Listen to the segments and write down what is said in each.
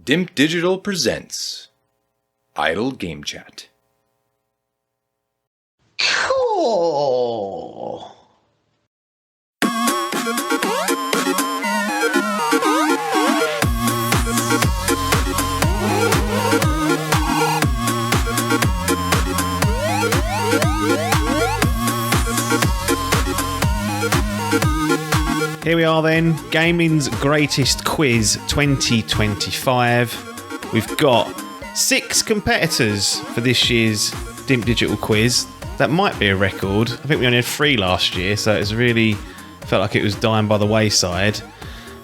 Dimp Digital presents Idle Game Chat. Cool. Here we are then, Gaming's Greatest Quiz 2025. We've got 6 competitors for this year's Dimp Digital Quiz. That might be a record. I think we only had 3 last year, so it's really felt like it was dying by the wayside.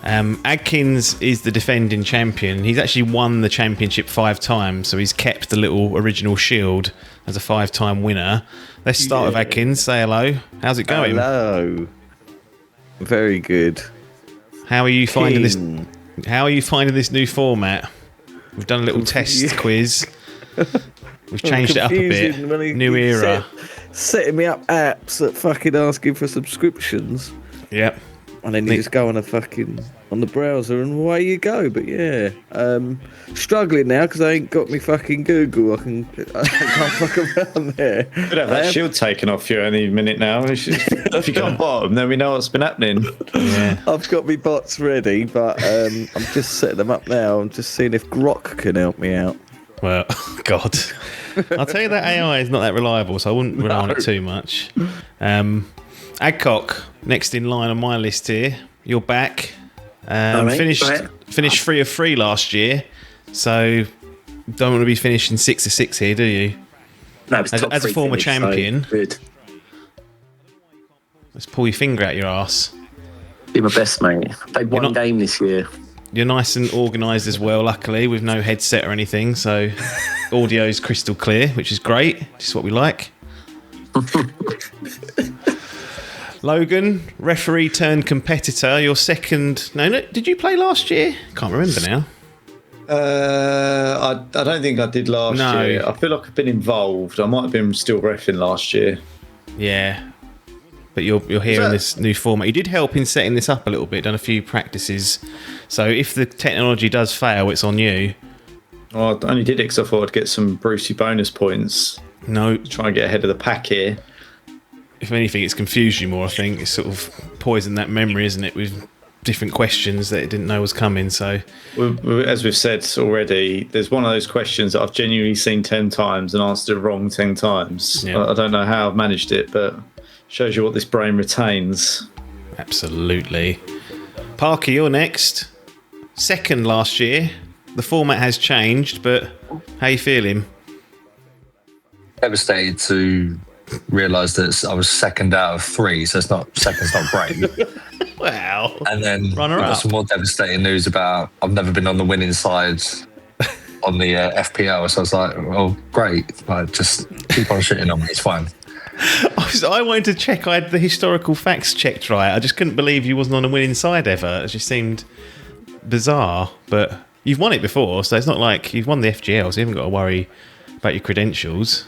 Adkins is the defending champion. He's actually won the championship 5 times, so he's kept the little original shield as a 5-time winner. Let's start with Adkins. Say hello. How's it going? Hello. Very good. How are you finding this? How are you finding this new format? We've done a little test quiz. We've changed it up a bit. New era. Setting me up apps that fucking asking for subscriptions. Yep. And then you just go on on the browser and away you go. But yeah, struggling now because I ain't got me fucking Google. I can't fuck around there. Could have that shield taken off you any minute now. If you got bottom, then we know what's been happening. Yeah. I've got me bots ready, but I'm just setting them up now. I'm just seeing if Grok can help me out. Well, God, I'll tell you that AI is not that reliable, so I wouldn't rely on it too much. Adcock, next in line on my list here. You're back. Finished 3 of 3 last year, so don't want to be finishing 6 of 6 here, do you? No, it's as a former champion, so good. Let's pull your finger out your arse. Do my best, mate. I played one game this year. You're nice and organised as well, luckily, with no headset or anything, so audio's crystal clear, which is great. Just what we like. Logan, referee turned competitor. Your second. No, did you play last year? Can't remember now. I don't think I did last year. I feel like I've been involved. I might have been still reffing last year. Yeah. But you're here in this new format. You did help in setting this up a little bit, done a few practices. So if the technology does fail, it's on you. Oh, I only did it because I thought I'd get some Brucey bonus points. No. Try and get ahead of the pack here. If anything, it's confused you more, I think. It's sort of poisoned that memory, isn't it, with different questions that it didn't know was coming. So, as we've said already, there's one of those questions that I've genuinely seen 10 times and answered it wrong 10 times. Yeah. I don't know how I've managed it, but shows you what this brain retains. Absolutely. Parker, you're next. Second last year. The format has changed, but how you feeling? Devastated to realise that I was second out of 3, so second's not great. Wow. And then we got some more devastating news about I've never been on the winning side on the FPL, so I was like, oh, great. Like, just keep on shitting on me, it's fine. I wanted to check I had the historical facts checked right. I just couldn't believe you wasn't on a winning side ever. It just seemed bizarre, but you've won it before, so it's not like you've won the FGL, so you haven't got to worry about your credentials.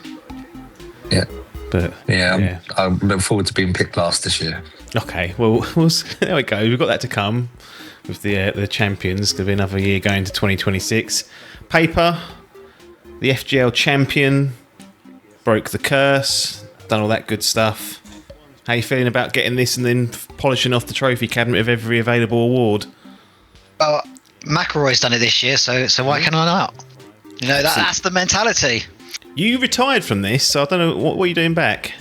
Yeah. But yeah. I look forward to being picked last this year. Okay, well, there we go. We've got that to come with the champions. Going to be another year going to 2026. Paper, the FGL champion, broke the curse, done all that good stuff. How you feeling about getting this and then polishing off the trophy cabinet of every available award? Well, McElroy's done it this year, so why can I not? You know, that's the mentality. You retired from this, so I don't know what are you doing back.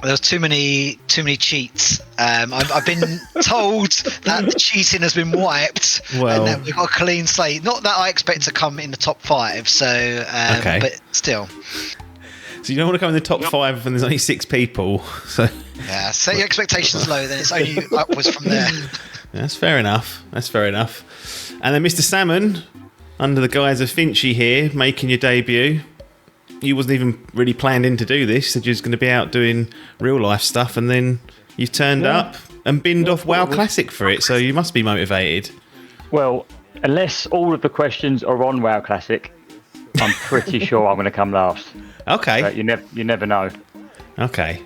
There was too many cheats. I've been told that the cheating has been wiped, and that we've got a clean slate. Not that I expect to come in the top 5, so okay. But still. So you don't want to come in the top 5 when there's only 6 people. So yeah, set your expectations low, then it's only upwards from there. That's fair enough. And then Mr. Salmon, under the guise of Finchy here, making your debut. You wasn't even really planned in to do this. Said you was going to be out doing real life stuff, and then you've turned up and binned off WoW Classic for it. So you must be motivated. Well, unless all of the questions are on WoW Classic, I'm pretty sure I'm going to come last. Okay. But you never know. Okay.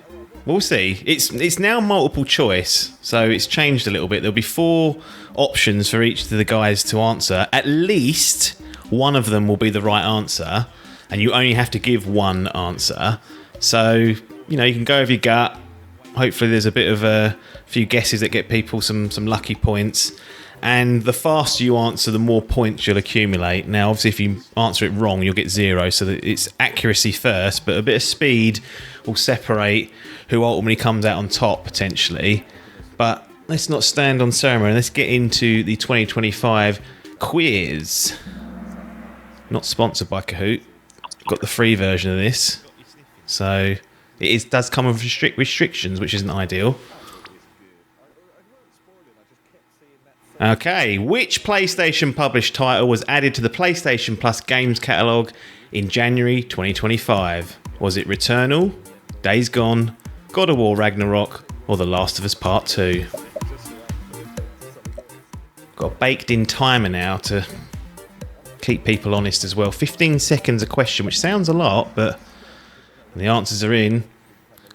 We'll see. It's now multiple choice, so it's changed a little bit. There'll be 4 options for each of the guys to answer. At least one of them will be the right answer, and you only have to give one answer. So, you know, you can go with your gut. Hopefully there's a bit of a few guesses that get people some lucky points. And the faster you answer, the more points you'll accumulate. Now, obviously, if you answer it wrong, you'll get 0. So that it's accuracy first, but a bit of speed will separate who ultimately comes out on top, potentially. But let's not stand on ceremony. Let's get into the 2025 quiz. Not sponsored by Kahoot. Got the free version of this. So does come with restrictions, which isn't ideal. Okay, which PlayStation published title was added to the PlayStation Plus games catalogue in January 2025? Was it Returnal, Days Gone, God of War Ragnarok, or The Last of Us Part 2? Got a baked-in timer now to keep people honest as well. 15 seconds a question, which sounds a lot, but the answers are in.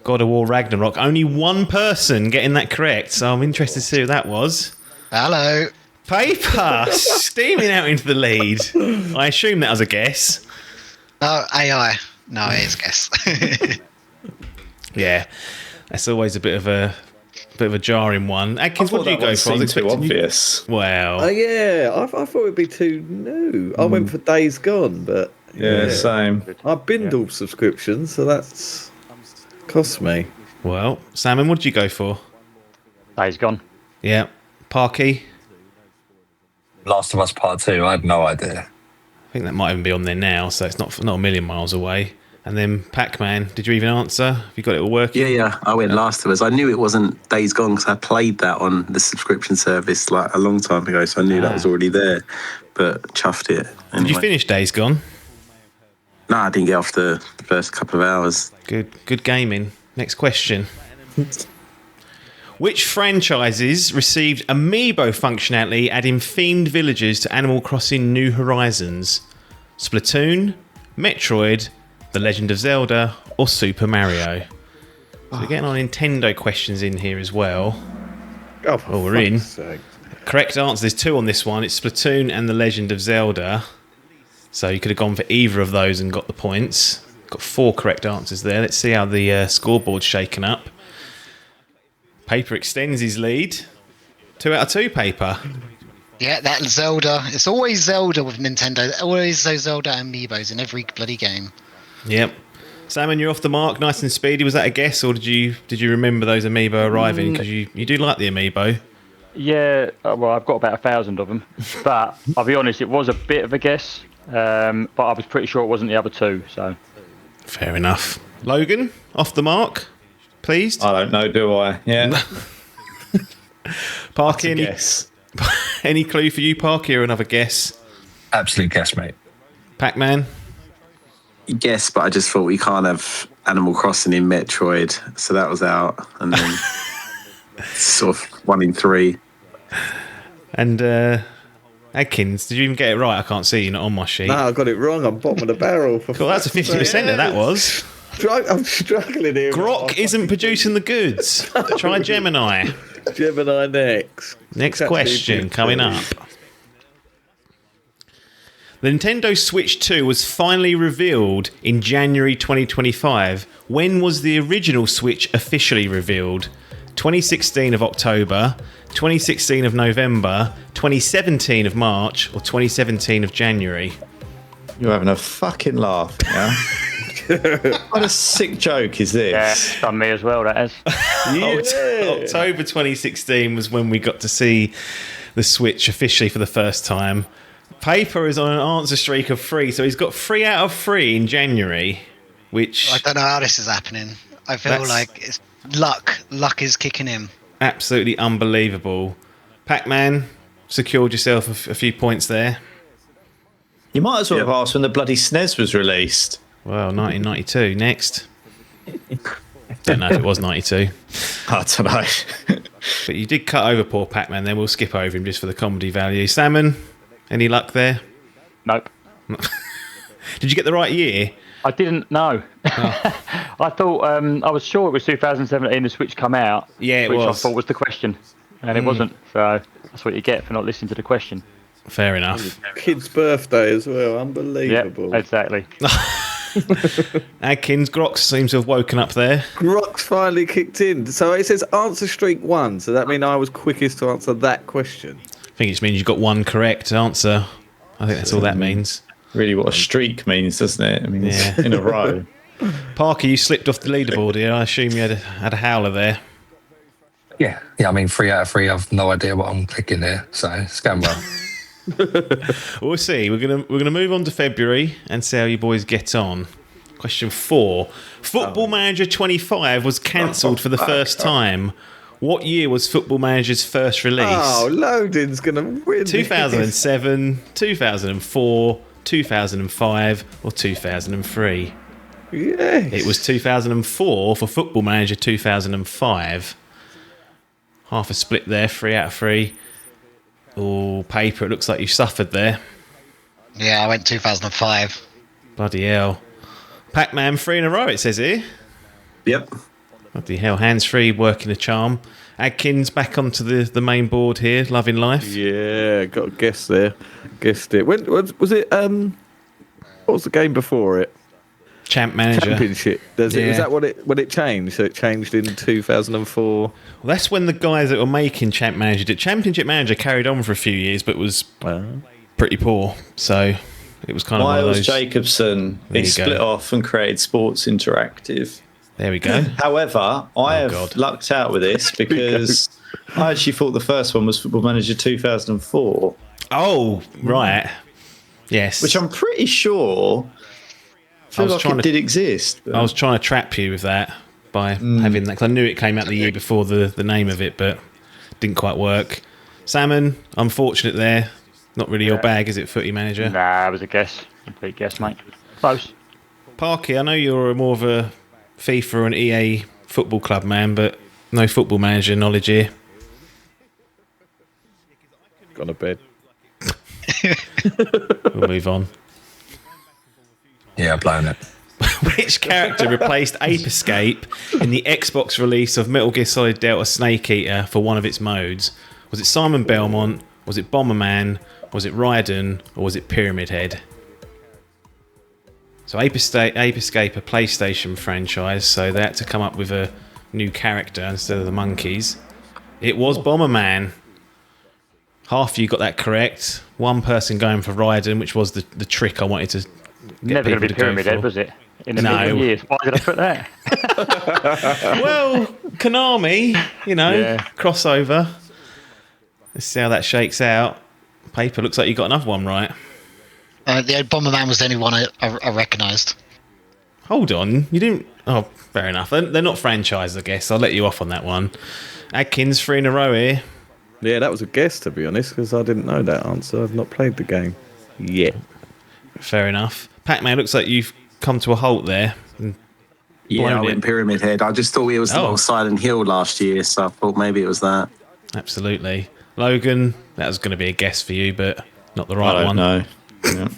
God of War Ragnarok. Only one person getting that correct, so I'm interested to see who that was. Hello. Paper steaming out into the lead. I assume that was a guess. No, AI. No, it is a guess. Yeah, that's always a bit of a jarring one. Adkins, what do you go for? I was expecting obvious. Well, yeah, I thought it'd be too new. I went for Days Gone, but Yeah, same. I binned all subscriptions, so that's cost me. Well, Salmon, what did you go for? Days Gone. Yeah, Parky. Last of Us Part 2, I had no idea. I think that might even be on there now, so it's not a million miles away. And then Pac-Man, did you even answer? Have you got it all working? Yeah, I went Last of Us. I knew it wasn't Days Gone because I played that on the subscription service like a long time ago, so I knew that was already there, but chuffed it. Anyway. Did you finish Days Gone? No, I didn't get off the first couple of hours. Good gaming. Next question. Which franchises received Amiibo functionality adding themed villages to Animal Crossing New Horizons? Splatoon, Metroid, The Legend of Zelda, or Super Mario? So we're getting our Nintendo questions in here as well. Oh, we're in. Sake. Correct answer, there's 2 on this one. It's Splatoon and The Legend of Zelda. So you could have gone for either of those and got the points. Got 4 correct answers there. Let's see how the scoreboard's shaken up. Paper extends his lead. 2 out of 2, Paper. Yeah, that Zelda. It's always Zelda with Nintendo. Always those Zelda amiibos in every bloody game. Yep. Salmon, you're off the mark, nice and speedy. Was that a guess, or did you remember those amiibo arriving? Because you do like the amiibo. Yeah, well, I've got about 1,000 of them, but I'll be honest, it was a bit of a guess, but I was pretty sure it wasn't the other 2. So fair enough. Logan, off the mark, pleased. I don't know, do I? Yeah. Parky, Guess. any clue for you, Parky, or another guess? Absolute guess, mate. Pac-Man. Yes, but I just thought we can't have Animal Crossing in Metroid, so that was out. And then sort of 1 in 3. And Adkins, did you even get it right? I can't see, you're not on my sheet. No, I got it wrong. I'm bottom of the barrel. Cool, that's a 50% of that was. I'm struggling here. Grok isn't producing the goods. Try Gemini. Gemini next. Next question coming up. The Nintendo Switch 2 was finally revealed in January 2025. When was the original Switch officially revealed? 2016 of October, 2016 of November, 2017 of March, or 2017 of January? You're having a fucking laugh, yeah? What a sick joke is this? yeah, done me as well, that is. October 2016 was when we got to see the Switch officially for the first time. Paper is on an answer streak of 3, so he's got 3 out of 3 in January, which... I don't know how this is happening. I feel like it's luck. Luck is kicking in. Absolutely unbelievable. Pac-Man secured yourself a few points there. You might as well have asked when the bloody SNES was released. Well, 1992. Next. Don't know if it was 92. I don't know. But you did cut over poor Pac-Man then. We'll skip over him just for the comedy value. Salmon, any luck there? Nope. Did you get the right year? I didn't know. I thought I was sure it was 2017 the Switch come out. Yeah, it which was. I thought was the question, and it wasn't. So that's what you get for not listening to the question. Fair enough. Kid's birthday as well. Unbelievable. Yeah, exactly. Adkins, Grox seems to have woken up there. Grox finally kicked in. So it says answer streak 1. So that means I was quickest to answer that question. I think it just means you've got one correct answer. I think that's all that means. Really what a streak means, doesn't it? I mean, it's in a row. Parker, you slipped off the leaderboard here. I assume you had a howler there. Yeah. I mean, 3 out of 3. I've no idea what I'm picking there, so it's going well. We'll see. We're gonna move on to February and see how you boys get on. Question 4. Football Manager 25 was cancelled for the first time. What year was Football Manager's first release? Oh, Loading's going to win. 2007, 2004, 2005, or 2003? Yes. It was 2004 for Football Manager 2005. Half a split there, 3 out of 3. Oh, Paper, it looks like you suffered there. Yeah, I went 2005. Bloody hell. Pac-Man 3 in a row, it says here. Yep. Bloody hell, hands-free, working a charm. Adkins back onto the main board here, loving life. Yeah, got a guess there. Guessed it. When was it? What was the game before it? Champ Manager. Championship. Is that when it changed? So it changed in 2004. Well, that's when the guys that were making Champ Manager did. Championship Manager carried on for a few years, but was pretty poor. So it was kind of one of Miles those. Jacobson, he split off and created Sports Interactive. There we go. However, I have lucked out with this because I actually thought the first one was Football Manager 2004. Oh, right. Yes. Which I'm pretty sure it did exist. But... I was trying to trap you with that by having that, because I knew it came out the year before the name of it, but didn't quite work. Salmon, unfortunate there. Not really your bag, is it, Footy Manager? Nah, it was a guess. Complete guess, mate. Close. Parky, I know you're more of a FIFA and EA football club man, but no Football Manager knowledge here. Gone to bed. We'll move on. Yeah, blown it. Which character replaced Ape Escape in the Xbox release of Metal Gear Solid Delta Snake Eater for one of its modes? Was it Simon Belmont? Was it Bomberman? Was it Raiden? Or was it Pyramid Head? So Ape Escape, a PlayStation franchise, so they had to come up with a new character instead of the monkeys. It was Bomberman. Half of you got that correct. One person going for Raiden, which was the trick I wanted to get Never going to be Pyramid Head, was it? In a million years. Why did I put that? Well, Konami, crossover. Let's see how that shakes out. Paper, looks like you got another one right. The Bomberman was the only one I recognised. Hold on, you didn't... Oh, fair enough. They're not franchised, I guess. I'll let you off on that one. Adkins, 3 in a row here. Yeah, that was a guess, to be honest, because I didn't know that answer. I've not played the game yet. Fair enough. Pac-Man, looks like you've come to a halt there. Yeah, I went Pyramid Head. I just thought it was the Silent Hill last year, so I thought maybe it was that. Absolutely. Logan, that was going to be a guess for you, but not the right one. No. Yeah.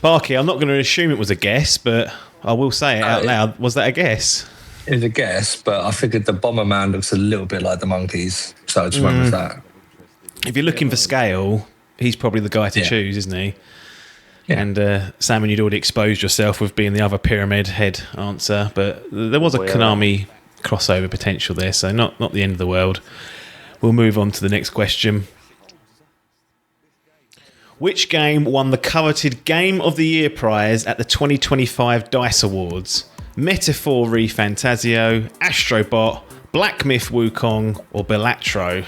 Barky, I'm not going to assume it was a guess, but I will say it out loud. Was that a guess? It was a guess, but I figured the Bomberman looks a little bit like the monkeys, so I just went with that. If you're looking for scale, he's probably the guy to choose, isn't he? Yeah. And Salmon, you'd already exposed yourself with being the other Pyramid Head answer, but there was a Konami crossover potential there, so not the end of the world. We'll move on to the next question. Which game won the coveted Game of the Year prize at the 2025 DICE Awards? Metaphor ReFantasio, Astrobot, Black Myth Wukong, or Bellatro?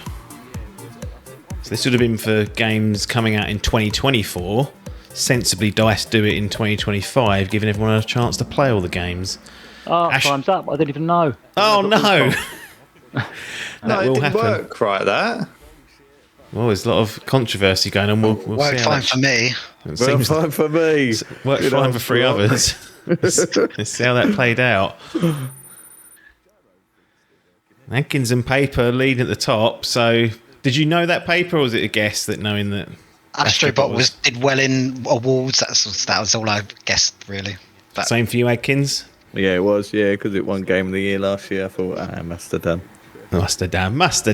So this would have been for games coming out in 2024. Sensibly, DICE do it in 2025, giving everyone a chance to play all the games. Oh, time's up. I didn't even know. Oh, no. That will happen. Work right, that. Well, there's a lot of controversy going on. We'll worked see fine for me. Worked fine for me. Worked fine for 3 others. Let's see how that played out. Adkins and Paper leading at the top. So, did you know that, Paper, or was it a guess that knowing that Astrobot did well in awards? That was all I guessed, really. But same for you, Adkins? Yeah, it was. Yeah, because it won Game of the Year last year. I thought, must have done. Must have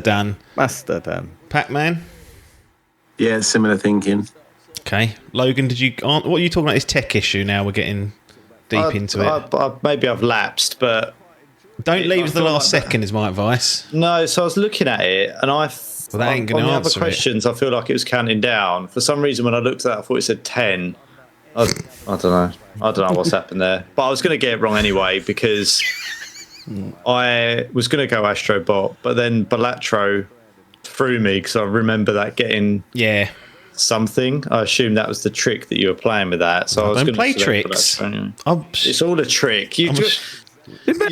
done. Pac-Man. Yeah, similar thinking. Okay. Logan, what are you talking about? This tech issue now? We're getting deep into it. Maybe I've lapsed, but don't leave it to the last like second, is my advice. No, so I was looking at it, and that ain't going to answer the other questions, I feel like it was counting down. For some reason, when I looked at that, I thought it said 10. I don't know. I don't know what's happened there. But I was going to get it wrong anyway, because I was going to go Astrobot, but then Balatro threw me, because I remember that getting something. I assumed that was the trick that you were playing with that. So I was going to play tricks. It's all a trick. You're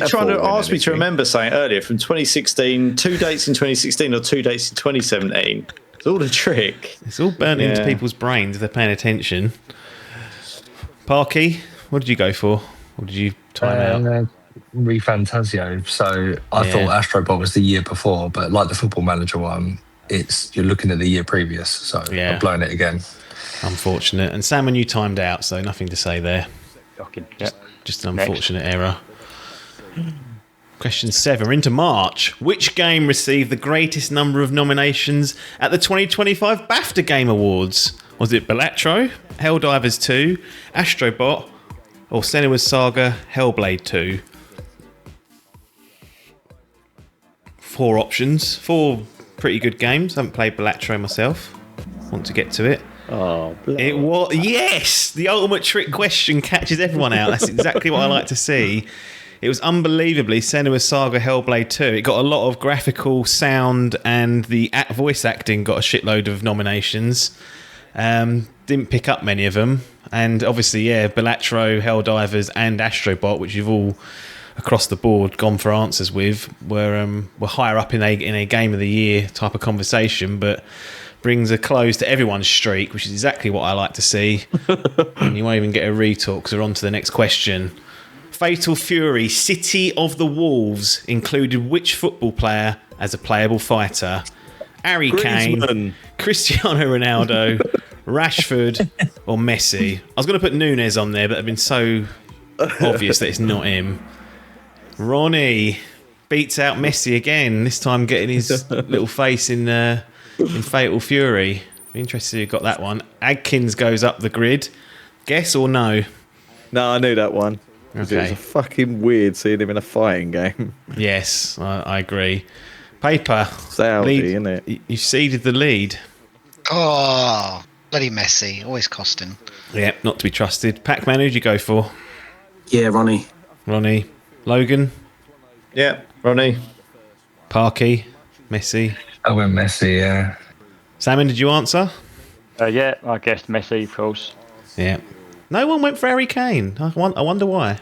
trying to ask me to remember something earlier from 2016, 2 dates in 2016 or 2 dates in 2017. It's all a trick. It's all burnt into people's brains if they're paying attention. Parky, what did you go for? Or did you time out? Refantasio. So I thought Astrobot was the year before, but like the Football Manager one, you're looking at the year previous. So I'm blowing it again. Unfortunate. And Salmon, you timed out, so nothing to say there. Just an unfortunate error. Question 7. We're into March. Which game received the greatest number of nominations at the 2025 BAFTA Game Awards? Was it Balatro, Helldivers 2, Astrobot, or Senua's Saga Hellblade 2? 4 options. 4 pretty good games. I haven't played Balatro myself. Want to get to it. It was the ultimate trick question catches everyone out. That's exactly what I like to see. It was unbelievably Senua's Saga Hellblade 2. It got a lot of graphical sound, and the voice acting got a shitload of nominations. Didn't pick up many of them. And obviously, Balatro, Helldivers and Astrobot, which you've all across the board gone for answers with, were higher up in a Game of the Year type of conversation, but brings a close to everyone's streak, which is exactly what I like to see. And you won't even get a retalk, because we're on to the next question. Fatal Fury City of the Wolves included which football player as a playable fighter? Harry Kane, Cristiano Ronaldo, Rashford, or Messi? I was going to put Nunez on there, but it's been so obvious that it's not him. Ronnie beats out Messi again, this time getting his little face in Fatal Fury. Be interested who got that one. Adkins goes up the grid. Guess or no? No, I knew that one. Okay. It was fucking weird seeing him in a fighting game. Yes, I agree. Paper. Saudi, isn't it? You ceded the lead. Oh, bloody Messi. Always costing. Yeah, not to be trusted. Pac-Man, who'd you go for? Yeah, Ronnie. Logan? Yeah, Ronnie. Parky? Messi? I went Messi, yeah. Salmon, did you answer? Yeah, I guessed Messi, of course. Yeah. No one went for Harry Kane. I wonder why.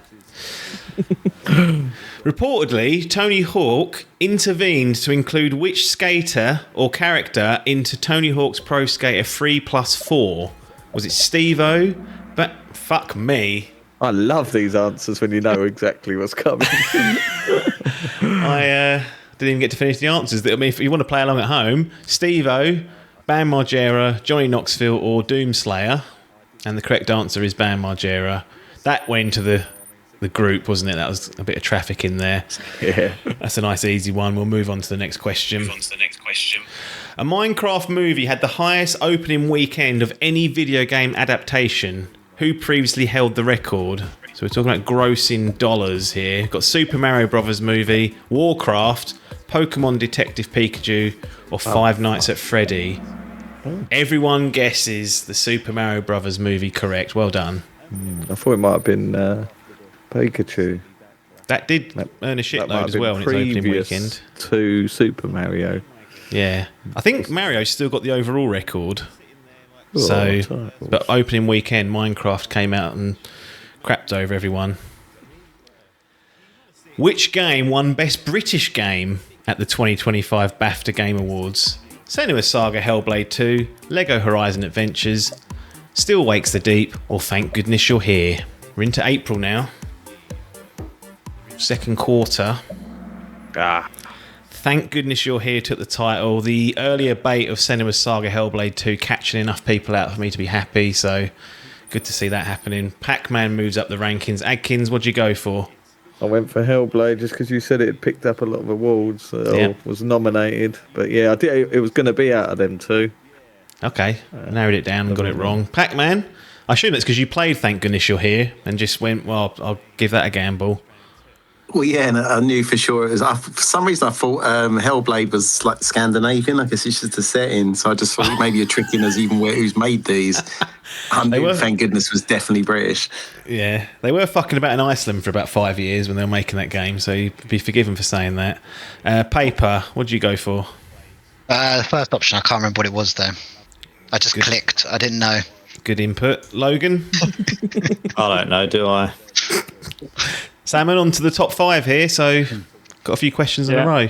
Reportedly, Tony Hawk intervened to include which skater or character into Tony Hawk's Pro Skater 3+4? Was it Steve-O? But fuck me. I love these answers when you know exactly what's coming. I didn't even get to finish the answers. I mean, if you want to play along at home, Steve-O, Bam Margera, Johnny Knoxville, or Doomslayer. And the correct answer is Bam Margera. That went to the group, wasn't it? That was a bit of traffic in there. Yeah. That's a nice, easy one. We'll move on to the next question. A Minecraft movie had the highest opening weekend of any video game adaptation. Who previously held the record? So we're talking about grossing dollars here. We've got Super Mario Brothers movie, Warcraft, Pokemon Detective Pikachu, or Five Nights at Freddy. Everyone guesses the Super Mario Brothers movie correct. Well done. I thought it might have been Pikachu. That did earn a shitload as well in its opening weekend. To Super Mario. Yeah. I think Mario's still got the overall record. But opening weekend, Minecraft came out and crapped over everyone. Which game won Best British Game at the 2025 BAFTA Game Awards? Senua's Saga Hellblade 2, Lego Horizon Adventures, Still Wakes the Deep, or Thank Goodness You're Here. We're into April now. Second quarter. Thank Goodness You're Here took the title. The earlier bait of Senua's Saga Hellblade 2 catching enough people out for me to be happy, so good to see that happening. Pac-Man moves up the rankings. Adkins, what'd you go for? I went for Hellblade just because you said it had picked up a lot of awards. Was nominated. But yeah, I did. It was going to be out of them two. Okay, narrowed it down and got it wrong. Pac-Man, I assume it's because you played Thank Goodness You're Here and just went, well, I'll give that a gamble. Well, yeah, and I knew for sure it was. For some reason, I thought Hellblade was like Scandinavian. I guess it's just a setting. So I just thought maybe you're tricking us even who's made these. I knew, thank goodness, was definitely British. Yeah, they were fucking about in Iceland for about 5 years when they were making that game, so you'd be forgiven for saying that. Paper, what did you go for? The first option, I can't remember what it was though. I just clicked. I didn't know. Good input. Logan? I don't know, do I? Salmon, on to the top 5 here, so got a few questions in a row.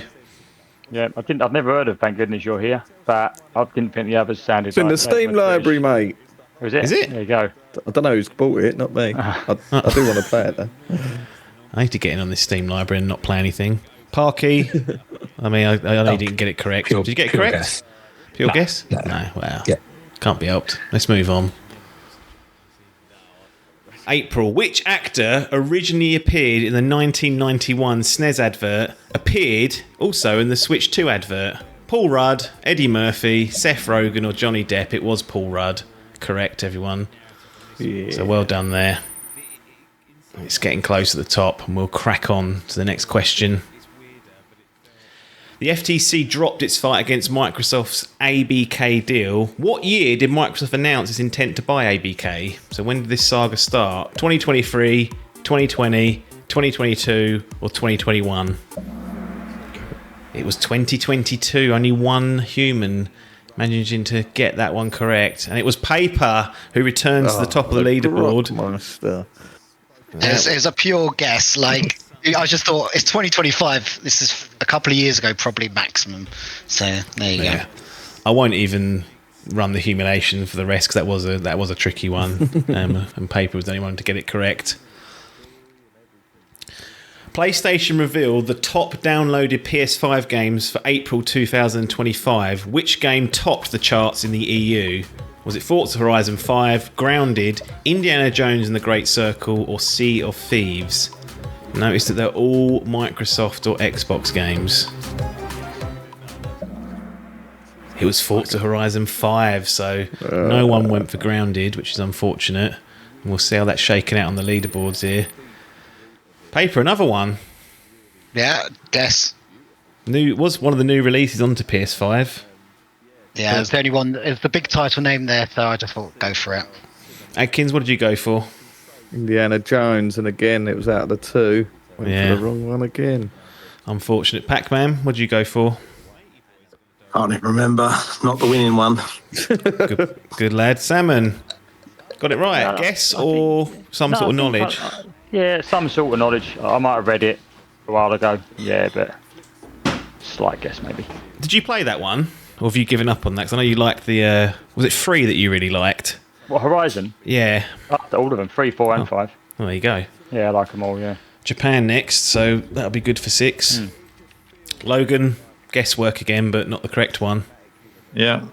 Yeah, I've never heard of Thank Goodness You're Here, but I didn't think the others sounded It's in the Steam library, mate. Is it? Is it? There you go. I don't know who's bought it, not me. I do want to play it though. I need to get in on this Steam library and not play anything. Parky, I mean, I know you didn't get it correct. Did you get it correct? Guess. Pure guess? No. No, wow. Yeah. Can't be helped. Let's move on. April. Which actor originally appeared in the 1991 SNES advert, appeared also in the Switch 2 advert? Paul Rudd, Eddie Murphy, Seth Rogen or Johnny Depp? It was Paul Rudd. Correct, everyone. Yeah. So well done there. It's getting close to the top and we'll crack on to the next question. The FTC dropped its fight against Microsoft's ABK deal. What year did Microsoft announce its intent to buy ABK? So when did this saga start? 2023, 2020, 2022 or 2021? It was 2022. Only one human managing to get that one correct. And it was Paper who returns to the top of the leaderboard. It was a pure guess. Like, I just thought it's 2025. This is a couple of years ago, probably maximum. So there you go. I won't even run the humiliation for the rest because that was a tricky one. And Paper was the only one to get it correct. PlayStation revealed the top downloaded PS5 games for April 2025. Which game topped the charts in the EU? Was it Forza Horizon 5, Grounded, Indiana Jones and the Great Circle, or Sea of Thieves? Notice that they're all Microsoft or Xbox games. It was Forza Horizon 5, so no one went for Grounded, which is unfortunate. And we'll see how that's shaken out on the leaderboards here. Paper, another one. Yeah, guess. Was one of the new releases onto PS5. Yeah, it's the only one. It's the big title name there, so I just thought go for it. Adkins, what did you go for? Indiana Jones, and again it was out of the two. Went for the wrong one again. Unfortunate. Pac-Man, what did you go for? Can't even remember. Not the winning one. Good lad. Salmon, got it right. Guess or some sort of knowledge? Yeah, some sort of knowledge. I might have read it a while ago. Yeah, but slight guess maybe. Did you play that one? Or have you given up on that? Because I know you liked the... was it 3 that you really liked? What, Horizon? Yeah. All of them. 3, 4 and 5. Oh, there you go. Yeah, I like them all, yeah. Japan next, so that'll be good for 6. Logan, guesswork again, but not the correct one. Yeah.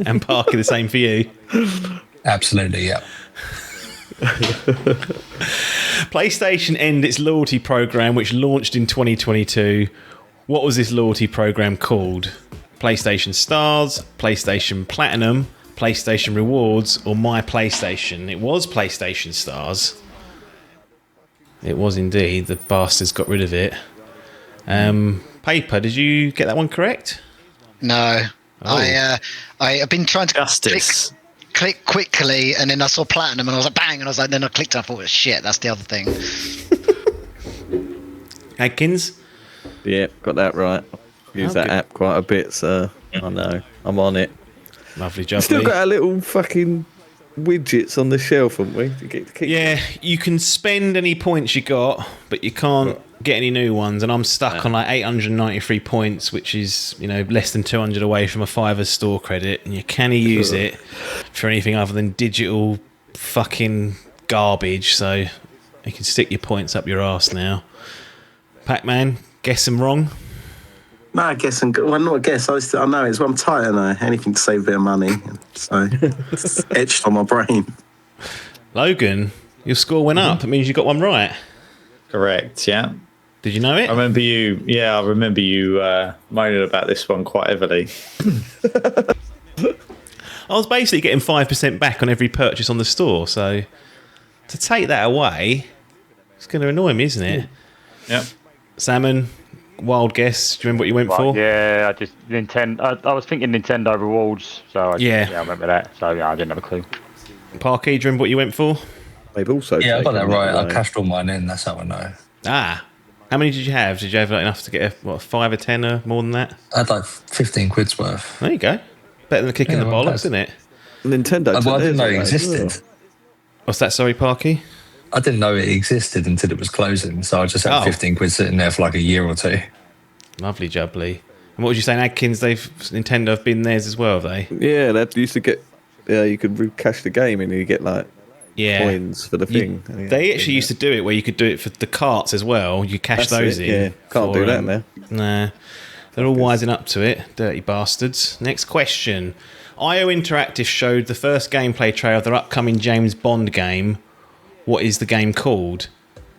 And Parker, the same for you. Absolutely, yeah. PlayStation ended its loyalty program, which launched in 2022. What was this loyalty program called? PlayStation Stars, PlayStation Platinum, PlayStation Rewards, or My PlayStation? It was PlayStation Stars. It was indeed. The bastards got rid of it. Paper, did you get that one correct? No. Oh. I've been trying to Justice. click quickly, and then I saw Platinum, and I was like, bang, and I was like, then I clicked, and I thought, shit, that's the other thing. Adkins? Yeah, got that right. Use that app quite a bit, so I know. I'm on it. Lovely job. Still got our little fucking widgets on the shelf, haven't we? Yeah, you can spend any points you got, but you can't get any new ones. And I'm stuck on like 893 points, which is, less than 200 away from a $5 store credit. And you can't use it for anything other than digital fucking garbage. So you can stick your points up your arse now. Pac-Man, guess them wrong. No, I guess not a guess. I know it's. I'm tight. I know anything to save a bit of money, so it's etched on my brain. Logan, your score went up. It means you got one right. Correct. Yeah. Did you know it? I remember you. Yeah, I remember you moaning about this one quite heavily. I was basically getting 5% back on every purchase on the store. So to take that away, it's going to annoy me, isn't it? Yeah. Salmon, wild guess. Do you remember what you went for? Yeah, I just Nintendo. I was thinking Nintendo rewards. So I remember that. So yeah, I didn't have a clue. Parky, do you remember what you went for? They've also Yeah, I got that taken right. I away. cashed all mine in. That's how I know. Ah. How many did you have? Did you have enough to get a 5 or 10 or more than that? I had like 15 quid's worth. There you go. Better than a kick in the well, bollocks, isn't it? Nintendo. Well, I didn't know it theirs away as well. existed. What's that, sorry, Parky? I didn't know it existed until it was closing. So I just had 15 quid sitting there for like a year or two. Lovely jubbly. And what would you say, Adkins? Nintendo have been theirs as well, have they? Yeah, that used to get. Yeah, you could cash the game and you get like coins for the thing. They actually used to do it where you could do it for the carts as well. You cash those in. Yeah, can't do that now. Nah. They're all wising up to it, dirty bastards. Next question. IO Interactive showed the first gameplay trailer of their upcoming James Bond game. What is the game called?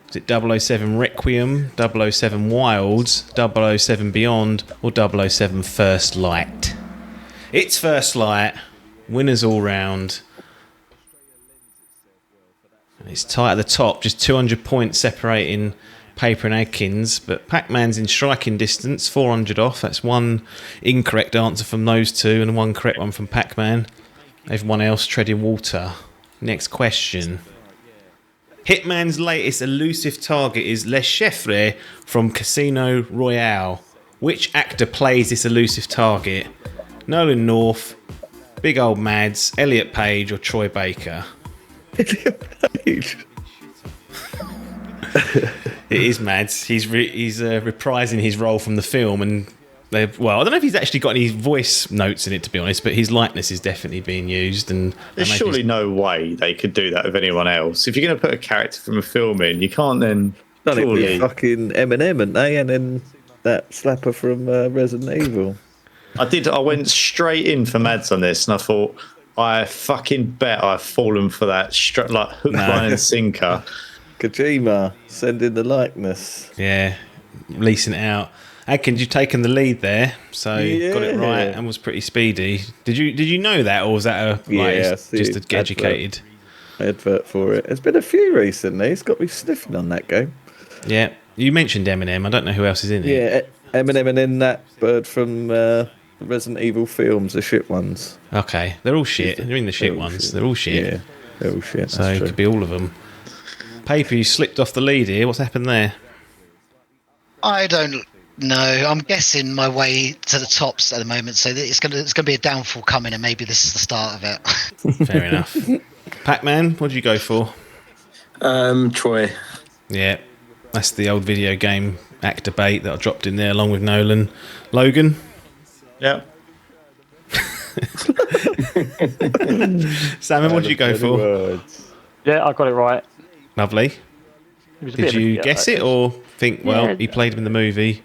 Is it 007 Requiem, 007 Wilds, 007 Beyond, or 007 First Light? It's First Light. Winners all round. It's tight at the top, just 200 points separating Paper and Adkins, but Pac-Man's in striking distance, 400 off. That's one incorrect answer from those two and one correct one from Pac-Man. Everyone else treading water. Next question. Hitman's latest elusive target is Le Chiffre from Casino Royale. Which actor plays this elusive target? Nolan North, Big Old Mads, Elliot Page, or Troy Baker? Page. It is Mads. He's reprising his role from the film, and I don't know if he's actually got any voice notes in it, to be honest, but his likeness is definitely being used. And there's surely no way they could do that with anyone else. If you're going to put a character from a film in, you can't then. Done it with fucking Eminem, hadn't they? And then that slapper from Resident Evil. I went straight in for Mads on this, and I thought, I fucking bet I've fallen for that like hook, line, and sinker. Kojima, send in the likeness. Yeah, leasing it out. Adkins, you've taken the lead there, so got it right and was pretty speedy. Did you know that, or was that just to get educated? Advert for it. There's been a few recently. It's got me sniffing on that game. Yeah, you mentioned Eminem. I don't know who else is in it. Yeah, Eminem and then that bird from the Resident Evil films, the shit ones. Okay, they're all shit. They're in the shit ones. Shit. They're all shit. Yeah, they're all shit. So it could be all of them. Paper, you slipped off the lead here. What's happened there? I don't know. I'm guessing my way to the tops at the moment, so it's gonna be a downfall coming, and maybe this is the start of it. Fair enough. Pac-Man, what did you go for? Troy. Yeah, that's the old video game act debate that I dropped in there along with Nolan. Logan? Yeah. Salmon, what did you go for? Yeah, I got it right. Lovely. Did you guess it or think, he played him in the movie?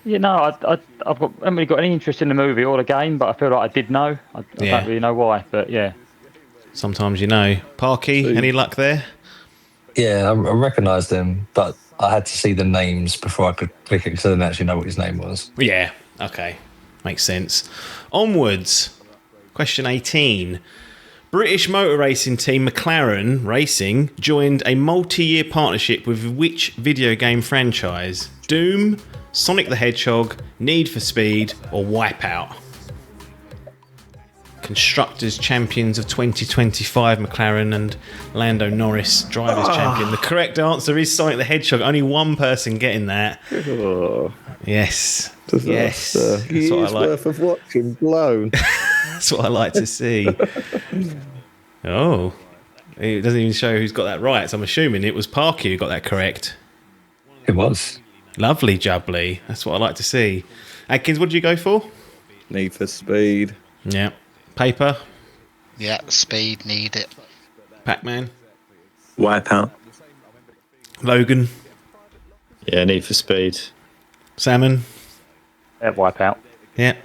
Yeah, no, I haven't really got any interest in the movie or the game, but I feel like I did know. I don't really know why, but yeah. Sometimes you know. Parky, any luck there? Yeah, I recognised him, but I had to see the names before I could click it because I didn't actually know what his name was. Yeah, okay. Makes sense. Onwards. Question 18. British motor racing team McLaren Racing joined a multi-year partnership with which video game franchise? Doom, Sonic the Hedgehog, Need for Speed, or Wipeout? Constructors champions of 2025, McLaren, and Lando Norris drivers champion. The correct answer is Sonic the Hedgehog. Only one person getting that. Oh. Yes. Disaster. Yes. That's Years what I like. worth of watching blown. That's what I like to see. Oh. It doesn't even show who's got that right, so I'm assuming it was Parky who got that correct. It was. Lovely jubbly. That's what I like to see. Adkins, what did you go for? Need for Speed. Yeah. Paper? Yeah, Speed, need it. Pac-Man? Wipeout. Logan? Yeah, Need for Speed. Salmon? Wipeout. Yeah.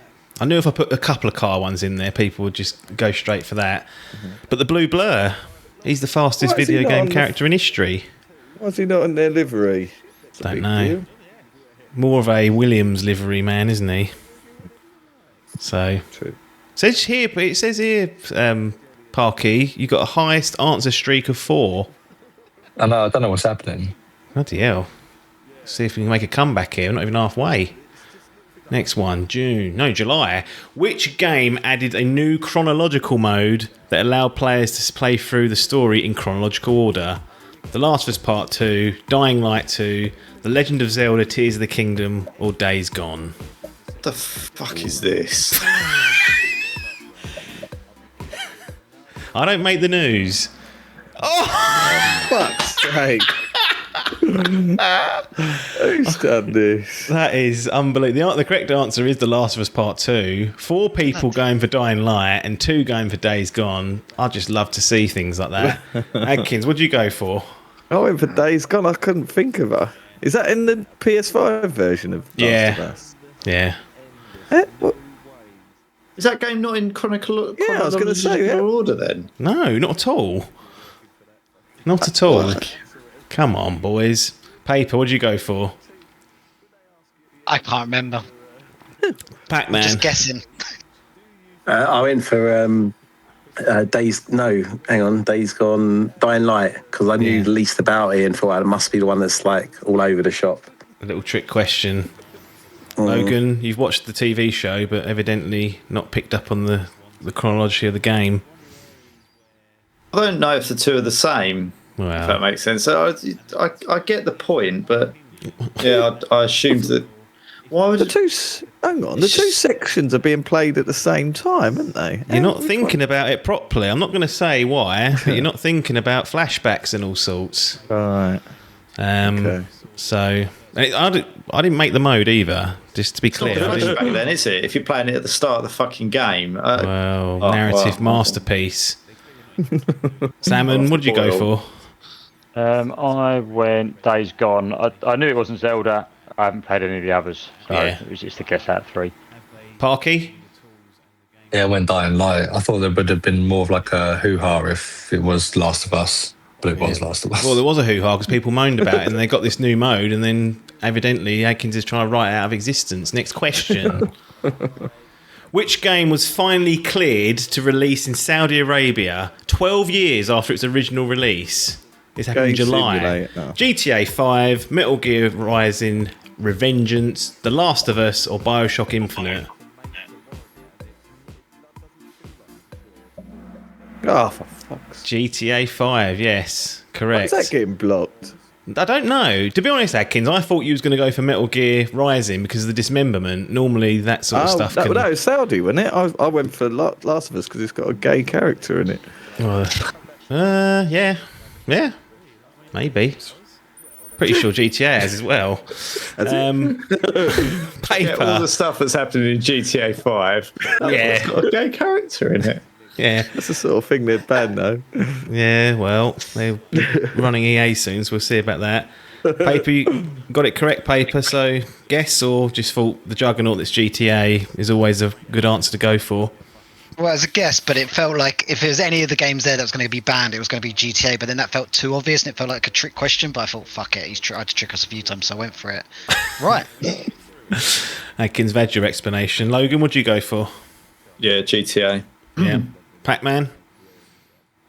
I knew if I put a couple of car ones in there, people would just go straight for that. Mm-hmm. But the Blue Blur, he's the fastest video game character in history. Why is he not in their livery? Don't know. Deal. More of a Williams livery man, isn't he? So, true. It says here, Parky, you got a highest answer streak of 4. I know. I don't know what's happening. Bloody hell. See if we can make a comeback here. We're not even halfway. Next one, July. Which game added a new chronological mode that allowed players to play through the story in chronological order? The Last of Us Part 2, Dying Light 2, The Legend of Zelda Tears of the Kingdom, or Days Gone? What the fuck is this? I don't make the news. Fuck's sake. Who's done this? That is unbelievable. The correct answer is The Last of Us Part 2. 4 people going for Dying Light and 2 going for Days Gone. I just love to see things like that. Adkins, what did you go for? I went for Days Gone. I couldn't think of her. Is that in the PS5 version of Last of Us? Yeah. What? Is that game not in chronological I was going to say, order then? No, not at all. Not at all. Come on, boys. Paper, what did you go for? I can't remember. Pac-Man. Just guessing. I went for Days Gone, Dying Light, because I knew the least about it and thought it must be the one that's like all over the shop. A little trick question. Logan, you've watched the TV show, but evidently not picked up on the chronology of the game. I don't know if the two are the same. Well, if that makes sense. So I get the point, but yeah, I assumed that. Why would the two sections are being played at the same time, aren't they? You're not thinking about it properly. I'm not going to say why, but you're not thinking about flashbacks and all sorts. Right. Okay. So I didn't make the mode either. Just to be clear, it's not a flashback then, is it? If you're playing it at the start of the fucking game. Narrative masterpiece. Salmon, what did you go for? I went Days Gone. I knew it wasn't Zelda. I haven't played any of the others, so it was just a guess out of 3. Parky? Yeah, I went Dying Light. I thought there would have been more of like a hoo-ha if it was Last of Us, but it was Last of Us. Well, there was a hoo-ha because people moaned about it and they got this new mode, and then evidently Adkins is trying to write it out of existence. Next question. Which game was finally cleared to release in Saudi Arabia 12 years after its original release? This happened in July. GTA 5, Metal Gear Rising, Revengeance, The Last of Us, or Bioshock Infinite? Oh, for fuck's sake. GTA 5, yes. Correct. Why's that getting blocked? I don't know. To be honest, Adkins, I thought you was going to go for Metal Gear Rising because of the dismemberment. Normally, that sort of stuff can... No, Saudi, wasn't it? I went for Last of Us because it's got a gay character in it. Yeah. Maybe. Pretty sure GTA has as well. Paper. All the stuff that's happening in GTA 5. It's got a gay character in it. Yeah. That's the sort of thing they'd ban, though. Yeah, well, they're running EA soon, so we'll see about that. Paper, you got it correct, Paper, so guess or just thought the juggernaut that's GTA is always a good answer to go for? Well, as a guess, but it felt like if there was any of the games there that was going to be banned, it was going to be GTA, but then that felt too obvious and it felt like a trick question, but I thought, fuck it, he's tried to trick us a few times, so I went for it. Right. Adkins, I've had your explanation. Logan, what do you go for? Yeah, GTA. Yeah. Pac-Man?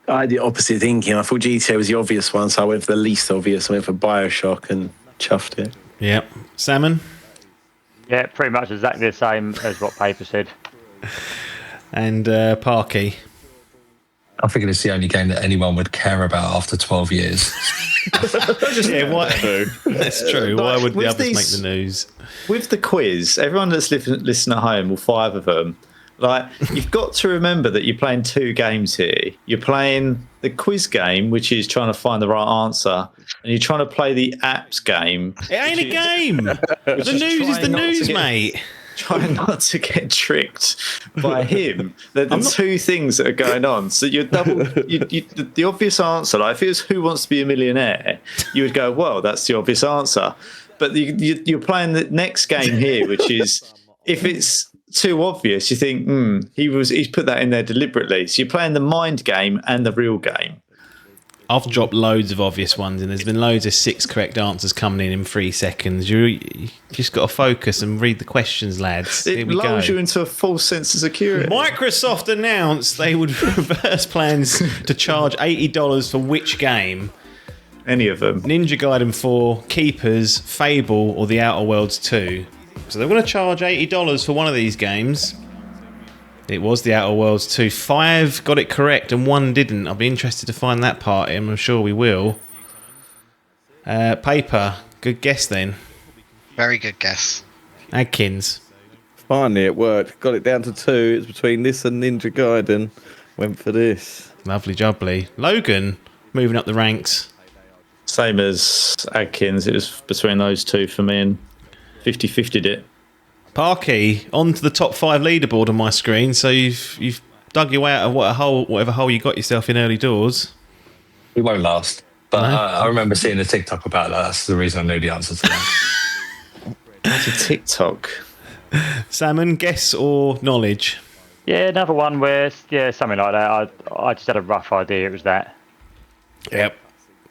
I had the opposite thinking. I thought GTA was the obvious one, so I went for the least obvious. I went for Bioshock and chuffed it. Yep. Salmon? Yeah, pretty much exactly the same as what Paper said. And Parky? I figured it's the only game that anyone would care about after 12 years. That's true. Why would the others make the news? With the quiz, everyone that's listening at home, all 5 of them, like, you've got to remember that you're playing 2 games here. You're playing the quiz game, which is trying to find the right answer, and you're trying to play the apps game. It ain't a game. The news is the news, mate. Trying not to get tricked by him. They're the 2 things that are going on. So you're the obvious answer, like if it was Who Wants to Be a Millionaire, you would go, well, that's the obvious answer. But you're playing the next game here, which is, if it's too obvious, you think, he's put that in there deliberately. So you're playing the mind game and the real game. I've dropped loads of obvious ones, and there's been loads of 6 correct answers coming in 3 seconds. You just got to focus and read the questions, lads. Here It we lulls go. you into a false sense of security. Microsoft announced they would reverse plans to charge $80 for which game? Any of them. Ninja Gaiden 4, Keepers, Fable, or The Outer Worlds 2. So they're going to charge $80 for one of these games. It was The Outer Worlds 2. 5 got it correct and 1 didn't. I'll be interested to find that part in. I'm sure we will. Paper, good guess then. Very good guess. Adkins. Finally, it worked. Got it down to 2. It's between this and Ninja Gaiden. Went for this. Lovely jubbly. Logan, moving up the ranks. Same as Adkins. It was between those two for me, and 50-50'd it. Parky, on to the top 5 leaderboard on my screen. So you've dug your way out of whatever hole you got yourself in early doors. We won't last. But No? I remember seeing a TikTok about that. That's the reason I knew the answer to that. It's a TikTok. Salmon, guess or knowledge? Yeah, another one where, something like that. I just had a rough idea it was that. Yep.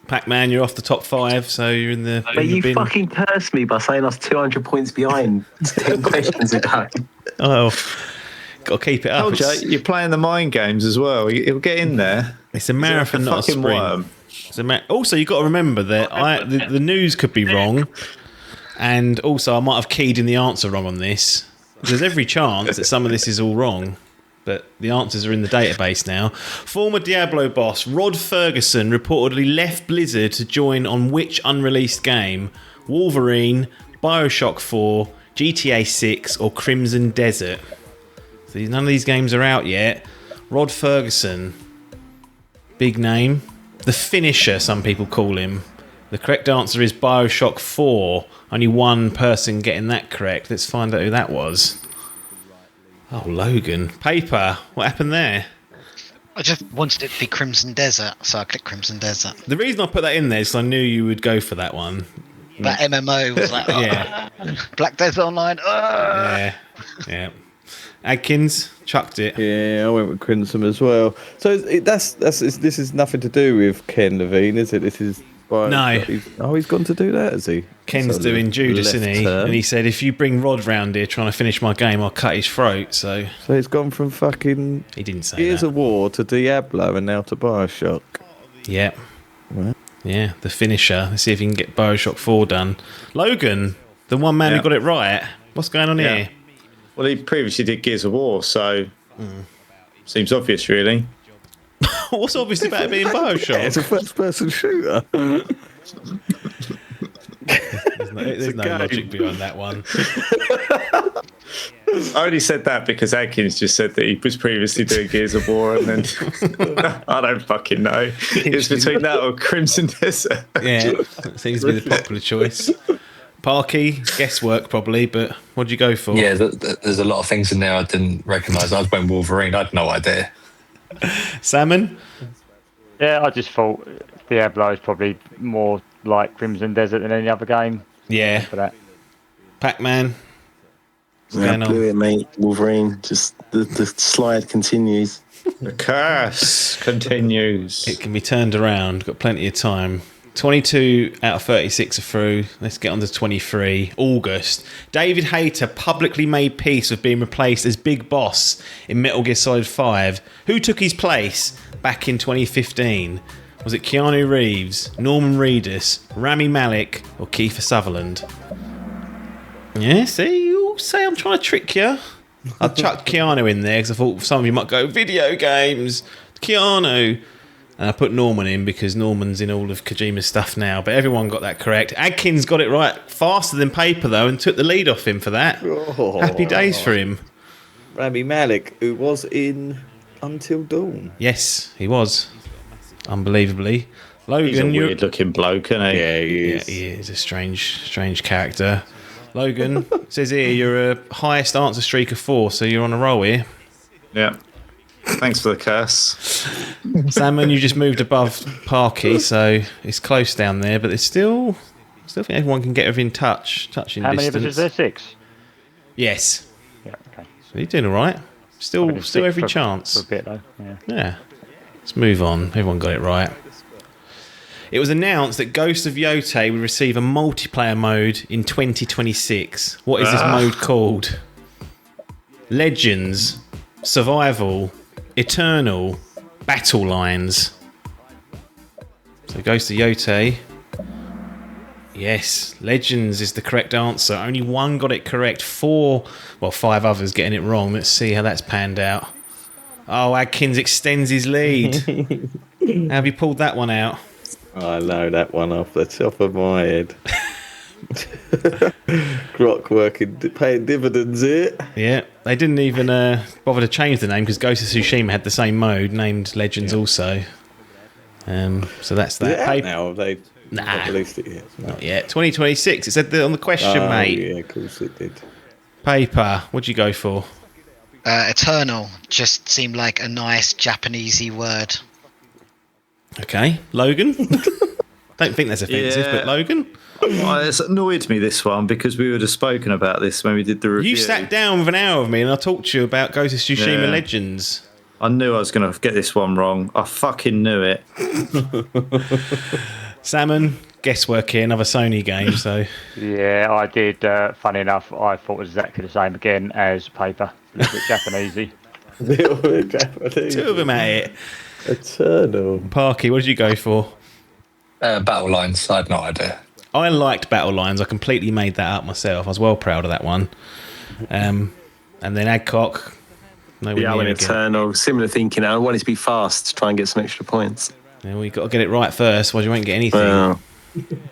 Pac-Man, you're off the top 5, so you're in the. But in the you bin. fucking cursed me by saying I was 200 points behind 10 questions ago. Oh, got to keep it up. Told you, you're playing the mind games as well. It'll get in there. It's a marathon, It's like a not a fucking sprint. worm. Also, you've got to remember that the news could be wrong, and also I might have keyed in the answer wrong on this. There's every chance that some of this is all wrong, but the answers are in the database now. Former Diablo boss Rod Ferguson reportedly left Blizzard to join on which unreleased game? Wolverine, Bioshock 4, GTA 6, or Crimson Desert? So none of these games are out yet. Rod Ferguson, big name. The Finisher, some people call him. The correct answer is Bioshock 4. Only one person getting that correct. Let's find out who that was. Oh, Logan. Paper, what happened there? I just wanted it to be Crimson Desert, so I clicked Crimson Desert. The reason I put that in there is I knew you would go for that one. That MMO was like, Yeah. Black Desert Online. Yeah. Adkins, chucked it. Yeah, I went with Crimson as well. So this is nothing to do with Ken Levine, is it? This is No. He's gone to do that, has he? Ken's Sort of doing Judas, left isn't he? turn. And he said, if you bring Rod round here trying to finish my game, I'll cut his throat. So So he's gone from fucking he didn't say Gears that. of War to Diablo and now to Bioshock. Yeah. Right. Yeah, the finisher. Let's see if he can get Bioshock 4 done. Logan, the one man who Yeah. got it right. What's going on Yeah. here? Well, he previously did Gears of War, so seems obvious, really. What's obvious about it being Bioshock? It's a first-person shooter. There's no logic behind that one. I only said that because Adkins just said that he was previously doing Gears of War, and then I don't fucking know. It's between that or Crimson Desert. Yeah, that seems to be the popular choice. Parky, guesswork probably, but what'd you go for? Yeah, there's a lot of things in there I didn't recognise. I went Wolverine. I had no idea. Salmon? Yeah, I just thought Diablo is probably more like Crimson Desert than any other game. Yeah. For that. Pac-Man? What's I going on? blew it, mate. Wolverine. Just the slide continues. The curse continues. It can be turned around. Got plenty of time. 22 out of 36 are through. Let's get on to 23. August. David Hayter publicly made peace with being replaced as Big Boss in Metal Gear Solid 5. Who took his place back in 2015? Was it Keanu Reeves, Norman Reedus, Rami Malek, or Kiefer Sutherland? Yeah, see, you say I'm trying to trick you. I chucked Keanu in there because I thought some of you might go, video games, Keanu. And I put Norman in because Norman's in all of Kojima's stuff now. But everyone got that correct. Adkins got it right faster than Paper, though, and took the lead off him for that. Oh. Happy days for him. Rami Malek, who was in Until Dawn. Yes, he was. Unbelievably. Logan, He's a you're... weird-looking bloke, isn't he? Yeah, he Yeah, is. he is a strange character. Logan, says here you're a highest answer streak of 4, so you're on a roll here. Yeah. Thanks for the curse. Salmon, you just moved above Parky, so it's close down there, but there's still think everyone can get within touching How many distance. of us is there? 6? Yes. Yeah, okay. So you're doing all right. Still Six every for chance. a bit, though. Yeah. Yeah. Let's move on. Everyone got it right. It was announced that Ghost of Yotei would receive a multiplayer mode in 2026. What is this mode called? Legends, Survival, Eternal, Battle Lines. So Ghost of Yotei. Yes, Legends is the correct answer. Only one got it correct. 5 others getting it wrong. Let's see how that's panned out. Oh, Adkins extends his lead. How have you pulled that one out? I know that one off the top of my head. Grok working, paying dividends here. Yeah, they didn't even bother to change the name because Ghost of Tsushima had the same mode named Legends also. So that's that. Is it out now? Have they not released it yet? Not yet. 2026. It said that on the question, mate. Yeah, of course it did. Paper. What'd you go for? Eternal just seemed like a nice Japanesey word. Okay, Logan. Don't think that's offensive, but Logan. Well, it's annoyed me, this one, because we would have spoken about this when we did the review. You sat down with an hour with me and I talked to you about Ghost of Tsushima Legends. I knew I was going to get this one wrong. I fucking knew it. Salmon, guesswork here, another Sony game, so... Yeah, I did. Funny enough, I thought it was exactly the same again as Paper. A little bit Japanesey. Little bit Japanese. Two of them at it. Eternal. Parky, what did you go for? Battle Lines. I had no idea. I liked Battle Lines. I completely made that up myself. I was well proud of that one. And then Adcock. I went Eternal. Similar thinking. I wanted to be fast to try and get some extra points. Yeah, well, you've got to get it right first, otherwise you won't get anything.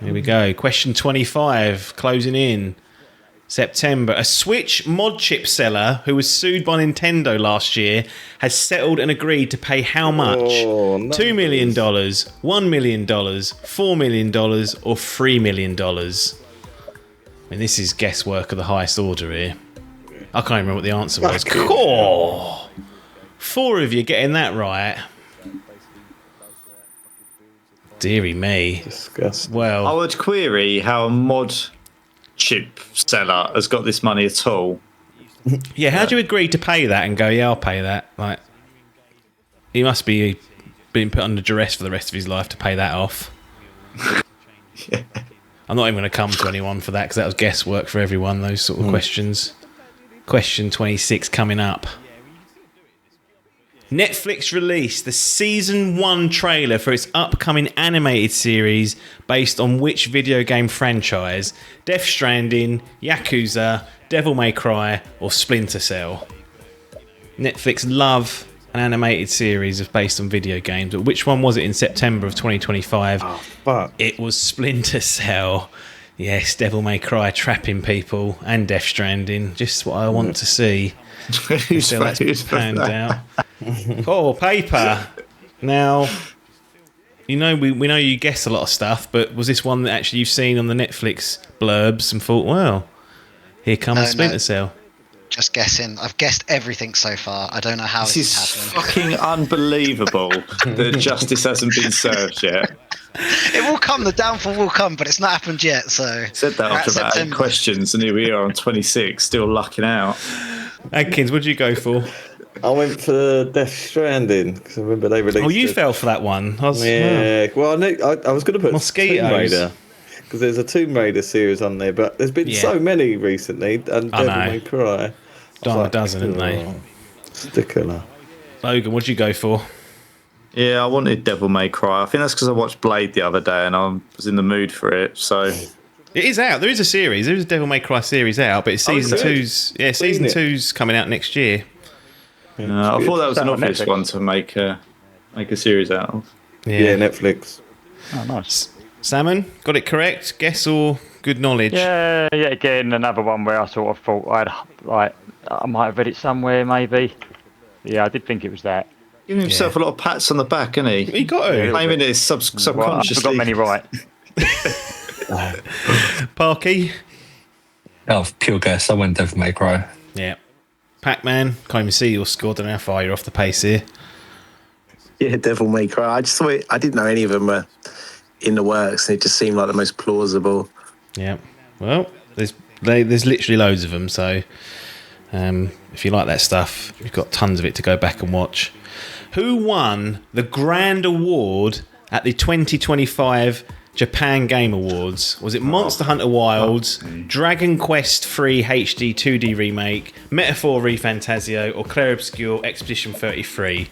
Here we go. Question 25, closing in. September. A Switch mod chip seller who was sued by Nintendo last year has settled and agreed to pay how much? $2 million, $1 million, $4 million, or $3 million? I mean, this is guesswork of the highest order here. I can't even remember what the answer was. Oh, 4 of you getting that right. Deary me. Disgusting. Well, I would query how a mod chip seller has got this money at all. yeah, how do you agree to pay that and go, yeah, I'll pay that? Like, he must be being put under duress for the rest of his life to pay that off. Yeah. I'm not even going to come to anyone for that because that was guesswork for everyone, those sort of questions. Question 26 coming up. Netflix released the Season 1 trailer for its upcoming animated series based on which video game franchise? Death Stranding, Yakuza, Devil May Cry, or Splinter Cell? Netflix love an animated series based on video games, but which one was it in September of 2025? Oh, fuck. It was Splinter Cell. Yes, Devil May Cry trapping people and Death Stranding. Just what I want to see. So that's panned out. Oh, Paper. Now, you know we know you guess a lot of stuff, but was this one that actually you've seen on the Netflix blurbs and thought, well, here comes Splinter Cell? Just guessing. I've guessed everything so far. I don't know how This this is is happening. fucking unbelievable that justice hasn't been served yet. It will come. The downfall will come, but it's not happened yet. So Said that after about 8 questions, and here we are on 26, still lucking out. Adkins, what did you go for? I went for Death Stranding because I remember they released. Oh, you fell for that one. Well, I was going to put Mosquitoes. Tomb Raider because there's a Tomb Raider series on there, but there's been so many recently, and Devil May Cry. Dime a dozen, haven't they? Sticker. Logan, what did you go for? Yeah, I wanted Devil May Cry. I think that's because I watched Blade the other day and I was in the mood for it. So it is out. There is a series. There is a Devil May Cry series out, but it's season 2's. Yeah, season 2's coming out next year. I thought that was an obvious one to make a series out of. Yeah, Netflix. Oh, nice. Salmon, got it correct? Guess or good knowledge? Yeah, again, another one where I sort of thought I might have read it somewhere, maybe. Yeah, I did think it was that. Giving himself a lot of pats on the back, isn't he? He got to. Claiming it subconsciously. Well, I forgot many right. Parky? Oh, pure guess. I went Devil May Cry. Yeah. Pac-Man, can't even see your score. Don't know how far you're off the pace here. Yeah, Devil May Cry. I just thought I didn't know any of them were in the works, and it just seemed like the most plausible. Yeah. Well, there's literally loads of them, so if you like that stuff, you've got tons of it to go back and watch. Who won the grand award at the 2025 Japan Game Awards? Was it Monster Hunter Wilds, Dragon Quest 3 HD 2D Remake, Metaphor ReFantazio, or Clair Obscur Expedition 33?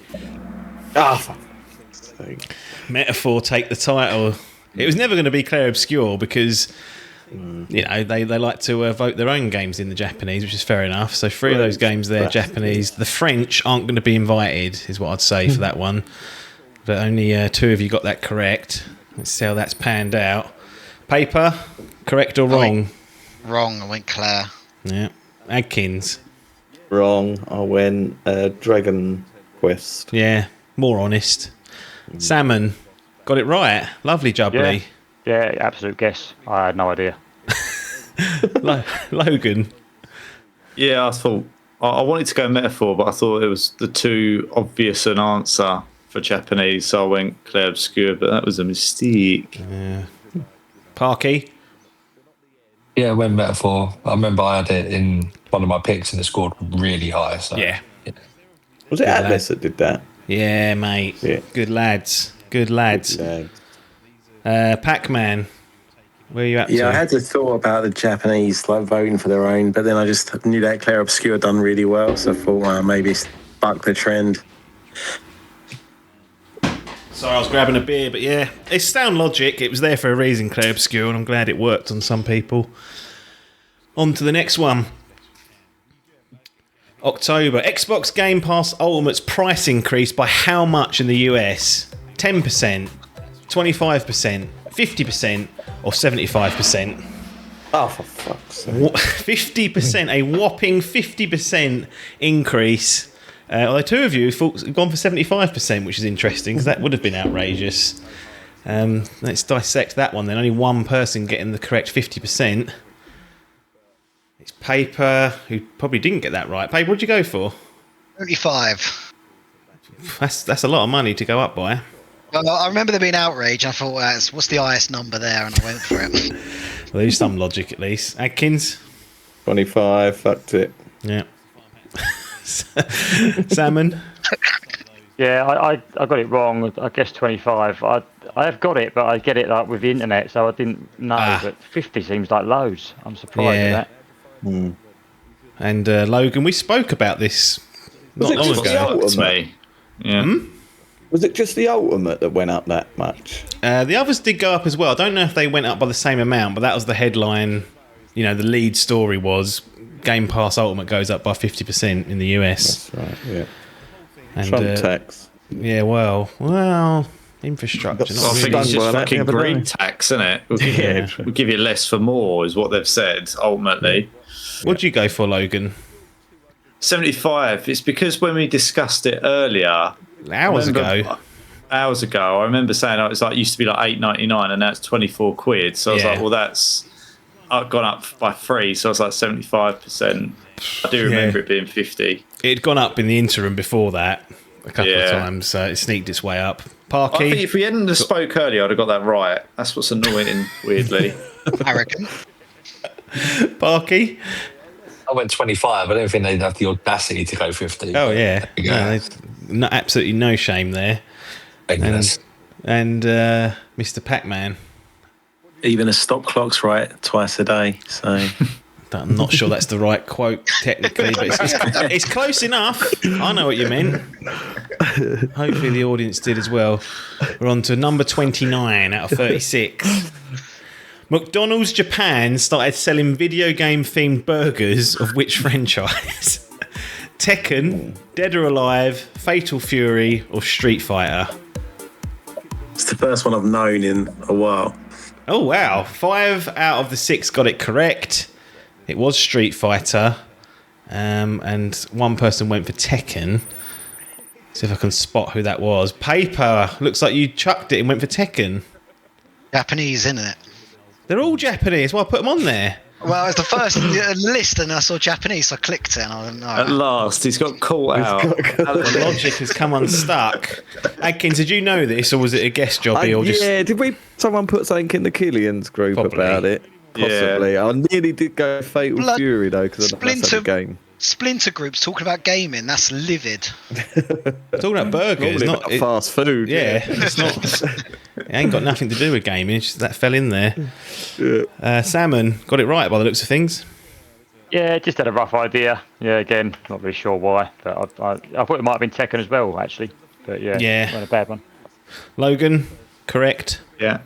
For Metaphor take the title. It was never going to be Clair Obscur because they like to vote their own games in the Japanese, which is fair enough. So 3 of those games there Japanese. The French aren't going to be invited, is what I'd say for that one. But only 2 of you got that correct. Let's see how that's panned out. Paper, correct or wrong? Wrong. I went Claire. Yeah. Adkins. Wrong. I went Dragon Quest. Yeah. More honest. Salmon. Got it right. Lovely jubbly. Yeah, absolute guess. I had no idea. Logan. Yeah, I thought I wanted to go Metaphor, but I thought it was the too obvious an answer for Japanese, so I went Clair Obscur, but that was a mistake. Yeah. Parky. Yeah, I went Metaphor. I remember I had it in one of my picks and it scored really high. So Yeah. Was it Atlas that did that? Yeah, mate. Yeah. Good lads. Pac-Man. Where are you at to? Yeah, I had to thought about the Japanese like voting for their own, but then I just knew that Clair Obscur done really well, so I thought maybe buck the trend. Sorry, I was grabbing a beer, but yeah, it's sound logic. It was there for a reason, Clair Obscur, and I'm glad it worked on some people. On to the next one. October. Xbox Game Pass Ultimate's price increased by how much in the US? 10%, 25%, 50%, or 75%? Oh, for fuck's sake. 50%, a whopping 50% increase. Although 2 of you have gone for 75%, which is interesting because that would have been outrageous. Let's dissect that one then. Only one person getting the correct 50%. It's Paper, who probably didn't get that right. Paper, what'd you go for? 35. That's a lot of money to go up by. Well, I remember there being outrage. I thought, what's the highest number there? And I went for it. Well, there's some logic at least. Adkins? 25, fucked it. Yeah. Salmon? Yeah, I got it wrong. I guess 25. I have got it, but I get it like with the internet, so I didn't know. But 50 seems like loads. I'm surprised at that. Mm. And Logan, we spoke about this not long ago. Yeah. Was it just the Ultimate that went up that much? The others did go up as well. I don't know if they went up by the same amount, but that was the headline. You know, the lead story was Game Pass Ultimate goes up by 50% in the US. That's right, yeah. And, Trump tax. Yeah, well, infrastructure. I think it's just fucking green tax, isn't it? We'll give you less for more, is what they've said, ultimately. What'd you go for, Logan? 75. It's because when we discussed it earlier... Hours ago, I remember saying it used to be like $8.99 and now it's 24 quid. So I was like, well, that's gone up by 3. So I was like 75%. I do remember it being 50. It had gone up in the interim before that a couple of times, so it sneaked its way up. Parky? I think if we hadn't have spoke earlier, I'd have got that right. That's what's annoying, weirdly. I reckon. Parky? I went 25. I don't think they'd have the audacity to go 50. Oh, yeah. No, absolutely no shame there. And Mr. Pac-Man. Even a stop clock's right twice a day, so... I'm not sure that's the right quote technically, but it's close enough. I know what you meant. Hopefully the audience did as well. We're on to number 29 out of 36. McDonald's Japan started selling video game themed burgers of which franchise? Tekken, Dead or Alive, Fatal Fury, or Street Fighter? It's the first one I've known in a while. Oh wow, 5 out of the 6 got it correct. It was Street Fighter, and one person went for Tekken. See if I can spot who that was. Paper, looks like you chucked it and went for Tekken. Japanese, isn't it? They're all Japanese. Well, I put them on there. Well, it's the first list, and I saw Japanese, so I clicked it, and I went, At last, he's got caught out. The logic has come unstuck. Adkins, did you know this, or was it a guest jobby? Yeah, did someone put something in the Killian's group about it? Possibly. Yeah. I nearly did go Fatal Fury, though, because I don't the game. Splinter groups talking about gaming, that's livid. Talking about burgers, not fast food. Yeah, it's not. It ain't got nothing to do with gaming. It's just that fell in there. Salmon got it right by the looks of things. Yeah, just had a rough idea. Yeah, again, not really sure why, but I thought it might have been Tekken as well, actually. But yeah, not a bad one. Logan, correct. Yeah.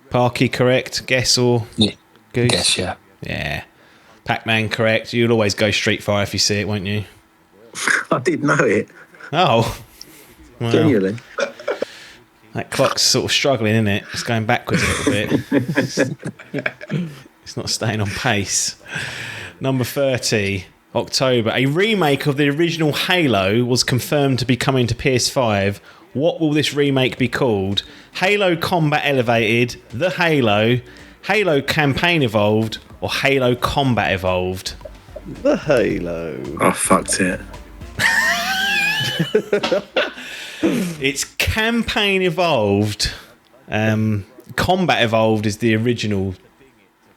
Parky, correct. Guess or goose? Guess, yeah. Yeah. Pac-Man, correct. You'll always go Street Fighter if you see it, won't you? I did know it. Oh. Well, Genuinely. that clock's sort of struggling, isn't it? It's going backwards a little bit. It's not staying on pace. Number 30, October. A remake of the original Halo was confirmed to be coming to PS5. What will this remake be called? Halo Combat Elevated, The Halo, Halo Campaign Evolved, or Halo Combat Evolved? The Halo. I fucked it. It's Campaign Evolved. Combat Evolved is the original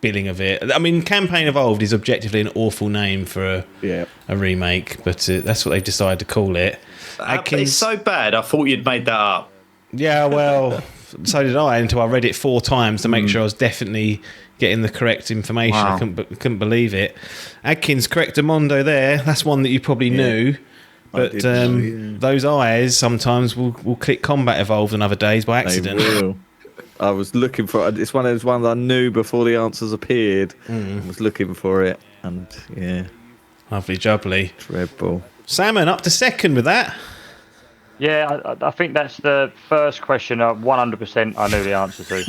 billing of it. I mean, Campaign Evolved is objectively an awful name for a remake, but that's what they've decided to call it. Adkins, it's so bad, I thought you'd made that up. Yeah, well, so did I, until I read it 4 times to make sure I was definitely getting the correct information. Wow. I couldn't believe it. Adkins, correctamundo there. That's one that you probably knew. But those eyes sometimes will click Combat Evolved on other days by accident. They will. I was looking for it. It's one of those ones I knew before the answers appeared. I was looking for it, and Lovely jubbly. Dreadful. Salmon up to second with that. Yeah, I think that's the first question 100% I knew the answer to.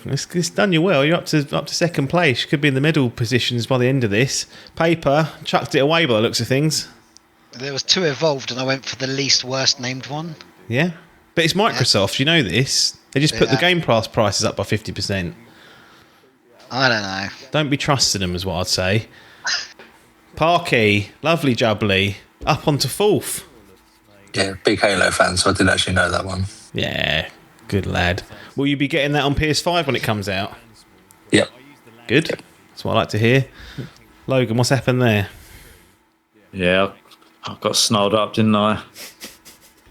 It's done you well. You're up to second place. You could be in the middle positions by the end of this. Paper chucked it away by the looks of things. There was 2 evolved, and I went for the least worst named one. Yeah, but it's Microsoft. You know this. They just put the Game Pass prices up by 50%. I don't know. Don't be trusting them, is what I'd say. Parky, lovely jubbly, up onto 4th. Yeah, big Halo fan, so I didn't actually know that one. Yeah, good lad. Will you be getting that on PS5 when it comes out? Yep. Good. That's what I like to hear. Logan, what's happened there? Yeah, I got snarled up, didn't I?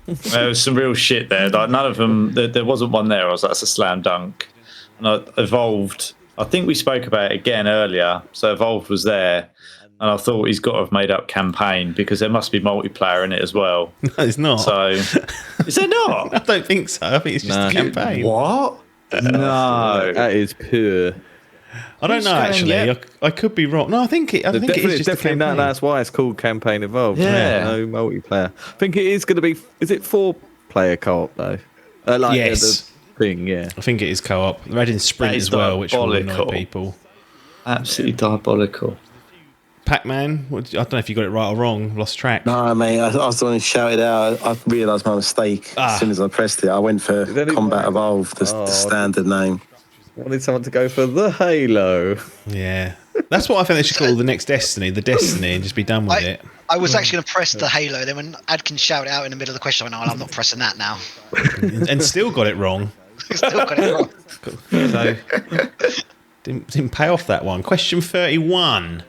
There was some real shit there. Like, none of them. There wasn't one there. I was like, that's a slam dunk. And I Evolved. I think we spoke about it again earlier. So Evolved was there, and I thought he's got to have made up campaign because there must be multiplayer in it as well. No, it's not. So is there not? I don't think so. I think it's just a campaign. What? No, that is pure. I don't know actually. I could be wrong. No, I think it is just definitely a campaign. that's why it's called Campaign Evolved. Yeah. No multiplayer. I think it is going to be. Is it 4-player co-op though? Yes. The thing. Yeah. I think it is co-op. They're adding Sprint as well, which will annoy people. Absolutely diabolical. Pac-Man. I don't know if you got it right or wrong. Lost track. No, mate, I was the one who shouted out. I realised my mistake as soon as I pressed it. I went for Combat Evolved, the standard name. I wanted someone to go for the Halo. Yeah. That's what I think they should call the next Destiny, the Destiny, and just be done with it. I was actually going to press the Halo. Then when Adkins shouted out in the middle of the question, I went, "Oh, I'm not pressing that now." And still got it wrong. Still got it wrong. So, didn't pay off that one. Question 31.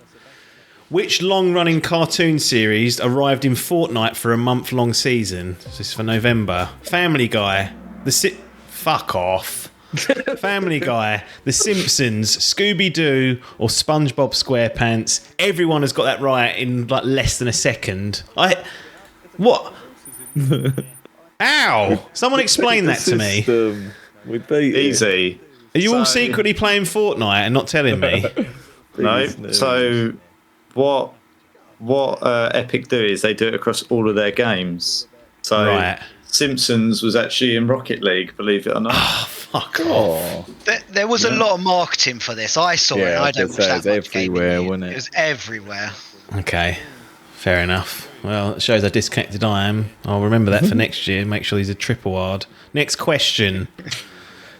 Which long-running cartoon series arrived in Fortnite for a month-long season? This is for November. Family Guy. Fuck off. Family Guy, The Simpsons, Scooby-Doo, or SpongeBob SquarePants. Everyone has got that right in like less than a second. What? Ow! Someone explain that to me. We beat Easy. Are you all secretly playing Fortnite and not telling me? No. So what Epic do is they do it across all of their games. So Right. Simpsons was actually in Rocket League, believe it or not. Fuck off. There was a lot of marketing for this. I saw it. I don't watch that much everywhere, gaming. wasn't it? It was everywhere. Okay, fair enough. Well, it shows how disconnected I am. I'll remember that for next year. Make sure these are triple hard. Next question.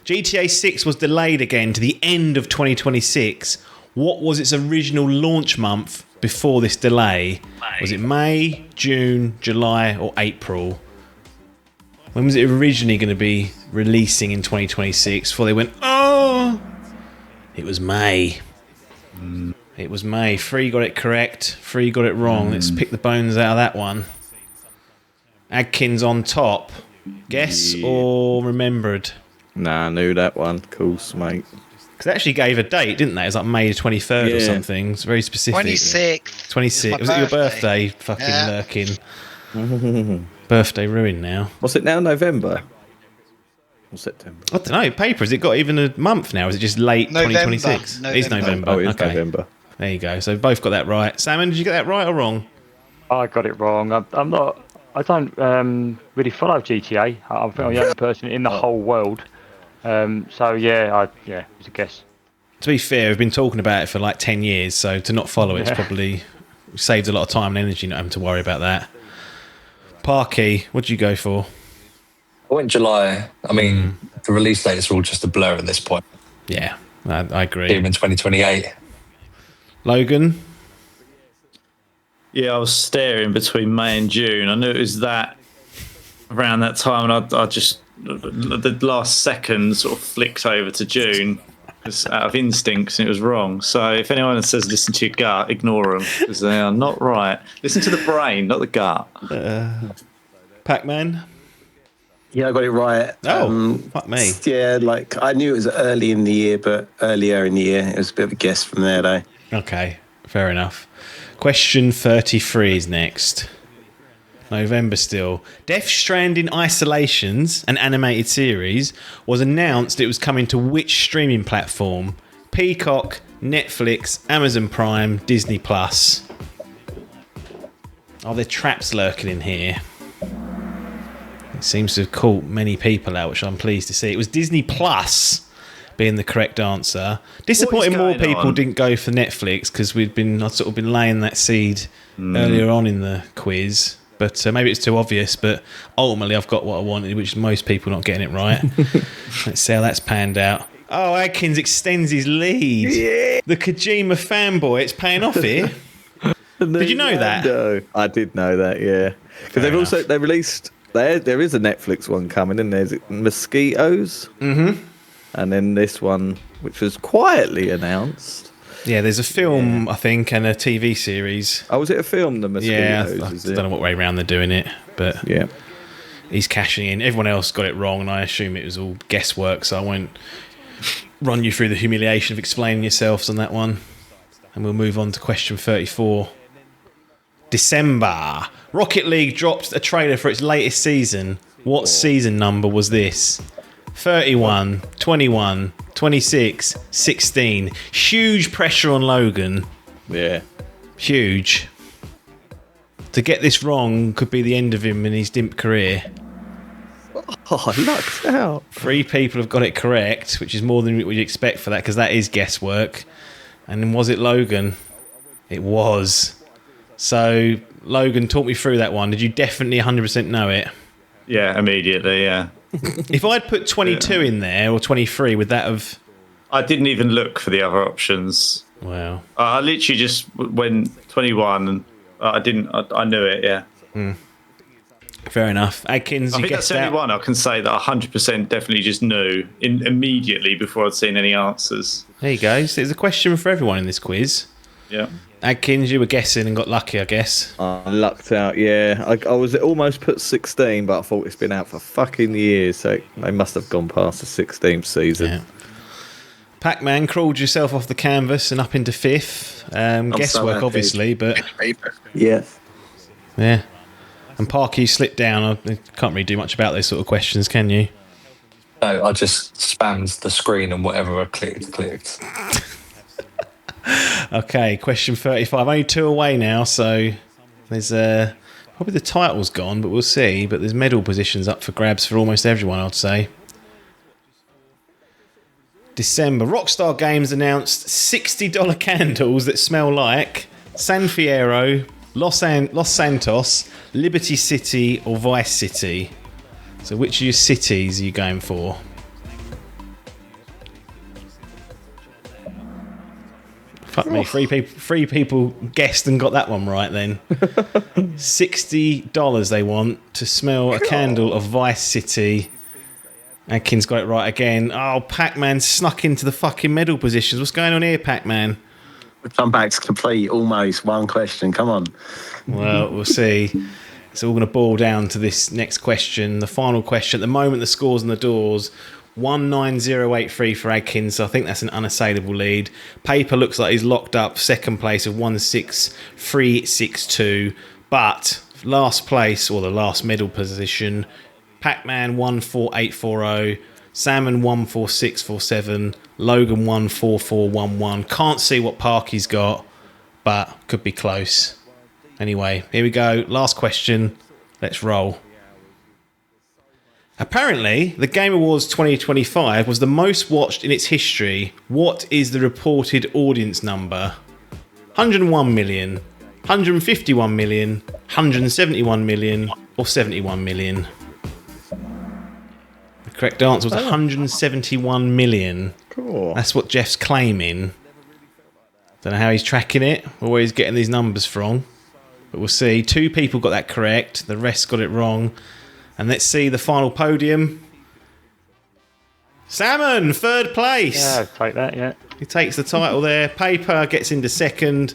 GTA 6 was delayed again to the end of 2026. What was its original launch month before this delay? Was it May, June, July, or April? When was it originally going to be releasing in 2026 before they went, oh? It was May. It was May. 3 got it correct. 3 got it wrong. Let's pick the bones out of that one. Adkins on top. Guess or remembered? Nah, I knew that one. Course, mate. Because they actually gave a date, didn't they? It was like May the 23rd or something. It's very specific. 26th. 26th. Was it your birthday? Fucking lurking. Birthday ruined now. What's it now? November? Or September? I don't know. Paper, has it got even a month now? Is it just late November. 2026? It is November. Oh, it is okay. November. There you go. So both got that right. Salmon, did you get that right or wrong? I got it wrong. I'm not. I don't really follow GTA. I think I'm the only person in the whole world. So yeah, it was a guess. To be fair, we've been talking about it for like 10 years, so to not follow it's probably saved a lot of time and energy not having to worry about that. Parky, what did you go for? I went July. I mean, the release dates are all just a blur at this point. Yeah, I agree. Even in 2028. Logan? Yeah, I was staring between May and June. I knew it was that around that time, and I just the last second sort of flicked over to June just out of instincts, and it was wrong. So if anyone says listen to your gut, ignore them because they are not right. Listen to the brain, not the gut. Pac-Man? Yeah, I got it right. Fuck me. Yeah, like I knew it was early in the year, but earlier in the year, it was a bit of a guess from there, though. Okay, fair enough. Question 33 is next. November still. Death Stranding Isolations, an animated series, was announced it was coming to which streaming platform? Peacock, Netflix, Amazon Prime, Disney Plus. Are there traps lurking in here? It seems to have caught many people out, which I'm pleased to see. It was Disney Plus being the correct answer. Disappointing more people didn't go for Netflix because I'd sort of been laying that seed earlier on in the quiz. But maybe it's too obvious, but ultimately I've got what I wanted, which is most people not getting it right. Let's see how that's panned out. Oh, Adkins extends his lead. Yeah. The Kojima fanboy, it's paying off here. Did you know that? No, I did know that, yeah. Because they released, there is a Netflix one coming, and there's Mosquitoes. Mm-hmm. And then this one, which was quietly announced. Yeah, there's a film, I think, and a TV series. Oh, was it a film, The Mosquitoes? I don't know what way around they're doing it, but yeah, he's cashing in. Everyone else got it wrong, and I assume it was all guesswork, so I won't run you through the humiliation of explaining yourselves on that one. And we'll move on to question 34. December. Rocket League dropped a trailer for its latest season. What season number was this? 31, 21, 26, 16. Huge pressure on Logan. Yeah. Huge. To get this wrong could be the end of him in his Dimp career. Oh, I lucked out. 3 people have got it correct, which is more than we'd expect for that, because that is guesswork. And then was it Logan? It was. So, Logan, talk me through that one. Did you definitely 100% know it? Yeah, immediately, yeah. If I'd put 22 in there, or 23, would that have... I didn't even look for the other options. Wow. I literally just went 21 and I knew it, yeah. Fair enough. Adkins, I think that's the only one I can say that 100% definitely just knew immediately before I'd seen any answers. There you go. So there's a question for everyone in this quiz. Yeah. Adkins, you were guessing and got lucky, I guess. I lucked out, yeah. I was almost put 16, but I thought it's been out for fucking years, so they must have gone past the 16th season. Yeah. Pac-Man crawled yourself off the canvas and up into 5th. Guesswork, obviously, but... Yes. Yeah. And Parky slipped down. I can't really do much about those sort of questions, can you? No, I just spammed the screen and whatever I clicked. Okay, question 35. Only 2 away now, so there's probably the title's gone, but we'll see. But there's medal positions up for grabs for almost everyone, I'd say. December. Rockstar Games announced $60 candles that smell like San Fierro, Los Santos, Liberty City, or Vice City. So which of your cities are you going for? Fuck me, 3 people guessed and got that one right then. $60 they want to smell a candle of Vice City. Adkins got it right again. Oh, Pac-Man snuck into the fucking medal positions. What's going on here, Pac-Man? I'm back to complete almost one question. Come on. Well, we'll see. It's all going to boil down to this next question, the final question. At the moment, the scores on the doors, 19083 for Adkins, so I think that's an unassailable lead. Paper looks like he's locked up second place of 16362, but last place, or the last middle position, Pac-Man 14840, Salmon 14647, Logan 14411. Can't see what Parky's got, but could be close. Anyway, here we go. Last question. Let's roll. Apparently, the Game Awards 2025 was the most watched in its history. What is the reported audience number? 101 million, 151 million, 171 million, or 71 million? The correct answer was 171 million. Cool. That's what Jeff's claiming. Don't know how he's tracking it or where he's getting these numbers from, but we'll see. 2 people got that correct. The rest got it wrong. And let's see the final podium. Salmon, third place. Yeah, I'll take that, yeah. He takes the title there. Paper gets into second.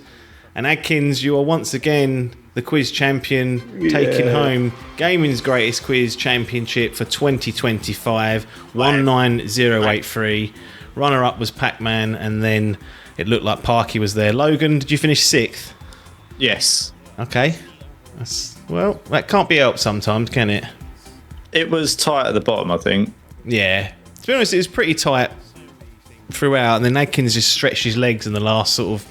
And Adkins, you are once again the quiz champion, taking home Gaming's Greatest Quiz Championship for 2025, 19083. Runner-up was Pac-Man, and then it looked like Parky was there. Logan, did you finish 6th? Yes. Okay. Well, that can't be helped sometimes, can it? It was tight at the bottom, I think. Yeah. To be honest, it was pretty tight throughout, and then Adkins just stretched his legs in the last sort of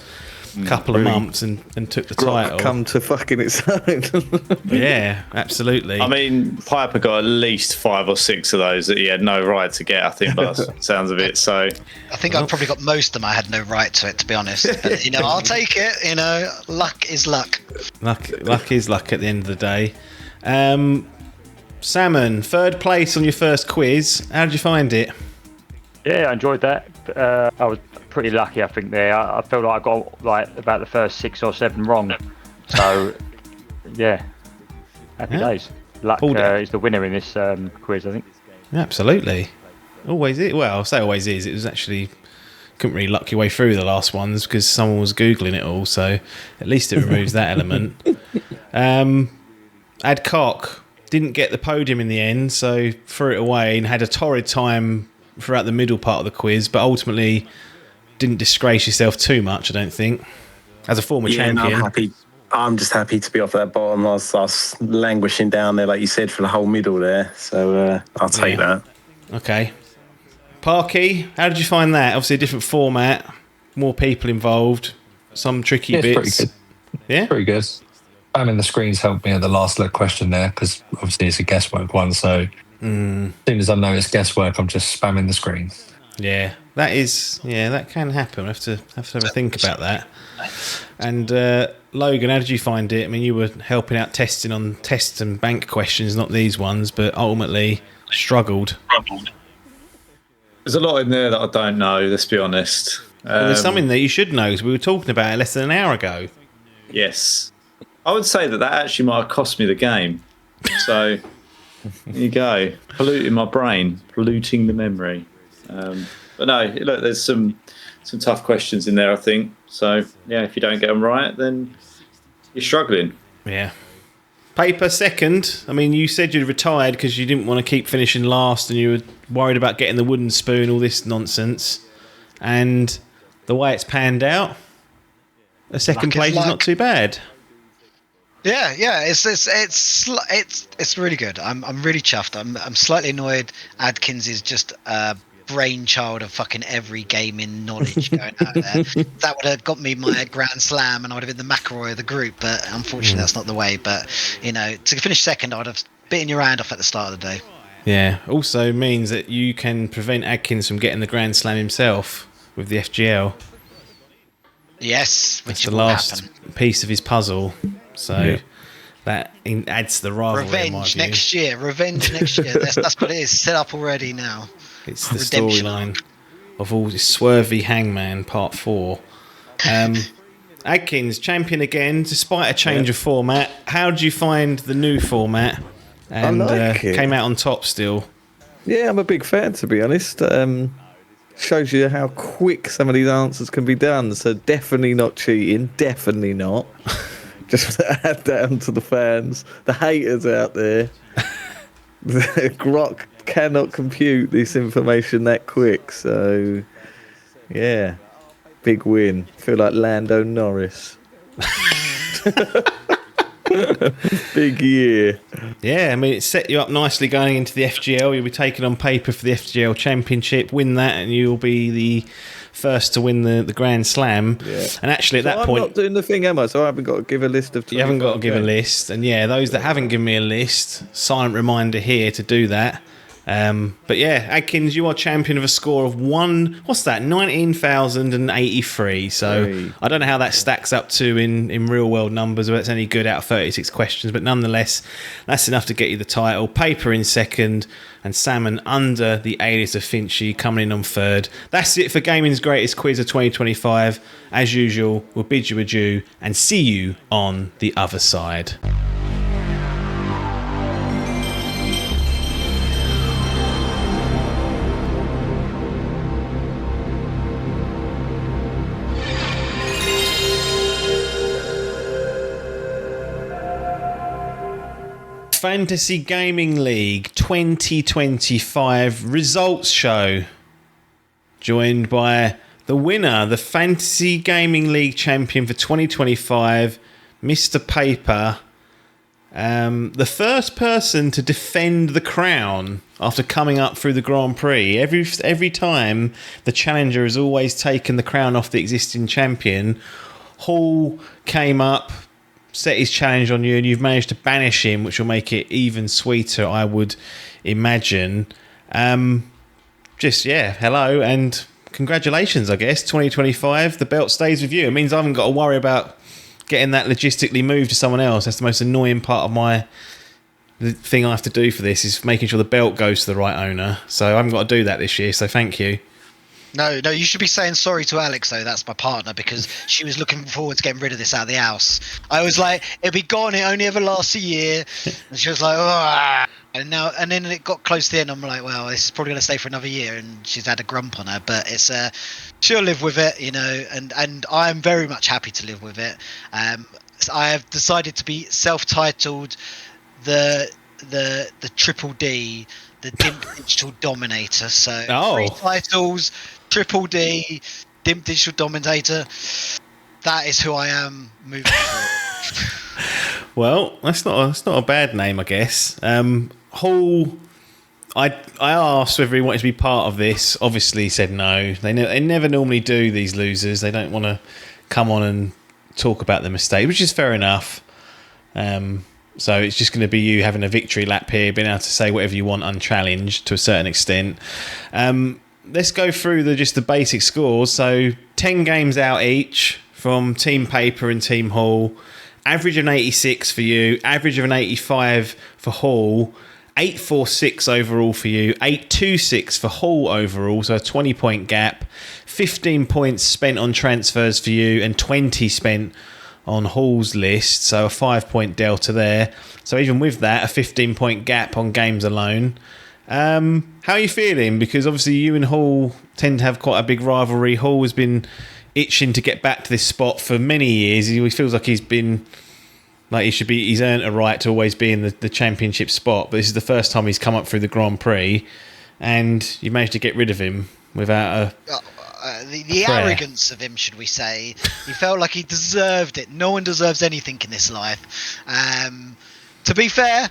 couple of months and took the title. Come to fucking its own. Yeah, absolutely. I mean, Piper got at least 5 or 6 of those that he had no right to get, I think, by the sounds of it. So I think I probably got most of them. I had no right to it, to be honest. But, I'll take it. Luck is luck. Luck is luck at the end of the day. Salmon, third place on your first quiz. How did you find it? Yeah, I enjoyed that. I was pretty lucky, I think, there. I feel like I got about the first 6 or 7 wrong. So, yeah, happy days. Luck is the winner in this quiz, I think. Absolutely. Always is. Well, I'll say always is. It was actually... couldn't really luck your way through the last ones because someone was Googling it all, so at least it removes that element. Adcock didn't get the podium in the end, so threw it away and had a torrid time throughout the middle part of the quiz, but ultimately didn't disgrace yourself too much, I don't think, as a former champion. No, I'm happy. I'm just happy to be off that bottom. I was languishing down there, like you said, for the whole middle there, so I'll take that. Okay. Parky, how did you find that? Obviously a different format, more people involved, some tricky bits. Pretty good. Yeah? Pretty good. Spamming the screens helped me at the last question there, because obviously it's a guesswork one, so as soon as I know it's guesswork, I'm just spamming the screen. Yeah, that can happen. I have to have a think about that. And Logan, how did you find it? I mean, you were helping out testing on tests and bank questions, not these ones, but ultimately struggled. There's a lot in there that I don't know, let's be honest. Well, there's something that you should know, because we were talking about it less than an hour ago. Yes. I would say that actually might have cost me the game. So, there you go. Polluting my brain, polluting the memory. But no, look, there's some tough questions in there, I think. So, yeah, if you don't get them right, then you're struggling. Yeah. Paper second. I mean, you said you'd retired because you didn't want to keep finishing last and you were worried about getting the wooden spoon, all this nonsense. And the way it's panned out, a second place is not too bad. Yeah, it's really good. I'm really chuffed. I'm slightly annoyed. Adkins is just a brainchild of fucking every gaming knowledge going out there. That would have got me my Grand Slam, and I would have been the McElroy of the group. But unfortunately, that's not the way. But to finish second, I would have bitten your hand off at the start of the day. Yeah. Also means that you can prevent Adkins from getting the Grand Slam himself with the FGL. Yes, which is the last piece of his puzzle. So that adds to the rivalry. Revenge next year. That's what it is. Set up already now. It's the storyline of all this Swervy Hangman Part 4. Adkins, champion again, despite a change of format. How did you find the new format? And came out on top still. Yeah, I'm a big fan, to be honest. Shows you how quick some of these answers can be done. So definitely not cheating. Definitely not. Just to add down to the fans, the haters out there. Grok cannot compute this information that quick. So, yeah, big win. Feel like Lando Norris. Big year. Yeah, I mean, it set you up nicely going into the FGL. You'll be taking on paper for the FGL Championship, win that, and you'll be the first to win the Grand Slam. Yeah. And actually, at that point, I'm not doing the thing, am I? So I haven't got to give a list of. You haven't got to give a list, and yeah, those that haven't given me a list, silent reminder here to do that. But yeah, Adkins, you are champion of a score of 19,083. So I don't know how that stacks up to in real world numbers, whether it's any good out of 36 questions, but nonetheless, that's enough to get you the title. Paper in second, and Salmon under the alias of Finchy coming in on third. That's it for gaming's greatest quiz of 2025. As usual, we'll bid you adieu and see you on the other side. Fantasy Gaming League 2025 results show. Joined by the winner, the Fantasy Gaming League champion for 2025, Mr. Paper. The first person to defend the crown after coming up through the Grand Prix. Every time the challenger has always taken the crown off the existing champion. Hall came up, set his challenge on you, and you've managed to banish him, which will make it even sweeter, I would imagine. Hello and congratulations, I guess. 2025, the belt stays with you. It means I haven't got to worry about getting that logistically moved to someone else. That's the most annoying part of the thing I have to do for this, is making sure the belt goes to the right owner. So I haven't got to do that this year, so thank you. No, you should be saying sorry to Alex, though. That's my partner, because she was looking forward to getting rid of this out of the house. I was like, it'll be gone. It only ever lasts a year. And she was like, oh. And then it got close to the end. I'm like, well, this is probably going to stay for another year. And she's had a grump on her, but it's she'll live with it, and I'm very much happy to live with it. So I have decided to be self-titled the Triple D, the Dimp Digital Dominator. So 3 titles. Triple D, Dimp Digital Dominator. That is who I am moving forward. Well, that's not a bad name, I guess. Hall, I asked whether he wanted to be part of this. Obviously, he said no. They never normally do, these losers. They don't want to come on and talk about the mistake, which is fair enough. So it's just going to be you having a victory lap here, being able to say whatever you want unchallenged to a certain extent. Let's go through the basic scores. So 10 games out each from Team Paper and Team Hall. Average of an 86 for you. Average of an 85 for Hall. 846 overall for you. 826 for Hall overall. So a 20-point gap. 15 points spent on transfers for you and 20 spent on Hall's list. So a 5-point delta there. So even with that, a 15-point gap on games alone. How are you feeling? Because obviously you and Hall tend to have quite a big rivalry. Hall has been itching to get back to this spot for many years. He feels like he's earned a right to always be in the championship spot. But this is the first time he's come up through the Grand Prix, and you managed to get rid of him without the arrogance of him, should we say. He felt like he deserved it. No one deserves anything in this life. To be fair,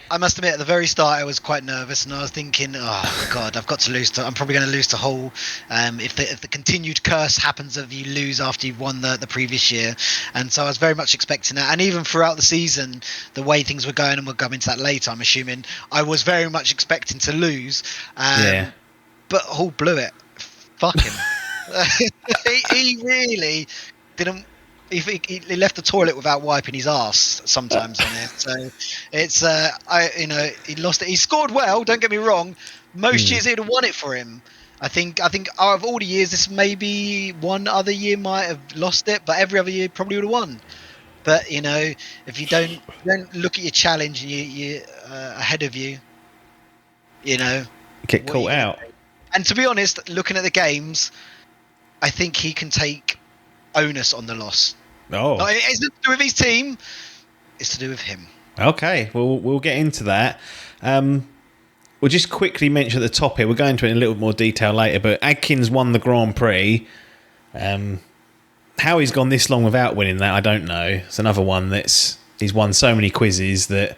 I must admit, at the very start, I was quite nervous, and I was thinking, "Oh God, I've got to lose. I'm probably going to lose to Hall. If the continued curse happens of you lose after you've won the previous year." And so I was very much expecting that. And even throughout the season, the way things were going, and we'll come into that later, I'm assuming, I was very much expecting to lose. But Hall blew it. Fuck him. he really didn't. He left the toilet without wiping his ass sometimes on it. So it's he lost it. He scored well. Don't get me wrong. Most years he'd have won it for him. I think out of all the years, this maybe one other year might have lost it, but every other year probably would have won. But if you don't look at your challenge and you ahead of you, get caught out. And to be honest, looking at the games, I think he can take onus on the loss. Oh. No, it isn't to do with his team. It's to do with him. Okay, well, we'll get into that. We'll just quickly mention at the top here, we'll go into it in a little more detail later, but Adkins won the Grand Prix. How he's gone this long without winning that, I don't know. It's another one he's won so many quizzes that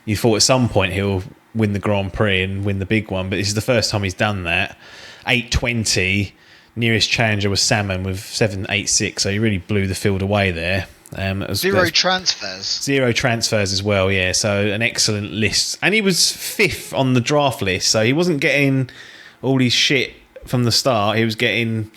you thought at some point he'll win the Grand Prix and win the big one, but this is the first time he's done that. 820, nearest challenger was Salmon with 786, so he really blew the field away there. Zero transfers as well, yeah, so an excellent list, and he was fifth on the draft list, so he wasn't getting all his shit from the start. He was getting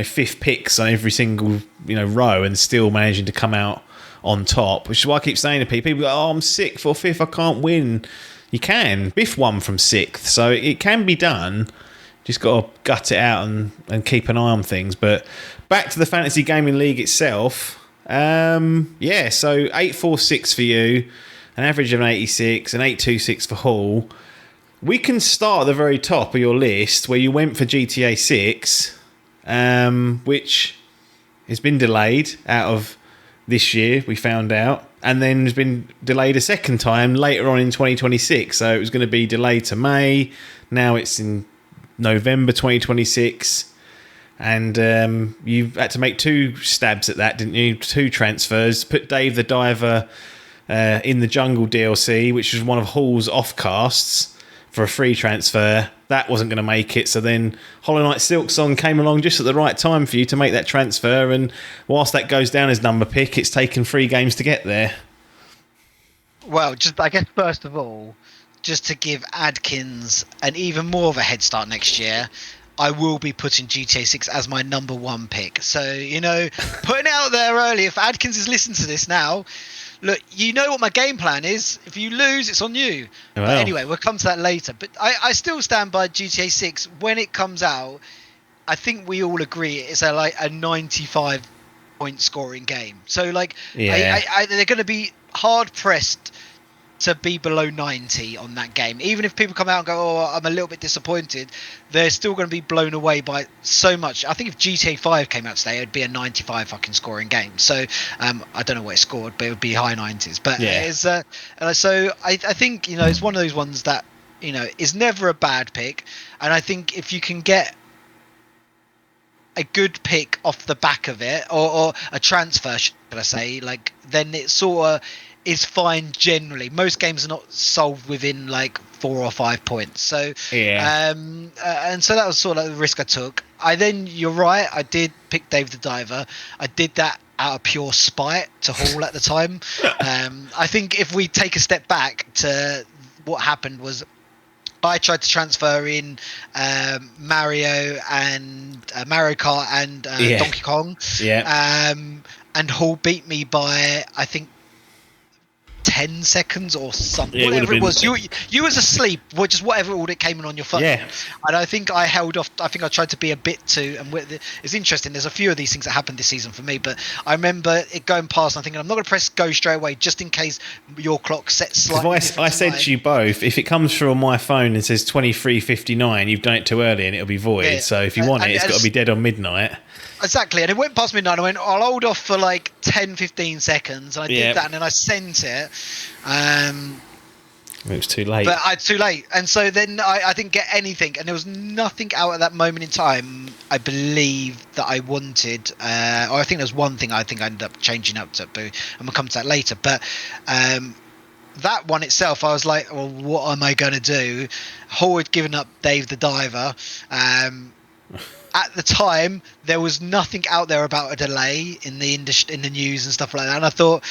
fifth picks on every single row and still managing to come out on top, which is why I keep saying to people go, oh, I'm sixth or fifth, I can't win. You can. Biff won from sixth, so it can be done. Just got to gut it out and keep an eye on things. But back to the Fantasy Gaming League itself. So 846 for you, an average of an 86, an 826 for Hall. We can start at the very top of your list where you went for GTA 6, which has been delayed out of this year, we found out, and then has been delayed a second time later on in 2026. So it was going to be delayed to May. Now it's in November 2026. And you had to make 2 stabs at that, didn't you? 2 transfers. Put Dave the Diver in the Jungle DLC, which was one of Hall's off-casts, for a free transfer. That wasn't going to make it, so then Hollow Knight Silksong came along just at the right time for you to make that transfer, and whilst that goes down as number pick, it's taken 3 games to get there. Well, I guess first of all, just to give Adkins an even more of a head start next year, I will be putting GTA 6 as my number 1 pick. So, putting it out there early, if Adkins is listening to this now, look, you know what my game plan is. If you lose, it's on you. Well. But anyway, we'll come to that later. But I still stand by GTA 6. When it comes out, I think we all agree it's a 95-point scoring game. So, they're going to be hard-pressed to be below 90 on that game. Even if people come out and go, oh, I'm a little bit disappointed, they're still going to be blown away by so much. I think if GTA 5 came out today, it would be a 95 fucking scoring game. So I don't know what it scored, but it would be high 90s. But it's so I think it's one of those ones that is never a bad pick, and I think if you can get a good pick off the back of it, or a transfer, should I say, then it sort of is fine generally. Most games are not solved within 4 or 5 points. So and so that was sort of the risk I took. You're right, I did pick Dave the Diver. I did that out of pure spite to Hall at the time. I think if we take a step back to what happened was I tried to transfer in Mario Kart and Donkey Kong. And Hall beat me by, I think, 10 seconds or something, whatever it was. You was asleep, which is whatever order it came in on your phone. And I think I held off. I think I tried to be a bit too. And it's interesting. There's a few of these things that happened this season for me, but I remember it going past. And I'm thinking I'm not going to press go straight away, just in case your clock sets slightly. I said to you both, if it comes through on my phone and says 23:59, you've done it too early and it'll be void. Yeah. So if you want it's got to be dead on midnight. Exactly, and it went past midnight. I went, I'll hold off for 10-15 seconds, and I did that, and then I sent it. It was too late. But too late, and so then I didn't get anything, and there was nothing out at that moment in time. I believe that I wanted, or I think there's one thing I ended up changing up to, and we'll come to that later. But that one itself, I was like, well, what am I going to do? Hall had given up Dave the Diver. At the time, there was nothing out there about a delay in the news and stuff like that. And I thought,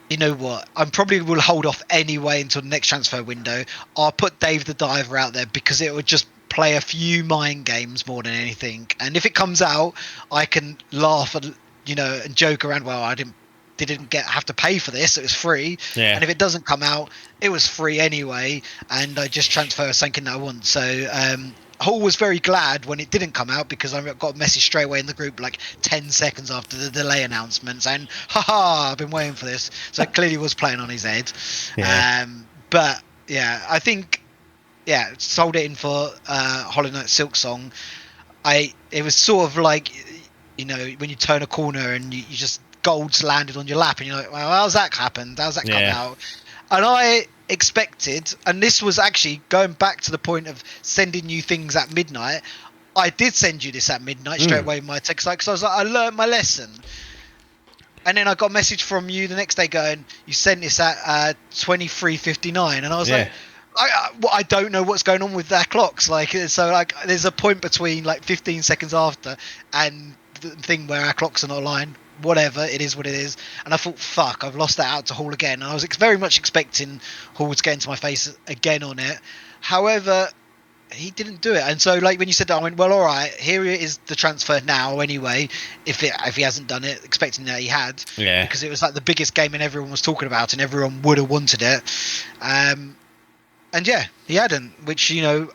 you know what? I probably will hold off anyway until the next transfer window. I'll put Dave the Diver out there because it would just play a few mind games more than anything. And if it comes out, I can laugh and joke around. Well, I didn't have to pay for this. It was free. Yeah. And if it doesn't come out, it was free anyway. And I just transfer something that I want. So. Hall was very glad when it didn't come out because I got a message straight away in the group 10 seconds after the delay announcement saying, haha, I've been waiting for this. So it clearly was playing on his head. Yeah. But yeah, I think, sold it in for Hollow Knight Silksong. It was sort of you know, when you turn a corner and you just gold's landed on your lap, and you're like, well, how's that happened? How's that come out? And I expected, and this was actually going back to the point of sending you things at midnight. I did send you this at midnight straight away in my text, because I was like, I learned my lesson. And then I got a message from you the next day going, you sent this at 23:59, and I was like, I don't know what's going on with their clocks. Like, so like, there's a point between like 15 seconds after and the thing where our clocks are not aligned. Whatever, it is what it is. And I thought, fuck, I've lost that out to Hall again. And I was very much expecting Hall to get into my face again on it. However, he didn't do it. And so, like, when you said that, I went, well, all right, here is the transfer now anyway, if he hasn't done it, expecting that he had. Yeah. Because it was like the biggest game and everyone was talking about and everyone would have wanted it. And yeah, he hadn't, which, you know,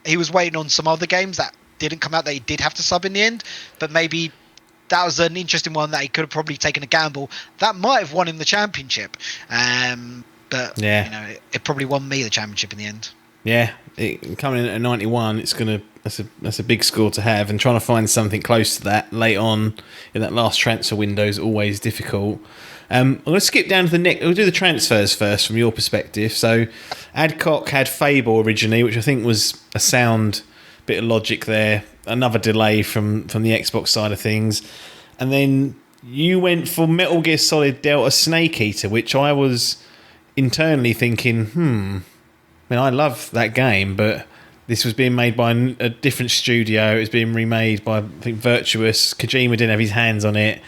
he was waiting on some other games that didn't come out that he did have to sub in the end, but maybe that was an interesting one that he could have probably taken a gamble. That might have won him the championship. But, you know, it probably won me the championship in the end. Yeah, coming in at 91, that's a big score to have, and trying to find something close to that late on in that last transfer window is always difficult. I'm going to skip down to the next. We'll do the transfers first from your perspective. So, Adcock had Fable originally, which I think was a sound bit of logic there. Another delay from the Xbox side of things, and then you went for Metal Gear Solid Delta Snake Eater, which I was internally thinking, I mean, I love that game, but this was being made by a different studio. It was being remade by, I think, Virtuous. Kojima didn't have his hands on it.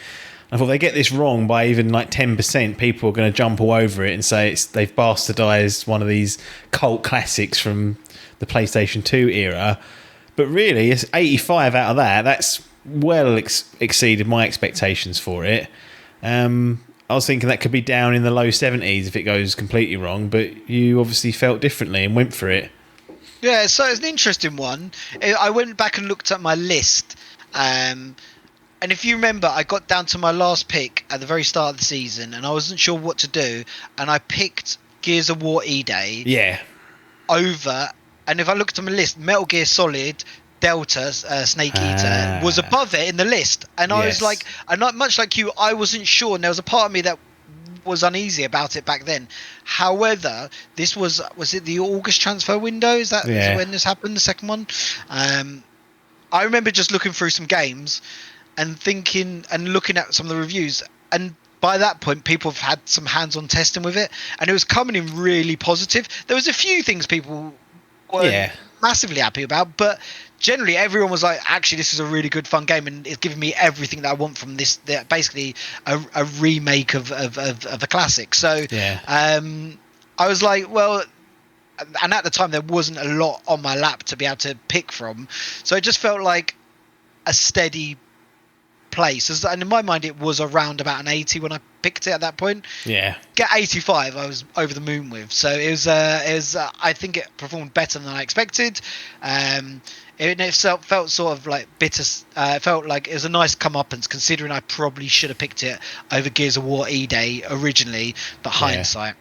I thought, if they get this wrong by even like 10%, people are going to jump all over it and say they've bastardized one of these cult classics from the PlayStation 2 era. But really, it's 85 out of that. That's well exceeded my expectations for it. I was thinking that could be down in the low 70s if it goes completely wrong, but you obviously felt differently and went for it. Yeah, so it's an interesting one. I went back and looked at my list, and if you remember, I got down to my last pick at the very start of the season, and I wasn't sure what to do, and I picked Gears of War E-Day. Yeah. Over, and if I looked at my list, Metal Gear Solid Delta Snake Eater was above it in the list, and I was like, and not much like you, I wasn't sure, and there was a part of me that was uneasy about it back then. However, this was it the August transfer window? Is that when this happened, the second one? I remember just looking through some games and thinking and looking at some of the reviews, and by that point people have had some hands-on testing with it, and it was coming in really positive. There was a few things people weren't massively happy about, but generally everyone was like, actually, this is a really good fun game, and it's giving me everything that I want from this. Basically a remake of a classic. So I was like, well, and at the time there wasn't a lot on my lap to be able to pick from, so it just felt like a steady place. And in my mind it was around about an 80 when I picked it at that point. Get 85 I was over the moon with, so it was I think it performed better than I expected. It felt sort of like bitter. It felt like it was a nice comeuppance, considering I probably should have picked it over Gears of War E-Day originally, but hindsight.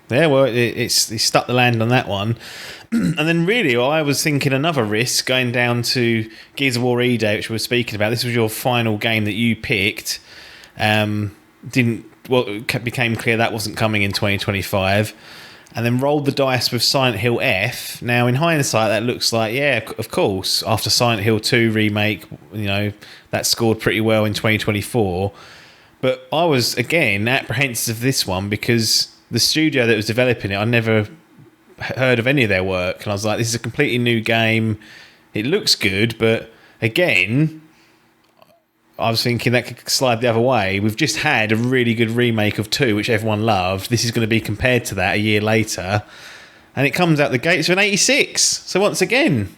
Well, he stuck the land on that one. And then really, I was thinking another risk going down to Gears of War E-Day, which we were speaking about. This was your final game that you picked. It became clear that wasn't coming in 2025. And then rolled the dice with Silent Hill F. Now, in hindsight, that looks like, of course, after Silent Hill 2 remake, that scored pretty well in 2024. But I was, again, apprehensive of this one because the studio that was developing it, I never heard of any of their work, and I was like, this is a completely new game. It looks good, but again, I was thinking that could slide the other way. We've just had a really good remake of 2, which everyone loved. This is going to be compared to that a year later, and it comes out the gates with an 86. So once again,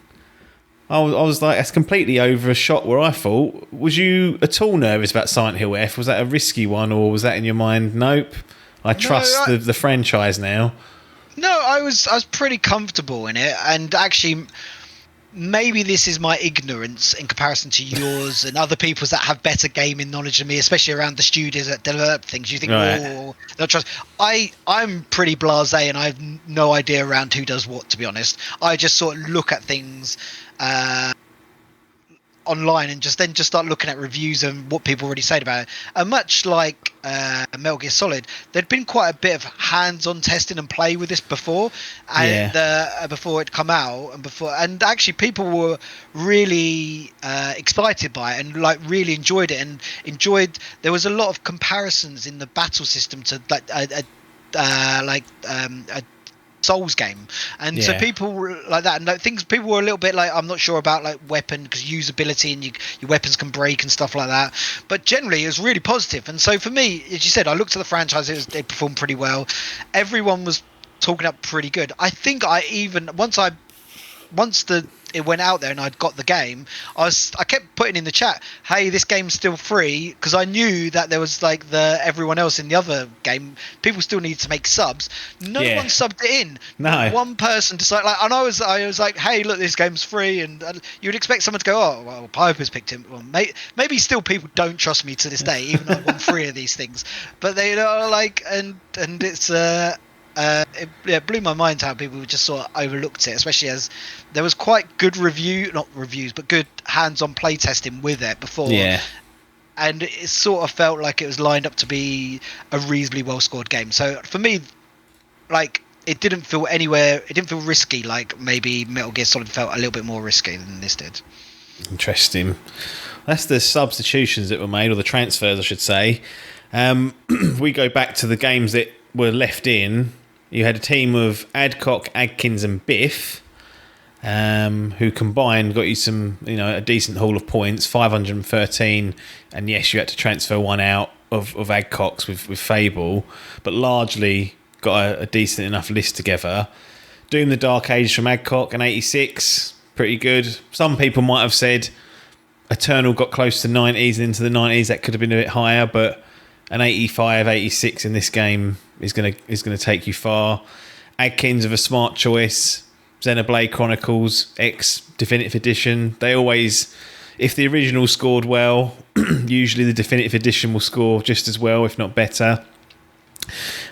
I was like, that's completely overshot where I thought. Was you at all nervous about Silent Hill F? Was that a risky one, or was that in your mind, nope, I trust the franchise now? No, I was pretty comfortable in it, and actually, maybe this is my ignorance in comparison to yours and other people's that have better gaming knowledge than me, especially around the studios that develop things. You think, they'll trust. I'm pretty blasé, and I have no idea around who does what, to be honest. I just sort of look at things on online and just start looking at reviews and what people already said about it. And much like Metal Gear Solid, there'd been quite a bit of hands-on testing and play with this before, and before it come out, and actually people were really excited by it and like really enjoyed it and enjoyed. There was a lot of comparisons in the battle system to like a Souls game, and so people were like that, and like, people were a little bit like, I'm not sure about like weapon, because usability and your weapons can break and stuff like that, but generally it was really positive. And so for me, as you said, I looked at the franchise, they performed pretty well, everyone was talking up pretty good. I think I even once it went out there and I'd got the game, I kept putting in the chat, hey, this game's still free, because I knew that there was like everyone else in the other game, people still need to make subs. No one subbed it in. No. One person decided, like, and I was like, hey, look, this game's free, and you would expect someone to go, oh, well, Piper's picked him. Well, maybe still people don't trust me to this day, even though I've won 3 of these things. But they are like, and it's it blew my mind how people just sort of overlooked it, especially as there was quite good but good hands-on play testing with it before. Yeah. And it sort of felt like it was lined up to be a reasonably well-scored game. So for me, like, it didn't feel risky like maybe Metal Gear Solid felt a little bit more risky than this did. Interesting. That's the substitutions that were made, or the transfers, I should say. We go back to the games that were left in. You had a team of Adcock, Adkins and Biff, who combined got you a decent haul of points, 513, and yes, you had to transfer one out of Adcock's with Fable, but largely got a decent enough list together. Doom the Dark Ages from Adcock, an 86, pretty good. Some people might have said Eternal got close to 90s and into the 90s, that could have been a bit higher, but an 85, 86 in this game is going to take you far. Adkins of a smart choice. Xenoblade Chronicles X Definitive Edition. They always, if the original scored well, usually the Definitive Edition will score just as well, if not better.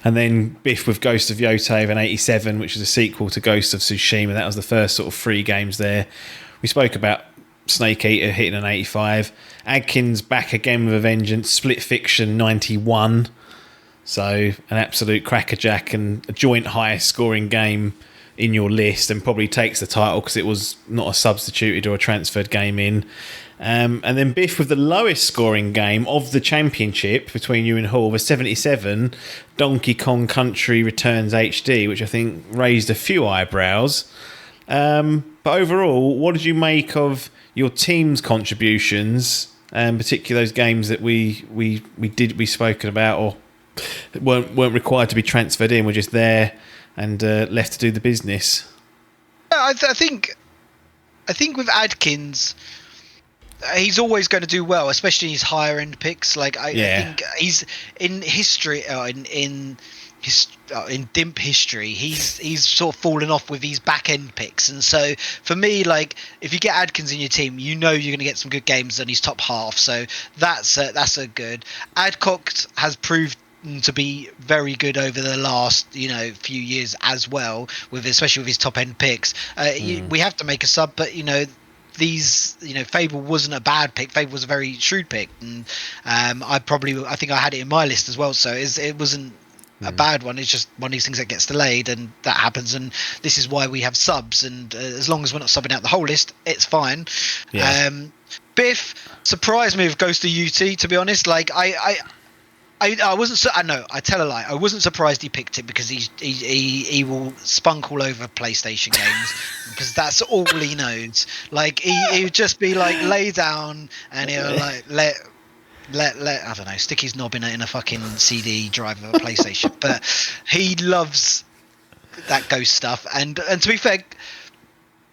And then Biff with Ghost of Yotei of an 87, which is a sequel to Ghost of Tsushima. That was the first sort of 3 games there. We spoke about Snake Eater hitting an 85. Adkins back again with a vengeance. Split Fiction 91. So an absolute crackerjack and a joint highest scoring game in your list, and probably takes the title because it was not a substituted or a transferred game in. And then Biff with the lowest scoring game of the championship between you and Hall, the 77, Donkey Kong Country Returns HD, which I think raised a few eyebrows. But overall, what did you make of your team's contributions, and particularly those games that we spoken about, or weren't required to be transferred in, were just there and left to do the business? I think with Adkins, he's always going to do well, especially his higher end picks. Like I think he's in history, in Dimp history, he's sort of fallen off with these back end picks. And so for me, like, if you get Adkins in your team, you know you're going to get some good games in his top half. So that's a good. Adcock has proved to be very good over the last few years as well, especially with his top end picks. We have to make a sub, but Fable wasn't a bad pick. Fable was a very shrewd pick, and I think I had it in my list as well, so it wasn't a bad one. It's just one of these things that gets delayed, and that happens, and this is why we have subs, and as long as we're not subbing out the whole list, it's fine. Biff surprised me with Ghost of UT, to be honest. Like I wasn't. I tell a lie. I wasn't surprised he picked it, because he will spunk all over PlayStation games because that's all he knows. Like he would just be like, lay down, and he'll like let I don't know, stick his knob in a fucking CD drive of a PlayStation. But he loves that Ghost stuff, and to be fair,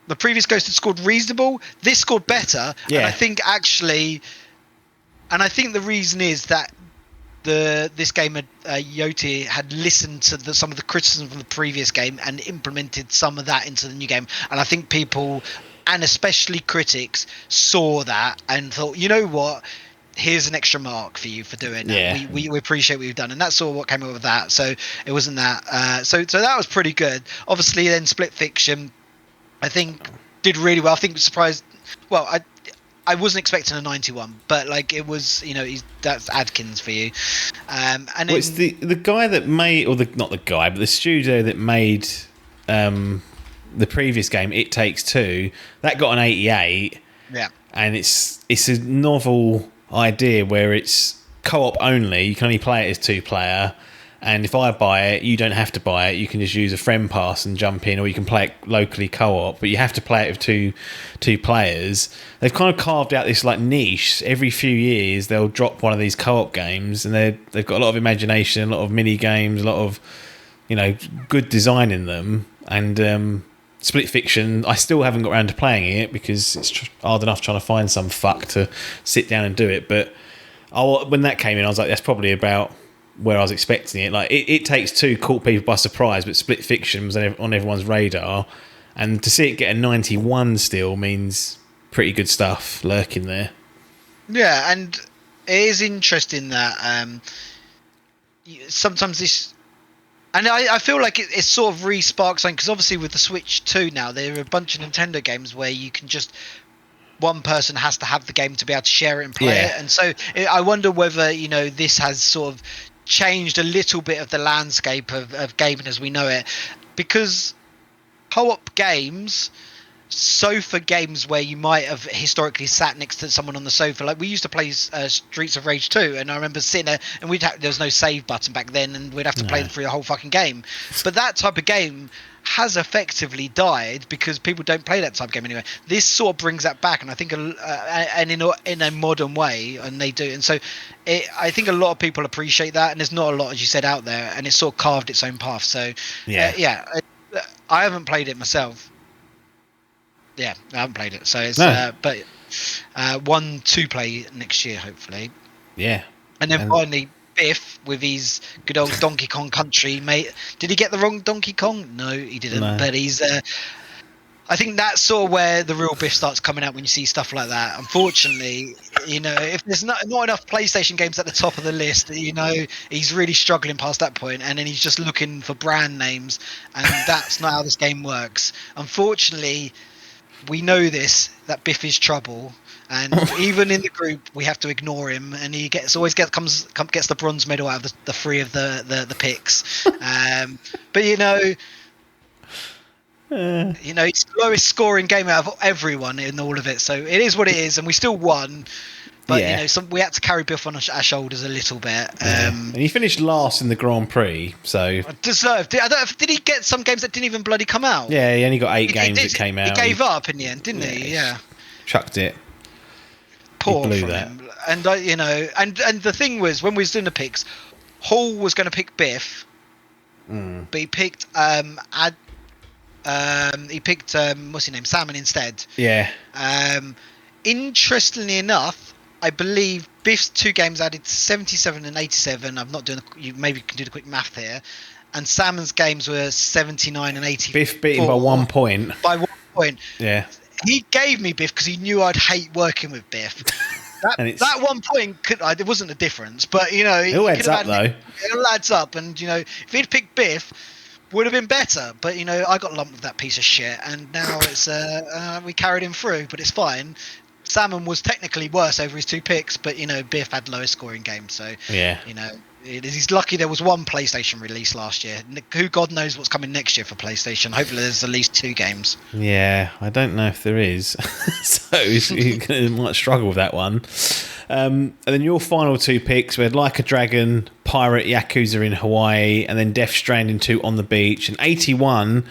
the previous Ghost had scored reasonable. This scored better, and I think the reason is that this game Yoti had listened to some of the criticism from the previous game and implemented some of that into the new game, and I think people, and especially critics, saw that and thought, you know what, here's an extra mark for you for doing that. We appreciate what you've done, and that's all what came up with that. So it wasn't that so that was pretty good. Obviously then Split Fiction, I think, did really well. I think surprised, well, I wasn't expecting a 91, but like it was, that's Adkins for you. And then, it's the guy that made, or not the guy, but the studio that made the previous game, It Takes Two, that got an 88. Yeah. And it's a novel idea where it's co-op only. You can only play it as 2-player. And if I buy it, you don't have to buy it. You can just use a friend pass and jump in, or you can play it locally co-op. But you have to play it with two players. They've kind of carved out this like niche. Every few years, they'll drop one of these co-op games, and they've got a lot of imagination, a lot of mini games, a lot of good design in them. And Split Fiction, I still haven't got around to playing it because it's hard enough trying to find some fuck to sit down and do it. But when that came in, I was like, that's probably about where I was expecting it. Like it Takes Two caught people by surprise, but Split Fiction was on everyone's radar, and to see it get a 91 still means pretty good stuff lurking there. Yeah, and it is interesting that sometimes this, and I feel like it sort of re-sparks something, because obviously with the Switch 2 now, there are a bunch of Nintendo games where you can just, one person has to have the game to be able to share it and play it. And so I wonder whether this has sort of changed a little bit of the landscape of gaming as we know it, because co-op games, sofa games where you might have historically sat next to someone on the sofa, like we used to play Streets of Rage 2, and I remember sitting there and there was no save button back then, and we'd have to play through the whole fucking game. But that type of game has effectively died because people don't play that type of game anyway. This sort of brings that back, and I think and in a modern way, and they do. And so I think a lot of people appreciate that, and there's not a lot, as you said, out there, and it's sort of carved its own path. So I haven't played it myself. I haven't played it. So it's but 1-2 play next year, hopefully. Yeah. And then finally, Biff with his good old Donkey Kong Country, mate. Did he get the wrong Donkey Kong? No, he didn't. No. But he's I think that's sort of where the real Biff starts coming out, when you see stuff like that. Unfortunately, if there's not enough PlayStation games at the top of the list, he's really struggling past that point, and then he's just looking for brand names, and that's not how this game works. Unfortunately, we know that Biff is trouble, and even in the group we have to ignore him, and he gets the bronze medal out of the three of the picks. But it's the lowest scoring game out of everyone in all of it, so it is what it is, and we still won. But we had to carry Biff on our shoulders a little bit. And he finished last in the Grand Prix, so deserved. Did he get some games that didn't even bloody come out? Yeah, he only got 8 games that came out. He gave up in the end, didn't he? Yeah, chucked it. Poor from him. And and the thing was, when we was doing the picks, Hall was going to pick Biff, but he picked what's his name, Salmon instead. Yeah. Interestingly enough, I believe Biff's 2 games added 77 and 87. I'm not doing. You maybe can do the quick math here. And Salmon's games were 79 and 84. Biff beat him by 1 point. By 1 point. Yeah. He gave me Biff because he knew I'd hate working with Biff. That 1 point it wasn't a difference, but it all adds up though. It all adds up, and if he'd picked Biff, would have been better. But I got lumped with that piece of shit, and now it's we carried him through, but it's fine. Salmon was technically worse over his 2 picks, but Biff had lowest scoring game, so he's lucky there was 1 PlayStation release last year. Who God knows what's coming next year for PlayStation. Hopefully there's at least 2 games. Yeah, I don't know if there is. So you might struggle with that one. And then your final 2 picks, we had Like a Dragon, Pirate Yakuza in Hawaii, and then Death Stranding 2 on the beach. An 81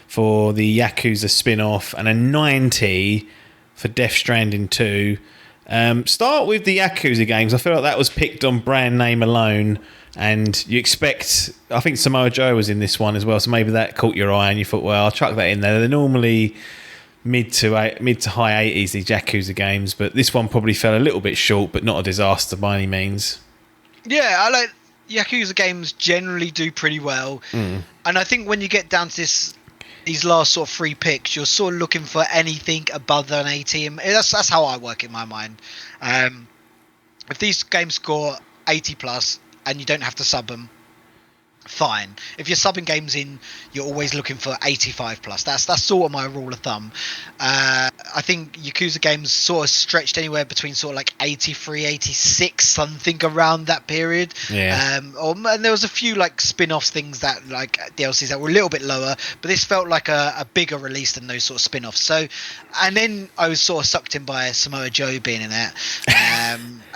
for the Yakuza spin-off, and a 90 for Death Stranding 2. Start with the Yakuza games. I feel like that was picked on brand name alone, and you expect, I think Samoa Joe was in this one as well, so maybe that caught your eye and you thought, well, I'll chuck that in there. They're normally mid to high 80s, these Yakuza games, but this one probably fell a little bit short, but not a disaster by any means. Yeah, I like Yakuza games generally do pretty well, and I think when you get down to these last sort of 3 picks, you're sort of looking for anything above an 80. That's how I work in my mind. If these games score 80 plus and you don't have to sub them, fine. If you're subbing games in, you're always looking for 85 plus. That's sort of my rule of thumb. I think Yakuza games sort of stretched anywhere between sort of like 83, 86, something around that period. Yeah. And there was a few like spin-offs things that like DLCs that were a little bit lower, but this felt like a bigger release than those sort of spin-offs. So, and then I was sort of sucked in by Samoa Joe being in it,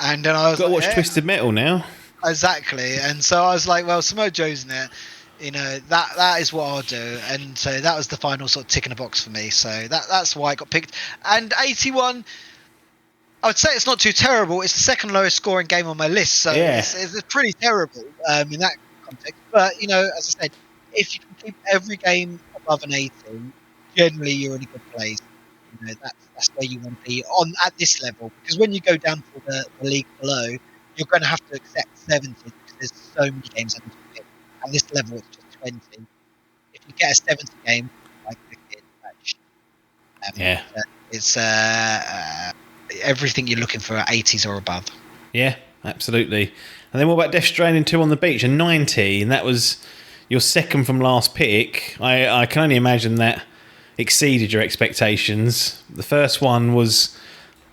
and then I was got to watch Twisted Metal now. Exactly, and so I was like, well, Samoa Joe's in it, that is what I'll do, and so that was the final sort of tick in the box for me. So that's why I got picked. And 81, I would say it's not too terrible. It's the second lowest scoring game on my list, so it's pretty terrible in that context. But as I said, if you can keep every game above an 80, generally you're in a good place. That's where you want to be at this level, because when you go down to the league below, you're going to have to accept 70 because there's so many games under 50. At this level, it's just 20. If you get a 70 game, like the kid, it's everything you're looking for at 80s or above. Yeah, absolutely. And then what about Death Stranding 2 on the beach? A 90, and that was your second from last pick. I can only imagine that exceeded your expectations. The first one was...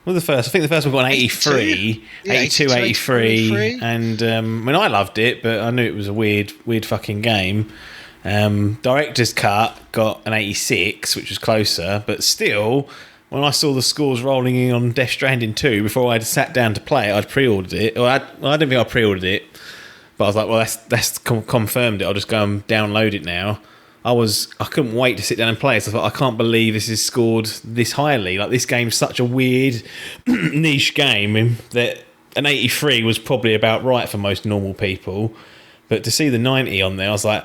Well, I think the first one got an 83, 83, and I loved it, but I knew it was a weird fucking game. Director's Cut got an 86, which was closer, but still, when I saw the scores rolling in on Death Stranding 2, before I'd sat down to play it, I'd pre-ordered it. I don't think I pre-ordered it, but I was like, well, that's confirmed it. I'll just go and download it now. I couldn't wait to sit down and play it. So I thought, I can't believe this is scored this highly. Like, this game's such a weird niche game that an 83 was probably about right for most normal people. But to see the 90 on there, I was like,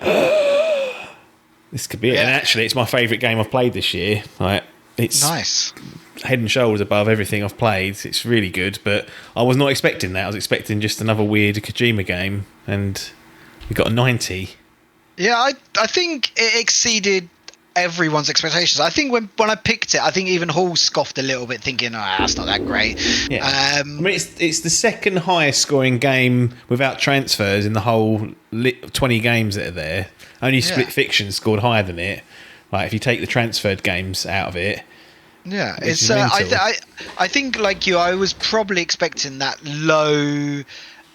this could be it. And actually, it's my favourite game I've played this year. Like, it's nice. Head and shoulders above everything I've played. It's really good, but I was not expecting that. I was expecting just another weird Kojima game, and we got a 90. Yeah, I think it exceeded everyone's expectations. I think when I picked it, I think even Hall scoffed a little bit, thinking, that's not that great. Yeah. I mean, it's the second highest scoring game without transfers in the whole 20 games that are there. Only Split Fiction scored higher than it. Like, if you take the transferred games out of it. Yeah, it's. I think, like you, I was probably expecting that low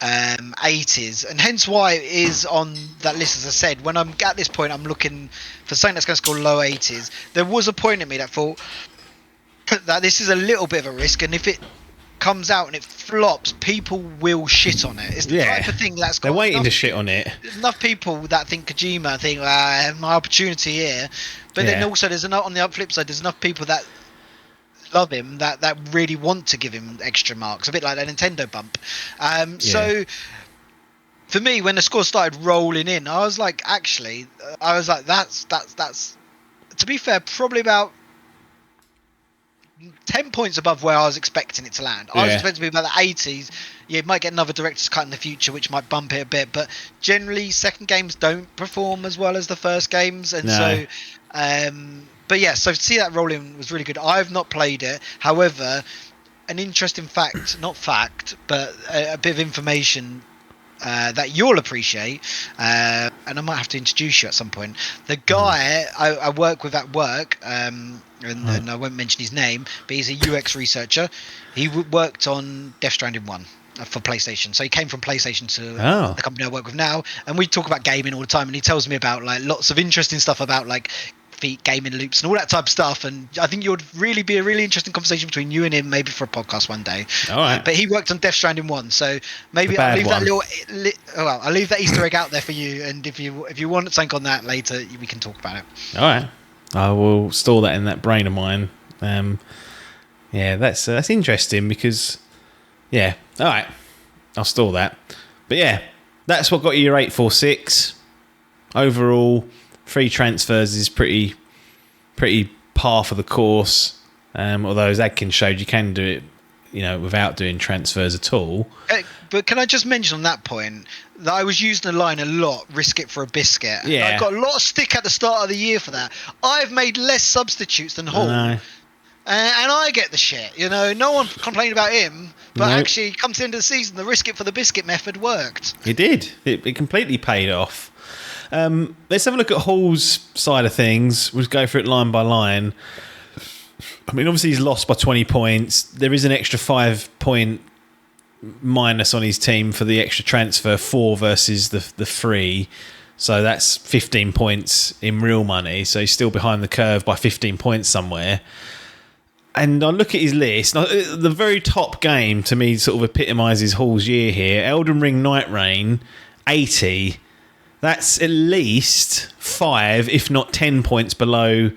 80s, and hence why it is on that list. As I said, when I'm at this point, I'm looking for something that's going to score low 80s. There was a point in me that thought that this is a little bit of a risk, and if it comes out and it flops, people will shit on it. It's the type of thing that's got they're waiting to shit on it. There's enough people that think Kojima think, I have my opportunity here, but then also there's enough on the flip side. There's enough people that love him that really want to give him extra marks, a bit like a Nintendo bump. So for me, when the score started rolling in, I was like, that's to be fair, probably about 10 points above where I was expecting it to land. I was expecting to be about the 80s. You might get another director's cut in the future, which might bump it a bit, but generally second games don't perform as well as the first games, and so but yeah, so to see that roll in was really good. I've not played it. However, an interesting fact, not fact, but a bit of information that you'll appreciate, and I might have to introduce you at some point. The guy I work with at work, and I won't mention his name, but he's a UX researcher. He worked on Death Stranding 1 for PlayStation. So he came from PlayStation to the company I work with now, and we talk about gaming all the time, and he tells me about like lots of interesting stuff about like gaming loops and all that type of stuff, and I think you'd really be a really interesting conversation between you and him, maybe for a podcast one day. All right. But he worked on Death Stranding 1, so maybe I'll leave that I'll leave that Easter egg out there for you, and if you want something on that later, we can talk about it. All right, I will store that in that brain of mine. That's interesting because all right, I'll store that. But that's what got you your 846 overall. Free transfers is pretty par for the course. Although, as Adkins showed, you can do it, without doing transfers at all. But can I just mention on that point that I was using the line a lot, risk it for a biscuit. Yeah. I got a lot of stick at the start of the year for that. I've made less substitutes than Hall. And I get the shit. No one complained about him, but actually, come to the end of the season, the risk it for the biscuit method worked. It did. It completely paid off. Let's have a look at Hall's side of things. We'll go through it line by line. I mean, obviously he's lost by 20 points. There is an extra 5-point minus on his team for the extra transfer, 4 versus the 3. So that's 15 points in real money. So he's still behind the curve by 15 points somewhere. And I look at his list. The very top game to me sort of epitomises Hall's year here. Elden Ring Night Rain, 80. That's at least 5, if not 10 points below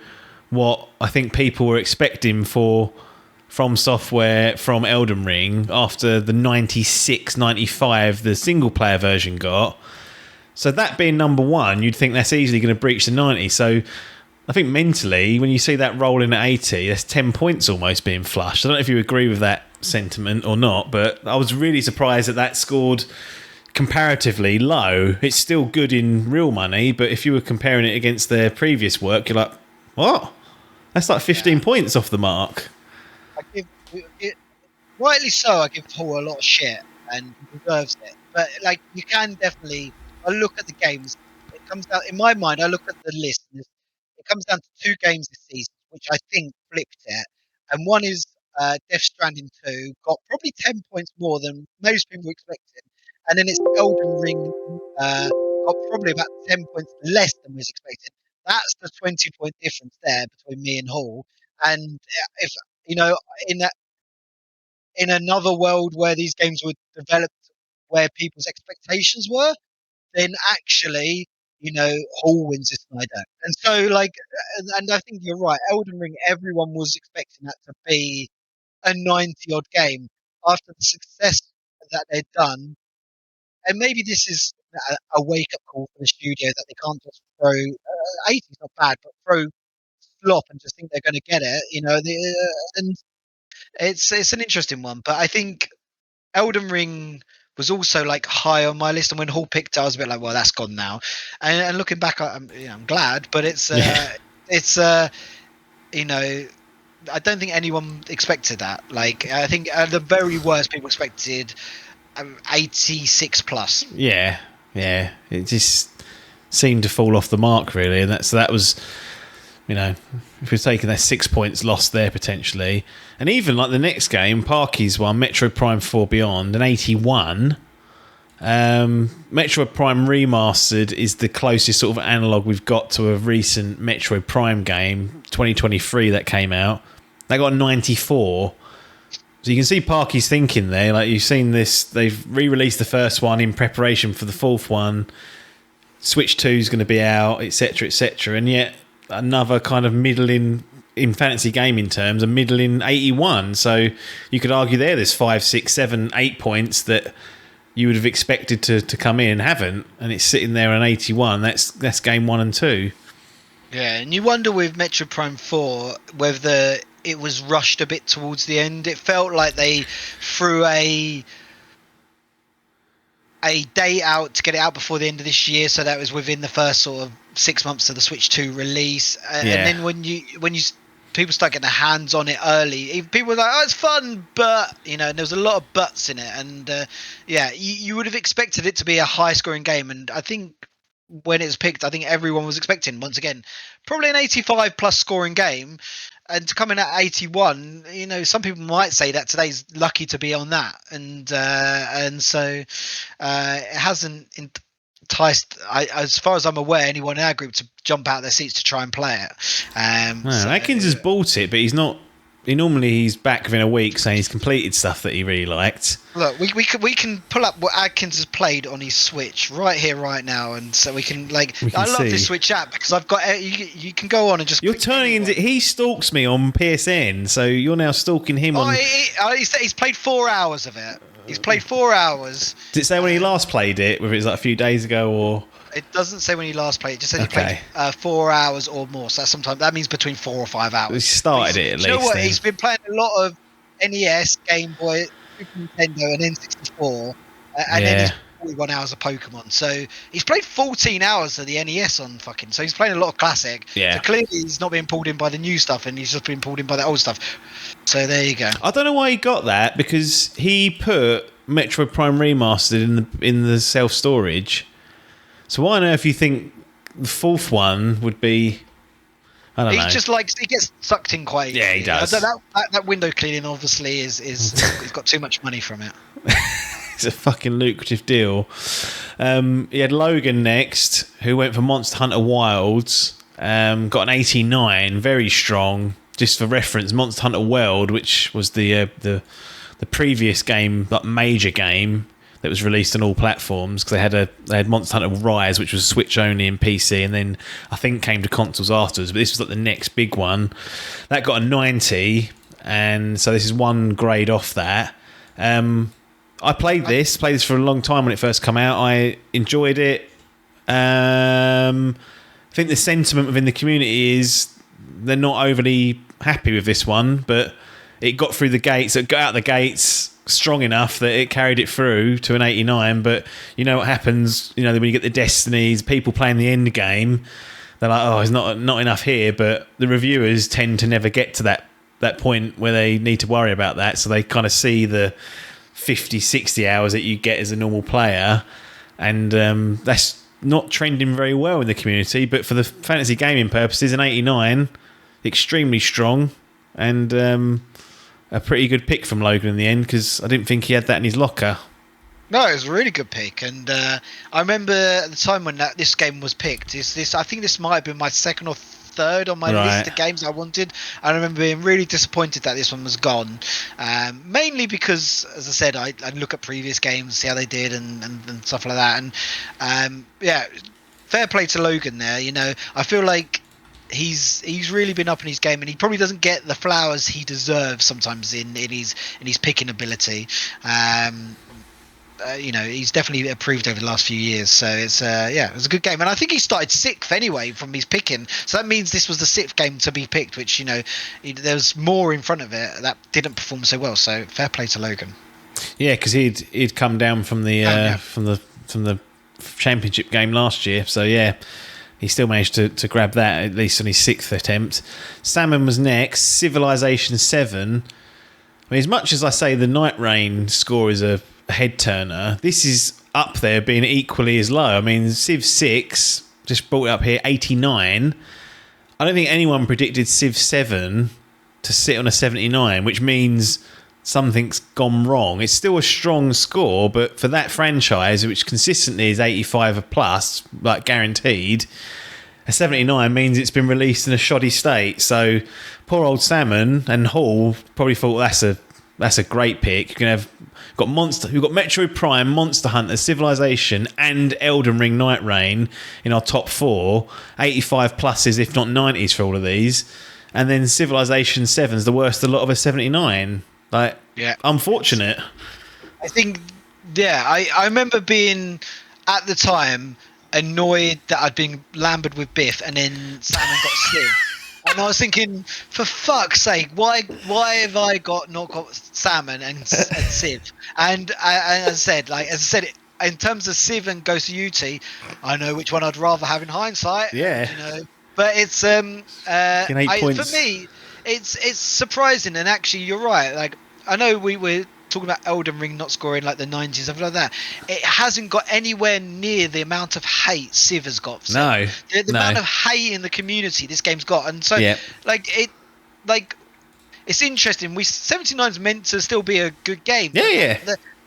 what I think people were expecting from Software from Elden Ring after the 96, 95 the single player version got. So that being number 1, you'd think that's easily going to breach the 90. So I think mentally, when you see that rolling at 80, that's 10 points almost being flushed. I don't know if you agree with that sentiment or not, but I was really surprised that scored comparatively low. It's still good in real money, but if you were comparing it against their previous work, you're like, what? That's like 15 points off the mark. Rightly so, I give Hall a lot of shit, and he deserves it. But like, you can definitely, I look at the games. It comes down, in my mind, I look at the list. And it comes down to 2 games this season, which I think flipped it. And one is Death Stranding 2, got probably 10 points more than most people expected. And then it's Elden Ring, got probably about 10 points less than was expected. That's the 20-point difference there between me and Hall. And if you know, in another world where these games were developed where people's expectations were, then actually, Hall wins this and I don't. And so, like, and I think you're right. Elden Ring, everyone was expecting that to be a 90-odd game after the success that they'd done. And maybe this is a wake-up call for the studio that they can't just throw 80 is not bad, but throw slop and just think they're going to get it. And it's an interesting one. But I think Elden Ring was also like high on my list, and when Hall picked it, I was a bit like, well, that's gone now. And looking back, I'm glad, but it's I don't think anyone expected that. Like, I think at the very worst, people expected 86 plus. Yeah, it just seemed to fall off the mark really, and that was, if we're taking that 6 points lost there potentially. And even like the next game, Parky's one, Metroid Prime 4 Beyond, an 81. Metroid Prime Remastered is the closest sort of analogue we've got to a recent Metroid Prime game, 2023 that came out. They got a 94. So you can see Parky's thinking there. Like, you've seen this, they've re-released the first one in preparation for the 4th one. Switch 2 is going to be out, etc., etc. And yet another kind of middling, in fantasy gaming terms, a middling 81. So you could argue there's 5, 6, 7, 8 points that you would have expected to come in and haven't, and it's sitting there on 81. That's game 1 and 2. Yeah, and you wonder with Metroid Prime 4 whether it was rushed a bit towards the end. It felt like they threw a date out to get it out before the end of this year, so that was within the first sort of 6 months of the Switch 2 release. And then when you people start getting their hands on it early, people were like, oh, it's fun, but and there was a lot of buts in it. And you would have expected it to be a high scoring game, and I think when it was picked, I think everyone was expecting, once again, probably an 85 plus scoring game, and to come in at 81, some people might say that today's lucky to be on that, and so it hasn't enticed, as far as I'm aware, anyone in our group to jump out of their seats to try and play it. Adkins has bought it, but he's back within a week saying he's completed stuff that he really liked. Look, we can pull up what Adkins has played on his Switch right here, right now, and so we can I love this Switch app because I've got you can go on and just. You're turning into. He stalks me on PSN, so you're now stalking him on. He's played 4 hours of it. He's played 4 hours. Did it say when he last played it? Whether it was like a few days ago or. It doesn't say when he last played. It just says he played 4 hours or more. So that means between 4 or 5 hours. He started it at least. You know what? He's been playing a lot of NES, Game Boy, Super Nintendo, and N64, and then he's 41 hours of Pokemon. So he's played 14 hours of the NES on fucking. So he's playing a lot of classic. Yeah. So clearly he's not being pulled in by the new stuff, and he's just been pulled in by the old stuff. So there you go. I don't know why he got that, because he put Metroid Prime Remastered in the self storage. So why on earth you think the fourth one would be. I don't know. He just he gets sucked in quite easily. Yeah, he does. That window cleaning obviously is he's got too much money from it. It's a fucking lucrative deal. He had Logan next, who went for Monster Hunter Wilds. Got an 89, very strong. Just for reference, Monster Hunter World, which was the previous game, like major game that was released on all platforms, because they had Monster Hunter Rise, which was Switch only and PC, and then I think came to consoles afterwards. But this was like the next big one. That got a 90, and so this is one grade off that. I played this for a long time when it first came out. I enjoyed it. I think the sentiment within the community is they're not overly happy with this one, but it got through the gates. It got out the gates strong enough that it carried it through to an 89. But you know what happens? You know, when you get the Destinies, people playing the end game, they're like, "Oh, it's not enough here." But the reviewers tend to never get to that point where they need to worry about that. So they kind of see the 50, 60 hours that you get as a normal player, and that's not trending very well in the community. But for the fantasy gaming purposes, an 89, extremely strong, and a pretty good pick from Logan in the end, because I didn't think he had that in his locker. No, it was a really good pick, and I remember at the time when this game was picked. I think this might have been my second or third on my list of games I wanted. I remember being really disappointed that this one was gone, mainly because, as I said, I look at previous games, see how they did, and stuff like that. And yeah, fair play to Logan there. You know, I feel like he's really been up in his game, and he probably doesn't get the flowers he deserves sometimes in his picking ability. You know, he's definitely improved over the last few years, so it's it was a good game, and I think he started sixth anyway from his picking, so that means this was the sixth game to be picked, which, you know, there was more in front of it that didn't perform so well, so fair play to Logan. Yeah, because he'd come down from the from the championship game last year, so yeah, he still managed to grab that at least on his sixth attempt. Salmon was next. Civilization 7. I mean, as much as I say the Night Rain score is a head turner, this is up there being equally as low. I mean, Civ 6 just brought it up here, 89. I don't think anyone predicted Civ 7 to sit on a 79, which means something's gone wrong. It's still a strong score, but for that franchise, which consistently is 85 plus, like guaranteed, a 79 means it's been released in a shoddy state. So poor old Salmon and Hall probably thought that's a great pick. You can have we've got Metroid Prime, Monster Hunter, Civilization, and Elden Ring Night Rain in our top 4. 85 pluses, if not 90s, for all of these. And then Civilization 7's the worst of the lot of a 79. Like, yeah, unfortunate. I think, yeah, I remember being, at the time, annoyed that I'd been lambered with Biff, and then Salmon got Civ. And I was thinking, for fuck's sake, why have I not got Salmon and Civ? And as I said, in terms of Civ and Ghost of UT, I know which one I'd rather have in hindsight. Yeah. You know, but it's for me, it's surprising. And actually, you're right. Like, I know we were talking about Elden Ring not scoring like the 90s, stuff like that. It hasn't got anywhere near the amount of hate Civ has got. So no, the amount of hate in the community this game's got, and so it's interesting. 79 is meant to still be a good game. Yeah.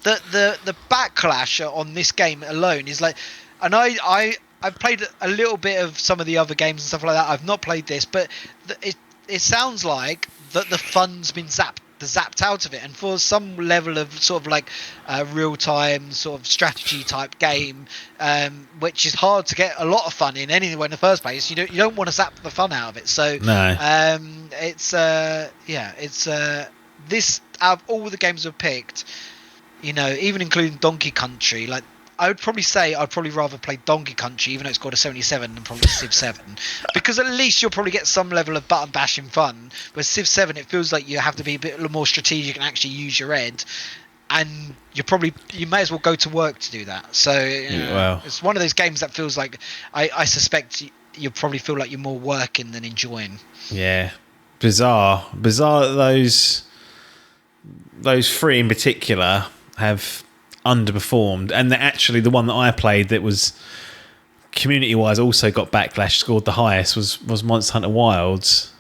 The backlash on this game alone is like, and I've played a little bit of some of the other games and stuff like that. I've not played this, but it sounds like that the fun's been zapped out of it, and for some level of sort of like real-time sort of strategy type game, which is hard to get a lot of fun in anyway in the first place, you don't want to zap the fun out of it. So no. It's this, out of all the games I've picked, you know, even including Donkey Country, like, I would probably say I'd probably rather play Donkey Country, even though it's got a 77, than probably Civ 7. Because at least you'll probably get some level of button bashing fun. Whereas Civ 7, it feels like you have to be a bit more strategic and actually use your head. And you may as well go to work to do that. So it's one of those games that feels like, I suspect you probably feel like you're more working than enjoying. Yeah. Bizarre that those three in particular have underperformed, and actually the one that I played that was community-wise also got backlash, scored the highest, was Monster Hunter Wilds.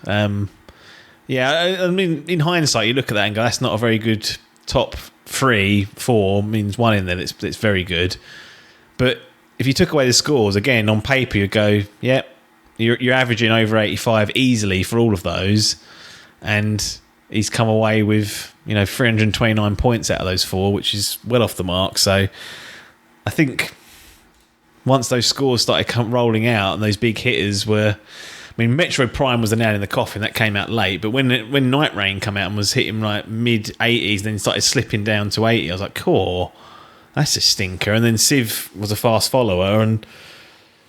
Yeah, I mean, in hindsight, you look at that and go, that's not a very good top 3, 4, means one in there that's very good. But if you took away the scores, again, on paper, you'd go, yeah, you're averaging over 85 easily for all of those. And he's come away with, 329 points out of those 4, which is well off the mark. So I think once those scores started rolling out and those big hitters were... I mean, Metroid Prime was the nail in the coffin. That came out late. But when Night Rain came out and was hitting like mid-80s, then started slipping down to 80, I was like, cool, that's a stinker. And then Civ was a fast follower, and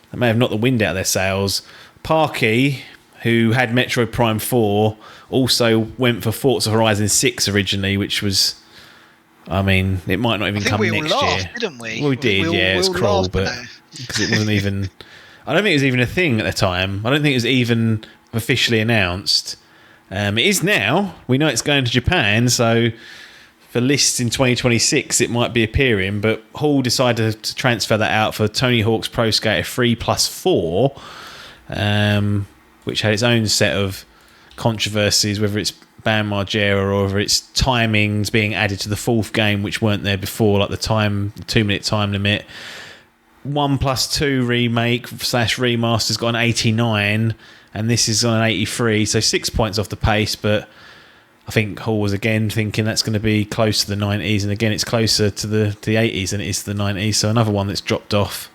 that may have knocked the wind out of their sails. Parky, who had Metroid Prime 4, also went for Forza Horizon 6 originally, which was... I mean, it might not even come next year. We all laughed, didn't we? Well, we did, yeah. It's cruel, but... Because it wasn't even... I don't think it was even a thing at the time. I don't think it was even officially announced. It is now. We know it's going to Japan, so for lists in 2026 it might be appearing, but Hall decided to transfer that out for Tony Hawk's Pro Skater 3+4, which had its own set of controversies, whether it's Bam Margera or whether it's timings being added to the 4th game, which weren't there before, like the 2-minute time limit. 1+2 remake / remaster's got an 89, and this is on an 83, so 6 points off the pace. But I think Hall was again thinking that's going to be close to the 90s, and again it's closer to the 80s than it is to the 90s. So another one that's dropped off.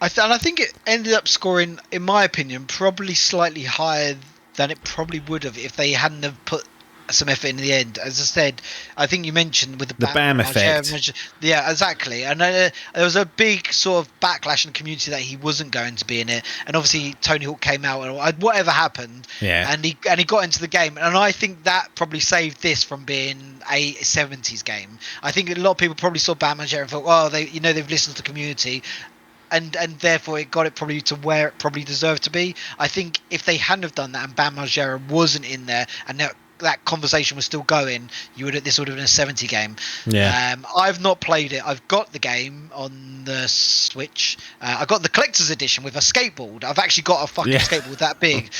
I think it ended up scoring, in my opinion, probably slightly higher than it probably would have if they hadn't have put some effort in the end. As I said, I think you mentioned with the BAM effect. Yeah, exactly. And there was a big sort of backlash in the community that he wasn't going to be in it. And obviously Tony Hawk came out and whatever happened, and he got into the game. And I think that probably saved this from being a 70s game. I think a lot of people probably saw BAM and thought, oh, they've listened to the community. And therefore it got it probably to where it probably deserved to be. I think if they hadn't have done that and Bam Margera wasn't in there and that conversation was still going, this would have been a 70 game. Yeah. I've not played it. I've got the game on the Switch. I got the collector's edition with a skateboard. I've actually got a fucking skateboard that big.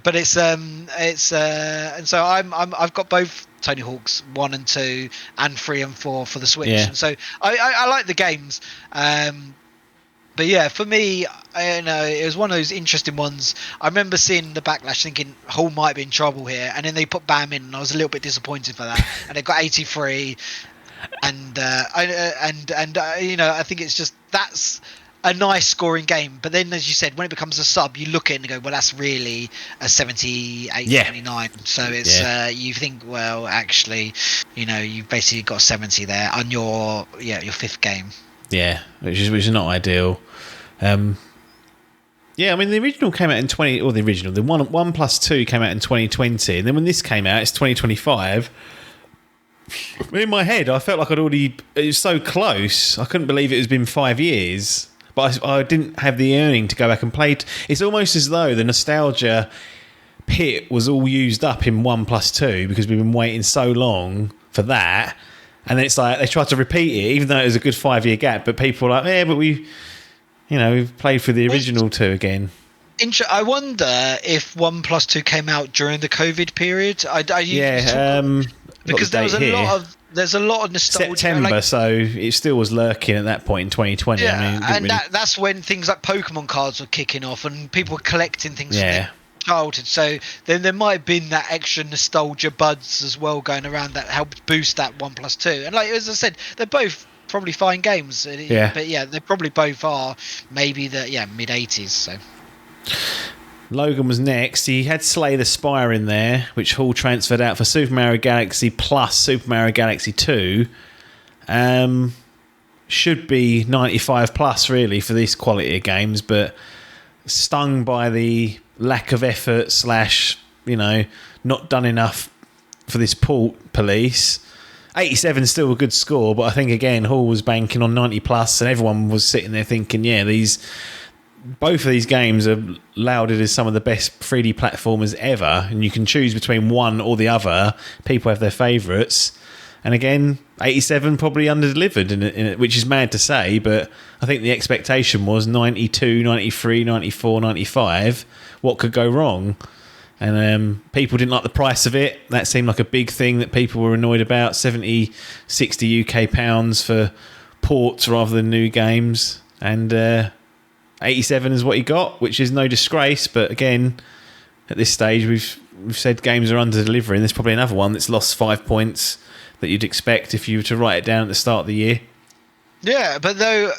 But it's and so I've got both Tony Hawk's 1 and 2 and 3 and 4 for the Switch. Yeah. And so I like the games. But yeah, for me, it was one of those interesting ones. I remember seeing the backlash, thinking Hall might be in trouble here, and then they put Bam in, and I was a little bit disappointed for that. And it got 83, and I think it's just that's a nice scoring game. But then, as you said, when it becomes a sub, you look at it and go, well, that's really a 78, 79. So it's you think, well, actually, you've basically got 70 there on your 5th game. Yeah, which is not ideal. I mean, the original came out in the 1+2 came out in 2020, and then when this came out, it's 2025. In my head, I felt like it was so close. I couldn't believe it has been 5 years, but I didn't have the earning to go back and play. It's almost as though the nostalgia pit was all used up in 1+2 because we've been waiting so long for that. And then it's like they tried to repeat it, even though it was a good 5-year gap. But people were like, yeah, but we've played through the original 2 again. I wonder if 1+2 came out during the COVID period. Because there's a lot of nostalgia. September, so it still was lurking at that point in 2020. Yeah, that's when things like Pokemon cards were kicking off, and people were collecting things. Yeah. Childhood, so then there might have been that extra nostalgia buzz as well going around that helped boost that 1+2. And like as I said, they're both probably fine games. But they probably both are maybe the mid-80s. So Logan was next. He had Slay the Spire in there, which Hall transferred out for Super Mario Galaxy plus Super Mario Galaxy 2. Should be 95 plus really for this quality of games, but stung by the lack of effort / not done enough for this port police. 87 is still a good score, but I think again Hall was banking on 90 plus, and everyone was sitting there thinking, both of these games are lauded as some of the best 3D platformers ever, and you can choose between one or the other. People have their favourites. And again, 87 probably under-delivered, which is mad to say, but I think the expectation was 92, 93, 94, 95. What could go wrong? And people didn't like the price of it. That seemed like a big thing that people were annoyed about. 70, 60 UK pounds for ports rather than new games. And 87 is what he got, which is no disgrace. But again, at this stage, we've said games are under-delivering. There's probably another one that's lost 5 points that you'd expect if you were to write it down at the start of the year. Yeah, but though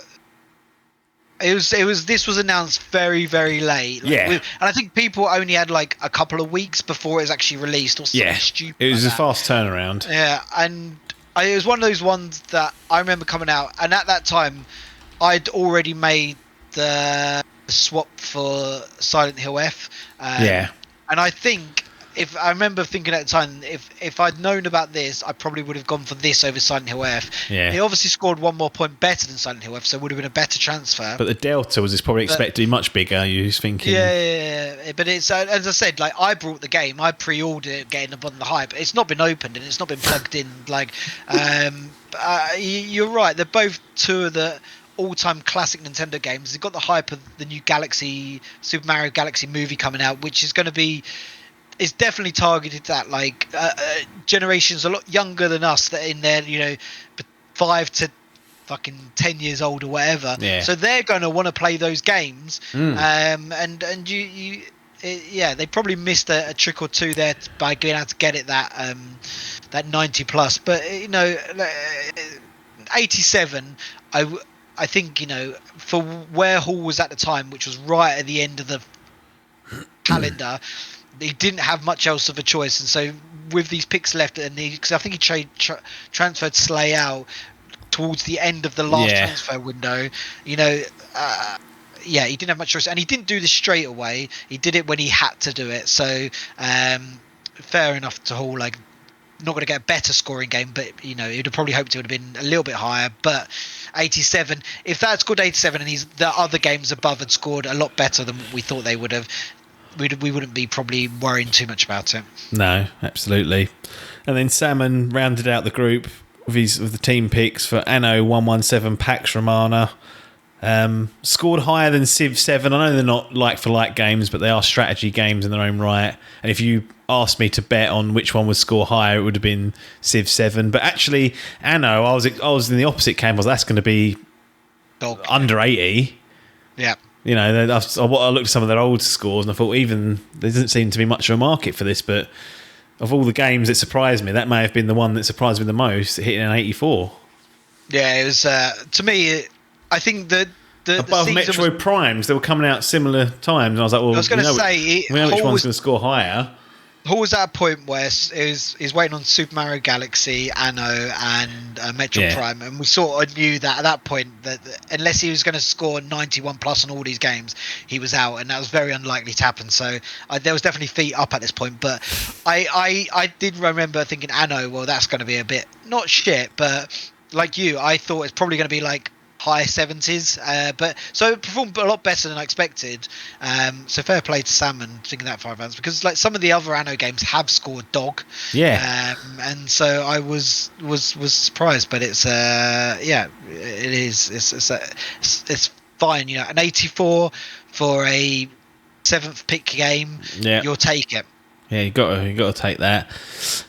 this was announced very, very late. And I think people only had like a couple of weeks before it was actually released or something stupid. It was like a fast turnaround. Yeah, and it was one of those ones that I remember coming out, and at that time, I'd already made the swap for Silent Hill F. And I think, if I remember thinking at the time, if I'd known about this, I probably would have gone for this over Silent Hill F. Yeah. He obviously scored one more point better than Silent Hill F, so it would have been a better transfer. But the delta was probably expected to be much bigger. You was thinking, But it's as I said, like I brought the game, I pre-ordered it, getting up on the hype. It's not been opened and it's not been plugged in. Like, you're right. They're both two of the all-time classic Nintendo games. They've got the hype of the new Super Mario Galaxy movie coming out, which is going to be. It's definitely targeted at like generations a lot younger than us that in there, 5 to fucking 10 years old or whatever. Yeah. So they're going to want to play those games. And they probably missed a trick or two there by being able to get it that 90 plus. But 87, I think for where Hall was at the time, which was right at the end of the calendar. He didn't have much else of a choice, and so with these picks left, and because I think he transferred Slay out towards the end of the last transfer window, he didn't have much choice, and he didn't do this straight away. He did it when he had to do it. So fair enough to Hall. Like, not going to get a better scoring game, but he'd have probably hoped it would have been a little bit higher. But 87, if that scored 87, and the other games above had scored a lot better than we thought they would have. We wouldn't be probably worrying too much about it. No, absolutely. And then Salmon rounded out the group with the team picks for Anno 117 Pax Romana. Scored higher than Civ 7. I know they're not like-for-like games, but they are strategy games in their own right. And if you asked me to bet on which one would score higher, it would have been Civ 7. But actually, Anno, I was in the opposite camp. That's going to be under 80. Yeah. I looked at some of their old scores and I thought there doesn't seem to be much of a market for this, but of all the games that surprised me, that may have been the one that surprised me the most, hitting an 84. Yeah, it was, to me, I think that above Metroid Primes, they were coming out similar times, and I was like, well, I was going to say, we know which one's going to score higher. Hall was at a point where he's waiting on Super Mario Galaxy, Anno, and Metroid Prime, and we sort of knew that at that point that unless he was going to score 91 plus on all these games, he was out, and that was very unlikely to happen. So there was definitely feet up at this point. But I did remember thinking Anno, well, that's going to be a bit not shit, but like you, I thought it's probably going to be like high 70s, but so it performed a lot better than I expected. So fair play to Salmon thinking that far advanced, because like some of the other Anno games have scored dog. And so I was surprised, but it's it is it's fine. An 84 for a 7th pick game, you'll take it. Yeah, you got to take that.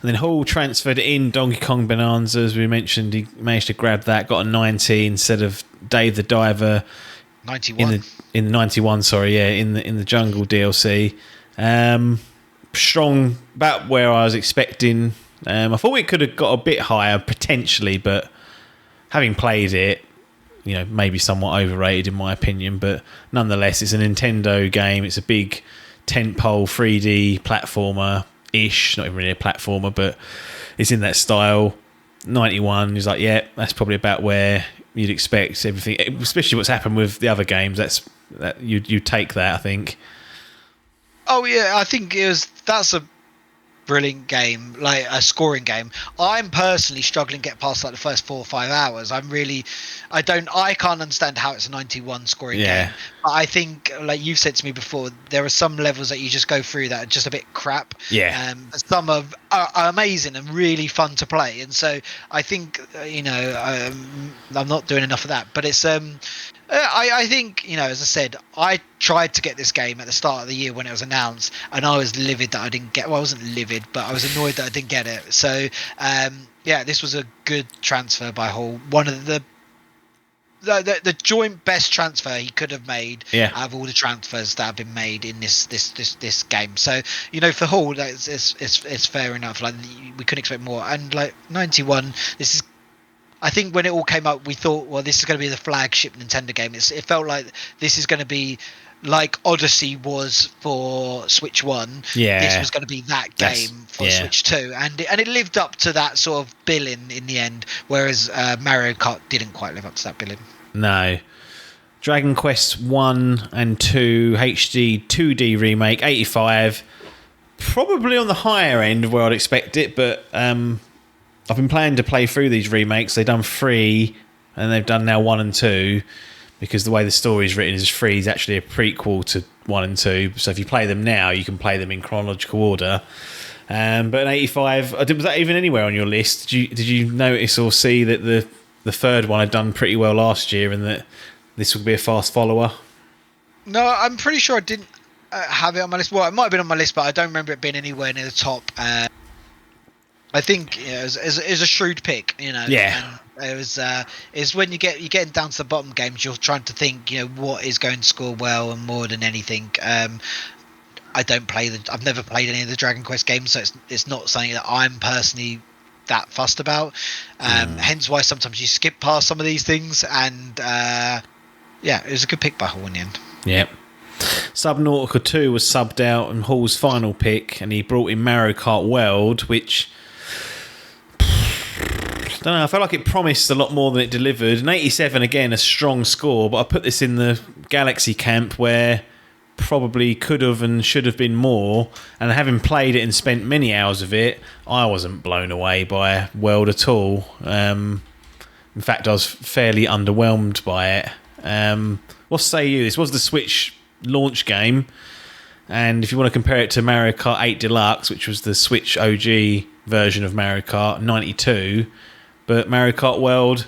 And then Hall transferred in Donkey Kong Bonanza, as we mentioned. He managed to grab that, got a 90 instead of Dave the Diver. 91 in the 91. Sorry, in the Jungle DLC. Strong, about where I was expecting. I thought we could have got a bit higher potentially, but having played it, maybe somewhat overrated in my opinion. But nonetheless, it's a Nintendo game. It's a big tentpole 3D platformer-ish, not even really a platformer, but it's in that style. 91 is like, that's probably about where you'd expect everything, especially what's happened with the other games. That you take that, I think. Oh yeah, I think that's a brilliant game, like a scoring game. I'm personally struggling to get past like the first 4 or 5 hours. I can't understand how it's a 91 scoring game. I think, like you've said to me before, there are some levels that you just go through that are just a bit crap. Yeah. Some are amazing and really fun to play, and so I think I'm not doing enough of that. But it's I think, as I said, I tried to get this game at the start of the year when it was announced, and I was livid that I didn't get. Well, I wasn't livid, but I was annoyed that I didn't get it. So this was a good transfer by Hall. One of the joint best transfer he could have made out of all the transfers that have been made in this game. So for Hall, it's fair enough. Like, we couldn't expect more. And like 91, this is. I think when it all came up, we thought, well, this is going to be the flagship Nintendo game. It felt like this is going to be like Odyssey was for Switch 1. Yeah. This was going to be that game for Switch 2. And it lived up to that sort of billing in the end, whereas Mario Kart didn't quite live up to that billing. No. Dragon Quest 1 and 2 HD 2D remake, 85. Probably on the higher end of where I'd expect it, but I've been planning to play through these remakes. They've done 3, and they've done now 1 and 2, because the way the story's written is 3 is actually a prequel to 1 and 2. So if you play them now, you can play them in chronological order. But an 85, was that even anywhere on your list? Did you notice or see that the third one had done pretty well last year, and that this would be a fast follower? No, I'm pretty sure I didn't have it on my list. Well, it might have been on my list, but I don't remember it being anywhere near the top. I think it was a shrewd pick, Yeah. And it was is when you're getting down to the bottom games, you're trying to think, what is going to score well, and more than anything. I've never played any of the Dragon Quest games, so it's not something that I'm personally that fussed about. Hence why sometimes you skip past some of these things, and it was a good pick by Hall in the end. Yep. Subnautica 2 was subbed out and Hall's final pick, and he brought in Mario Kart World, which I don't know, I felt like it promised a lot more than it delivered. An 87, again, a strong score, but I put this in the Galaxy camp, where probably could have and should have been more. And having played it and spent many hours of it, I wasn't blown away by World at all. In fact, I was fairly underwhelmed by it. What say you? This was the Switch launch game, and if you want to compare it to Mario Kart 8 Deluxe, which was the Switch OG version of Mario Kart, 92, but Mario Kart World,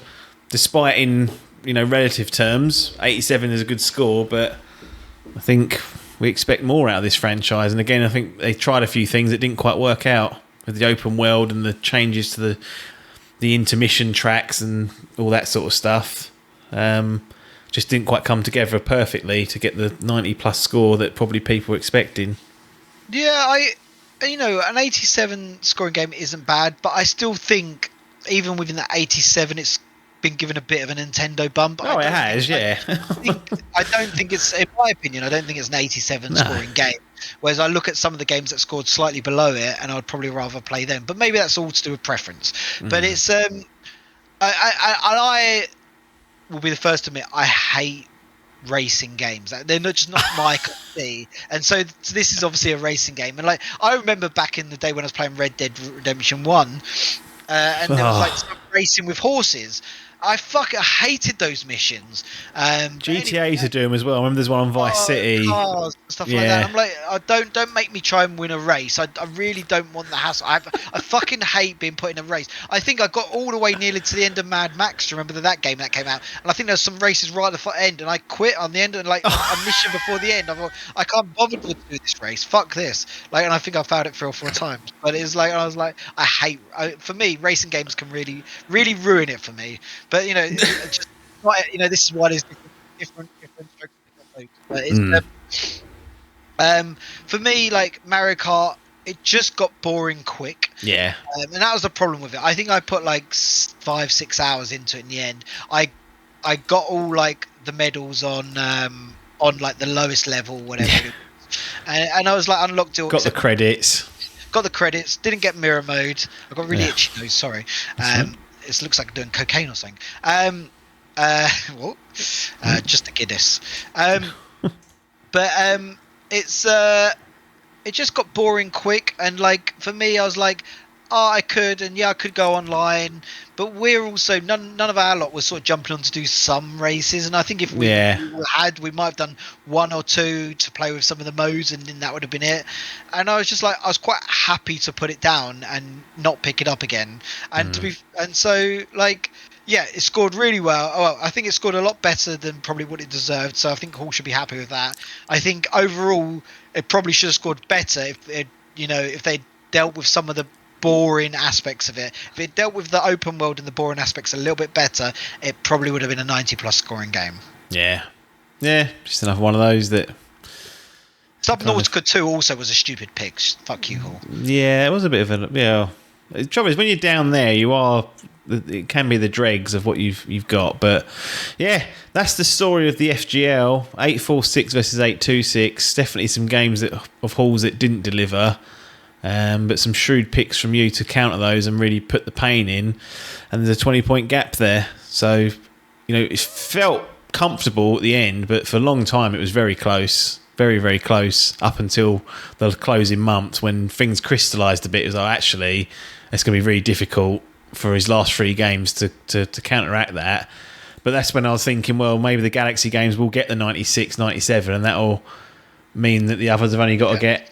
despite in relative terms, 87 is a good score, but I think we expect more out of this franchise. And again, I think they tried a few things that didn't quite work out with the open world and the changes to the intermission tracks and all that sort of stuff. Just didn't quite come together perfectly to get the 90+ score that probably people were expecting. Yeah, an 87 scoring game isn't bad, but I still think even within that 87, it's been given a bit of a Nintendo bump. Oh, it has, yeah. I don't think it's, in my opinion, I don't think it's an 87 scoring game. Whereas I look at some of the games that scored slightly below it, and I'd probably rather play them. But maybe that's all to do with preference. But it's I will be the first to admit I hate racing games. They're just not my cup of tea. And so this is obviously a racing game. And like, I remember back in the day when I was playing Red Dead Redemption 1, and there was like some racing with horses. I fucking hated those missions. GTA used to do them as well. I remember there's one on Vice City. Cars, stuff like that. I'm like, don't make me try and win a race. I really don't want the hassle. I fucking hate being put in a race. I think I got all the way nearly to the end of Mad Max. Do you remember that game that came out? And I think there's some races right at the end, and I quit on the end, and like a mission before the end. I thought, I can't bother to do this race. Fuck this. Like, and I think I found it 3 or 4 times. But it's like, I was like, for me, racing games can really, really ruin it for me. But just this is why there's different. But it's, for me, like Mario Kart, it just got boring quick. Yeah. And that was the problem with it. I think I put like 5-6 hours into it in the end. I got all like the medals on like the lowest level, whatever. And I was like unlocked it. Got the credits. Got the credits. Didn't get mirror mode. I got really itchy nose. Sorry. It looks like doing cocaine or something. What? Just a Guinness. But it's it just got boring quick, and like for me, I was like, I could, and I could go online, but we're also none of our lot was sort of jumping on to do some races, and I think if we had, we might have done one or two to play with some of the modes, and then that would have been it. And I was just like, I was quite happy to put it down and not pick it up again, and it scored really well. Oh, I think it scored a lot better than probably what it deserved, so I think Hall should be happy with that. I think overall it probably should have scored better if they dealt with some of the boring aspects of it. If it dealt with the open world and the boring aspects a little bit better, it probably would have been a 90+ scoring game. Yeah, just another one of those that. Subnautica 2 also was a stupid pick. Fuck you, Hall. Yeah, it was a bit of a The trouble is when you're down there, it can be the dregs of what you've got. But yeah, that's the story of the FGL 846 versus 826. Definitely some games of Halls that didn't deliver. But some shrewd picks from you to counter those and really put the pain in. And there's a 20-point gap there. So, it felt comfortable at the end, but for a long time it was very close. Very, very close up until the closing months when things crystallised a bit. It was like, actually, it's going to be really difficult for his last 3 games to counteract that. But that's when I was thinking, well, maybe the Galaxy games will get the 96, 97, and that'll mean that the others have only got to get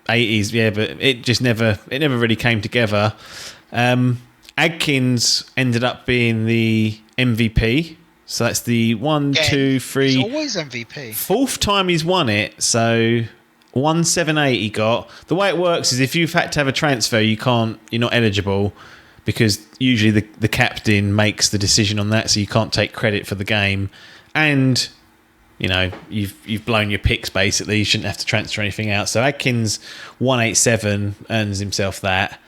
80s, but it never really came together. Adkins ended up being the MVP, so that's the 1, 2, 3. He's always MVP. 4th time he's won it, so 178 he got. The way it works is if you've had to have a transfer, you're not eligible because usually the captain makes the decision on that, so you can't take credit for the game, and you've blown your picks basically. You shouldn't have to transfer anything out. So Adkins 187 earns himself that.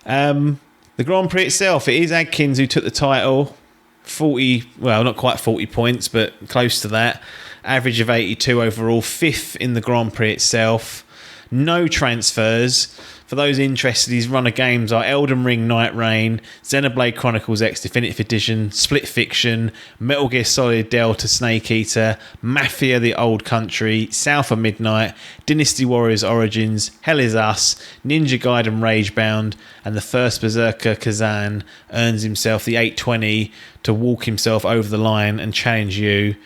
The Grand Prix itself, it is Adkins who took the title. 40, well, not quite 40 points, but close to that. Average of 82 overall. 5th in the Grand Prix itself. No transfers. For those interested, his run of games are Elden Ring Night Rain, Xenoblade Chronicles X Definitive Edition, Split Fiction, Metal Gear Solid Delta Snake Eater, Mafia The Old Country, South of Midnight, Dynasty Warriors Origins, Hell Is Us, Ninja Gaiden Ragebound, and the first Berserker Kazan earns himself the 820 to walk himself over the line and challenge you.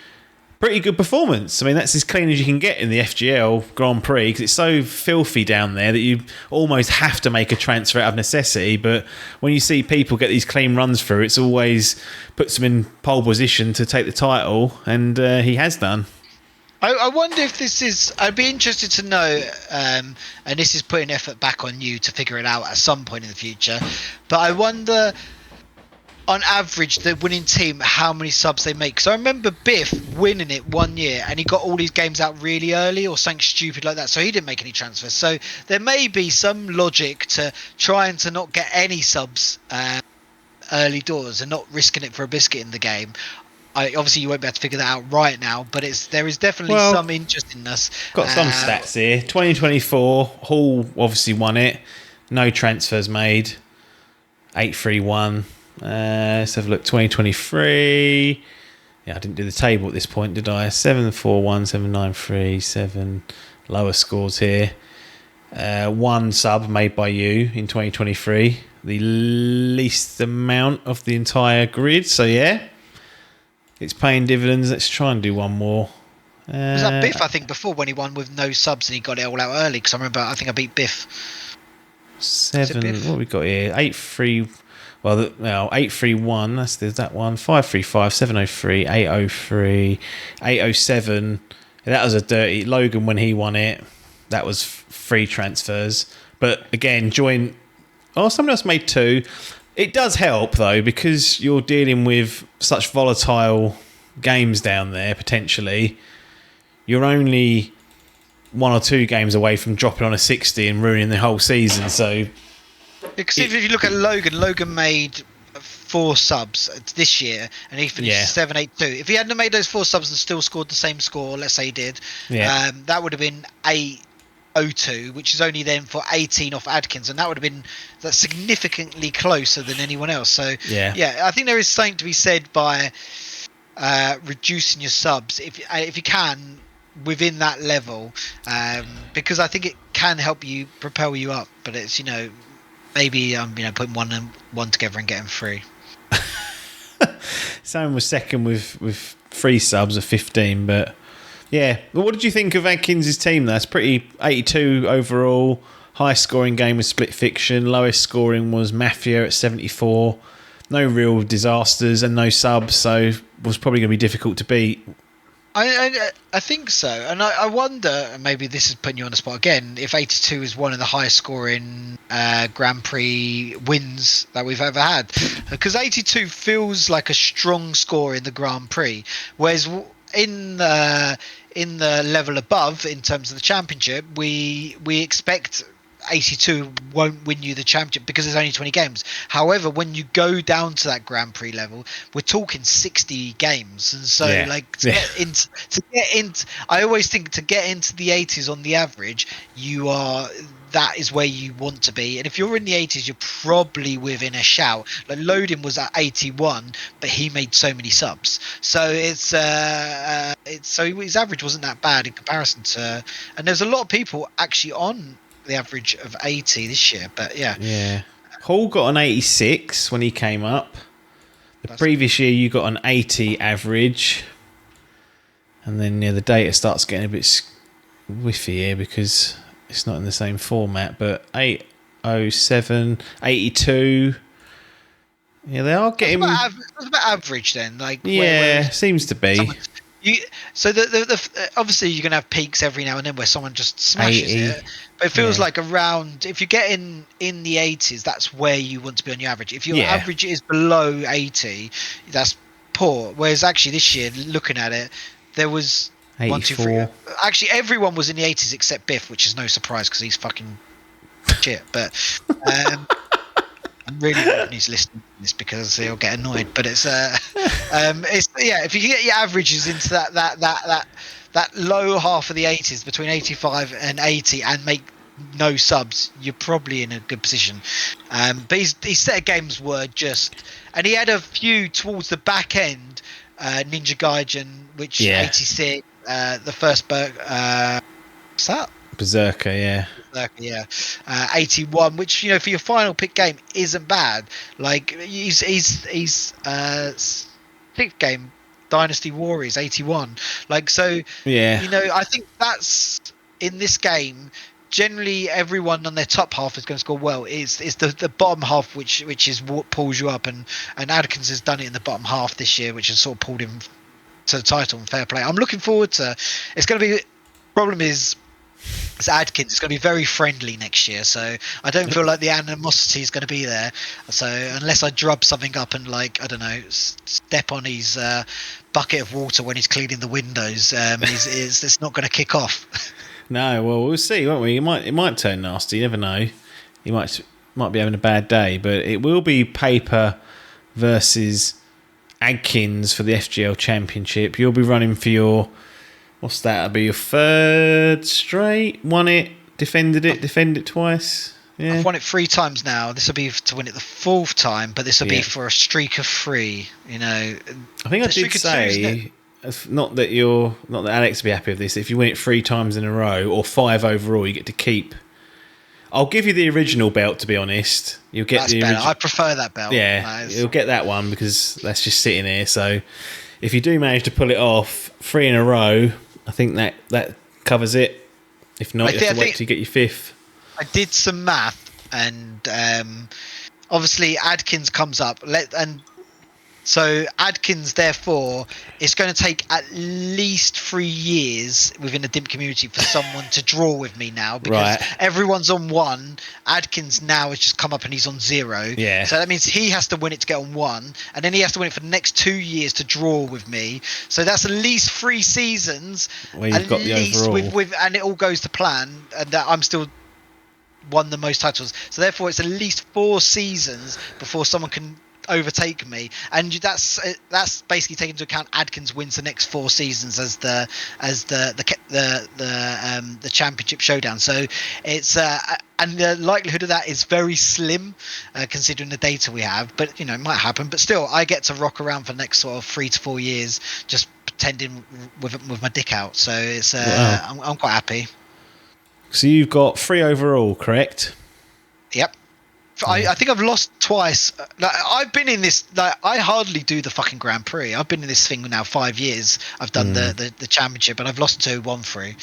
Pretty good performance. I mean, that's as clean as you can get in the FGL Grand Prix because it's so filthy down there that you almost have to make a transfer out of necessity. But when you see people get these clean runs through, it's always puts them in pole position to take the title, and he has done. I wonder if this is... I'd be interested to know, and this is putting effort back on you to figure it out at some point in the future, but I wonder... on average, the winning team, how many subs they make. So I remember Biff winning it one year and he got all these games out really early or something stupid like that. So he didn't make any transfers. So there may be some logic to trying to not get any subs early doors and not risking it for a biscuit in the game. Obviously, you won't be able to figure that out right now, but there is definitely some interest in us. Got some stats here. 2024, Hall obviously won it. No transfers made. 8-3-1. Let's have a look. 2023. Yeah, I didn't do the table at this point, did I? 7-4-1, 7-9-3, 7 lower scores here. 1 sub made by you in 2023. The least amount of the entire grid. So, yeah, it's paying dividends. Let's try and do one more. Was that Biff, I think, before when he won with no subs and he got it all out early? Because I think I beat Biff. 7. What have we got here? 8-3. Well, 8-3-1, there's that one. 5-3-5, 7-0-3, 8-0-3, 8-0-7. That was a dirty... Logan, when he won it, that was free transfers. But again, join... Oh, someone else made 2. It does help, though, because you're dealing with such volatile games down there, potentially. You're only 1 or 2 games away from dropping on a 60 and ruining the whole season, so... Because if you look at Logan made 4 subs this year and he finished 7-8-2. If he hadn't made those 4 subs and still scored the same score, let's say he did, that would have been 8-0-2, which is only then for 18 off Adkins, and that would have been significantly closer than anyone else. So I think there is something to be said by reducing your subs if you can within that level, because I think it can help you propel you up. But it's maybe putting one and one together and getting 3. Sam was second with 3 subs of 15, but yeah. But what did you think of Adkins' team? That's pretty 82 overall. High scoring game was Split Fiction. Lowest scoring was Mafia at 74. No real disasters and no subs, so was probably going to be difficult to beat. I think so, and I wonder, and maybe this is putting you on the spot again, if 82 is one of the highest scoring Grand Prix wins that we've ever had, because 82 feels like a strong score in the Grand Prix, whereas in the level above, in terms of the championship, we expect 82 won't win you the championship because there's only 20 games. However, when you go down to that Grand Prix level, we're talking 60 games, and so get into I always think to get into the 80s on the average, that is where you want to be, and if you're in the 80s, you're probably within a shout. Like Loading was at 81, but he made so many subs, so it's so his average wasn't that bad in comparison to, and there's a lot of people actually on the average of 80 this year, but yeah. Hall got an 86 when he came up. The previous year you got an 80 average, and then the data starts getting a bit whiffy here because it's not in the same format, but 807, 82. Yeah, they are getting... That's about average then. Like, seems to be. So the obviously you're going to have peaks every now and then where someone just smashes 80. it. But it feels like around, if you get in the 80s, that's where you want to be on your average. If your average is below 80, that's poor. Whereas actually this year, looking at it, there was 84. 1, 2, 3. Actually, everyone was in the 80s except Biff, which is no surprise because he's fucking shit. But I'm really hoping he's listening to this because he'll get annoyed. But it's if you get your averages into that low half of the 80s, between 85 and 80, and make no subs, you're probably in a good position. But his set of games were just, and he had a few towards the back end. Ninja Gaiden, which 86, the first what's that? Berserker, 81, which for your final pick game isn't bad. Like he's fifth game, Dynasty Warriors 81. Like so, I think that's in this game. Generally, everyone on their top half is going to score well. It's the bottom half which is what pulls you up, and Adkins has done it in the bottom half this year, which has sort of pulled him to the title and fair play. I'm looking forward to. It's going to be. Problem is, it's Adkins. It's going to be very friendly next year, so I don't feel like the animosity is going to be there. So unless I drub something up and step on his bucket of water when he's cleaning the windows, it's not going to kick off. No, well, we'll see, won't we? It might turn nasty. You never know. He might be having a bad day, but it will be Paper versus Adkins for the FGL Championship. You'll be running for your... What's that? It'll be your third straight. Won it, defended it twice. Yeah. I've won it 3 times now. This will be to win it the 4th time, but this will be for a streak of 3. I think I did say... Not that Alex will be happy with this. If you win it 3 times in a row or 5 overall, you get to keep. I'll give you the original belt. To be honest, you'll get the original. I prefer that belt. Yeah, you'll get that one because that's just sitting here. So if you do manage to pull it off 3 in a row, I think that covers it. If not, you have to wait till you get your 5th. I did some math, and obviously Adkins comes up. So Adkins, therefore, it's going to take at least 3 years within the Dimp community for someone to draw with me now, because everyone's on 1. Adkins now has just come up and he's on 0. Yeah. So that means he has to win it to get on 1, and then he has to win it for the next 2 years to draw with me. So that's at least 3 seasons. Well, you've got the overall. And it all goes to plan, and that I'm still won the most titles. So therefore, it's at least 4 seasons before someone can overtake me, and that's basically taking into account Adkins wins the next 4 seasons as the championship showdown. So it's and the likelihood of that is very slim, considering the data we have. But it might happen. But still, I get to rock around for the next sort of 3 to 4 years, just pretending with my dick out. So it's I'm quite happy. So you've got 3 overall, correct? Yep. I think I've lost twice. Like, I've been in this. Like, I hardly do the fucking Grand Prix. I've been in this thing now 5 years. I've done the championship, and I've lost 2, won 3.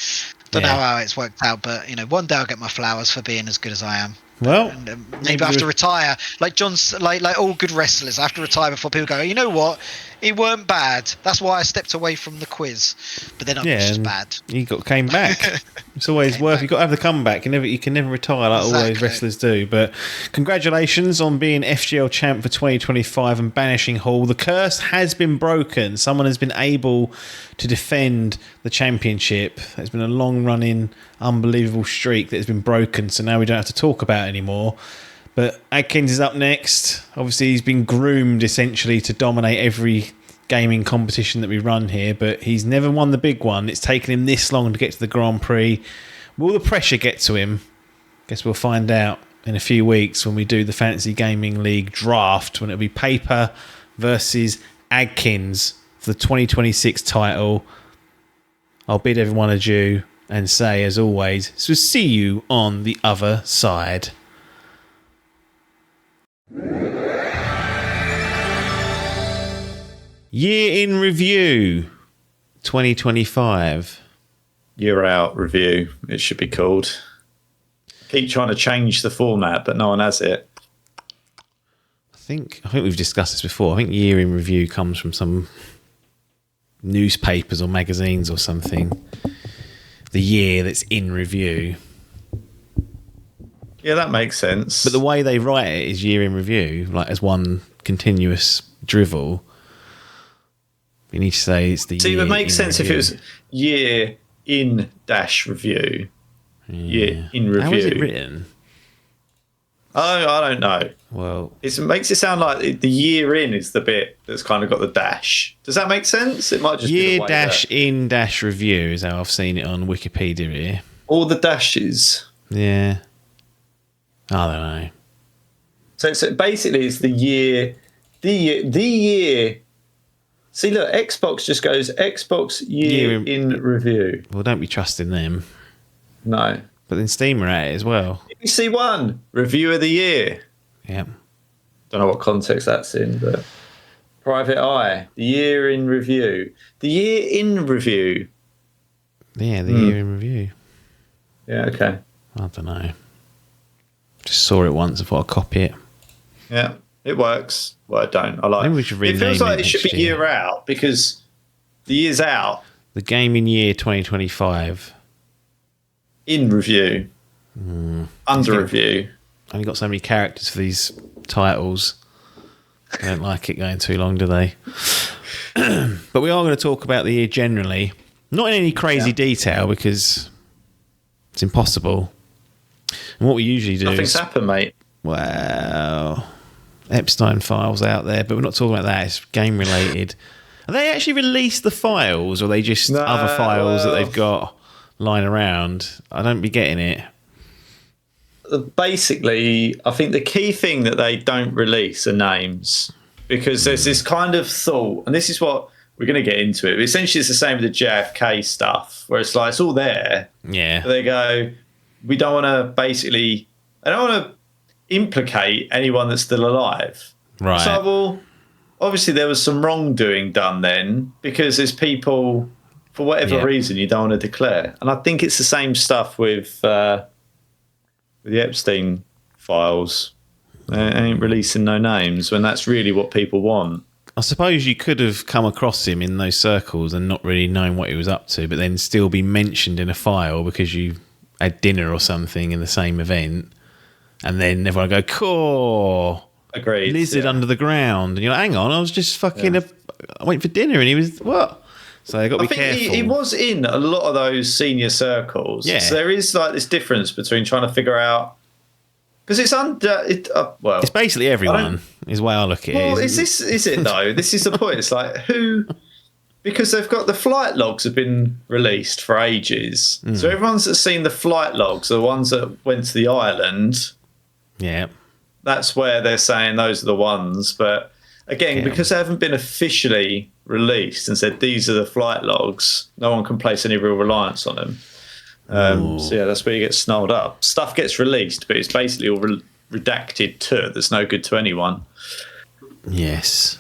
Don't know how it's worked out, but one day I'll get my flowers for being as good as I am. Well, and, maybe I have to retire, like John's, like all good wrestlers. I have to retire before people go, you know what? It weren't bad. That's why I stepped away from the quiz. But then I'm just bad. You came back. It's always worth. You've got to have the comeback. You can never retire like all those wrestlers do. But congratulations on being FGL champ for 2025 and banishing Hall. The curse has been broken. Someone has been able to defend the championship. It's been a long-running, unbelievable streak that has been broken. So now we don't have to talk about it anymore. But Adkins is up next. Obviously, he's been groomed essentially to dominate every gaming competition that we run here, but he's never won the big one. It's taken him this long to get to the Grand Prix. Will the pressure get to him? Guess we'll find out in a few weeks when we do the Fantasy Gaming League draft, when it'll be Paper versus Adkins for the 2026 title. I'll bid everyone adieu and say, as always, so see you on the other side. Year in review 2025. Year out review, it should be called. Keep trying to change the format, but no one has it. I think we've discussed this before. I think year in review comes from some newspapers or magazines or something. The year that's in review. Yeah, that makes sense. But the way they write it is year in review, like as one continuous drivel. You need to say it's the year. See, it would make sense review. if it was year in dash review. Year in review. How is it written? Oh, I don't know. Well, it makes it sound like the year in is the bit that's kind of got the dash. Does that make sense? It might just be year the way dash that... in dash review is how I've seen it on Wikipedia here. All the dashes. Yeah. I don't know. So basically, it's the year. The year. See, look, Xbox just goes Xbox year in review. Well, don't be trusting them. No. But then Steam are at it as well. BBC1 review of the year. Yeah. Don't know what context that's in, but Private Eye, the year in review. The year in review. Yeah, the year in review. Yeah, okay. I don't know. Just saw it once. I thought I'd copy it. Yeah, it works. Well, I don't. I like Maybe we should rename it. Feels like it should be next year. year out because the year's out. The gaming year 2025. In review. Under review. Only got so many characters for these titles. They don't like it going too long, do they? But we are going to talk about the year generally. Not in any crazy detail because it's impossible. And what we usually do Nothing's is... happened, mate. Well, Epstein files out there, but we're not talking about that. It's game related. Have they actually released the files, or are they just other files that they've got lying around? I don't be getting it. Basically, I think the key thing that they don't release are names, because there's this kind of thought, and this is what we're going to get into it. But essentially, it's the same with the JFK stuff, where it's like it's all there. Yeah. But they go, we don't want to basically, I don't want to implicate anyone that's still alive. Right. So, well, obviously there was some wrongdoing done then, because there's people, for whatever reason, you don't want to declare. And I think it's the same stuff with the Epstein files. They ain't releasing no names when that's really what people want. I suppose you could have come across him in those circles and not really known what he was up to, but then still be mentioned in a file because you had dinner or something in the same event. And then everyone go, cool. Agreed. Lizard under the ground. And you're like, hang on, I was just fucking waiting for dinner. And he was, what? So they've got to be careful. He was in a lot of those senior circles. Yeah. So there is like this difference between trying to figure out, because it's well, it's basically everyone is the way I look at it. Well, is it though? This is the point. It's like who, because they've got the flight logs have been released for ages. So everyone's that's seen the flight logs are the ones that went to the island. Yeah. That's where they're saying those are the ones. But again, because they haven't been officially released and said these are the flight logs, no one can place any real reliance on them. So yeah, that's where you get snarled up. Stuff gets released, but it's basically all redacted to that's no good to anyone. Yes.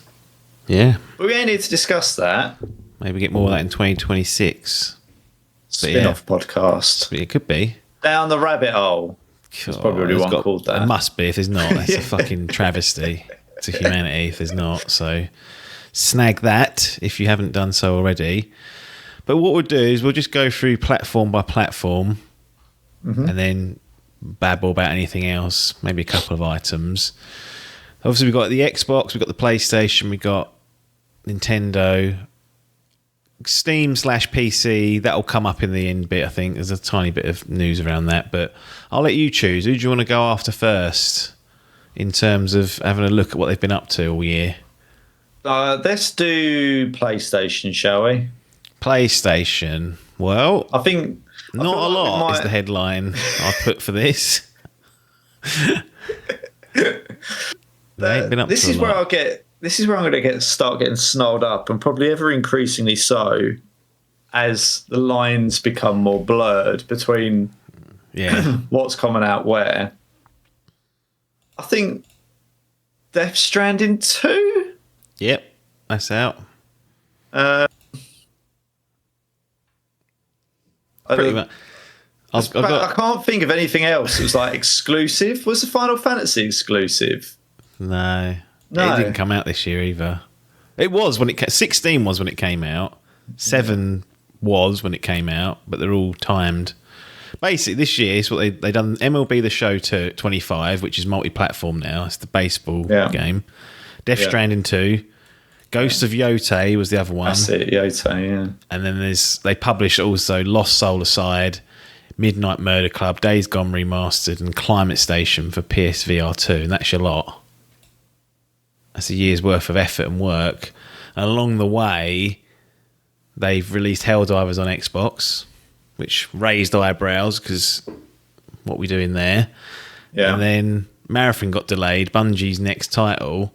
Yeah. But we ain't need to discuss that. Maybe get more of that in 2026. Spin-off podcast. It could be. Down the rabbit hole. There's probably one called that. It must be. If there's not, that's a fucking travesty to humanity if there's not. So snag that if you haven't done so already. But what we'll do is we'll just go through platform by platform and then babble about anything else, maybe a couple of items. Obviously, we've got the Xbox, we've got the PlayStation, we've got Nintendo, Steam/PC. That'll come up in the end bit, I think. There's a tiny bit of news around that, but I'll let you choose. Who do you want to go after first in terms of having a look at what they've been up to all year? Let's do PlayStation, shall we? PlayStation. Well, I think not a lot is the headline I put for this. They ain't been up this to is a where lot. This is where I'm going to start getting snarled up, and probably ever increasingly so as the lines become more blurred between what's coming out where. I think Death Stranding 2. Yep, that's out. Pretty much. I can't think of anything else that was like exclusive. Was the Final Fantasy exclusive? No. It didn't come out this year either. It was when 16 was when it came out. 7 was when it came out, but they're all timed. Basically, this year is what they done MLB The Show 25, which is multi-platform now. It's the baseball game. Death Stranding 2. Ghost of Yotei was the other one. That's it, Yotei, yeah. And then they published also Lost Soul Aside, Midnight Murder Club, Days Gone Remastered, and Climate Station for PSVR 2, and that's your lot. That's a year's worth of effort and work. And along the way, they've released Helldivers on Xbox, which raised eyebrows because what we doing there? Yeah. And then Marathon got delayed, Bungie's next title.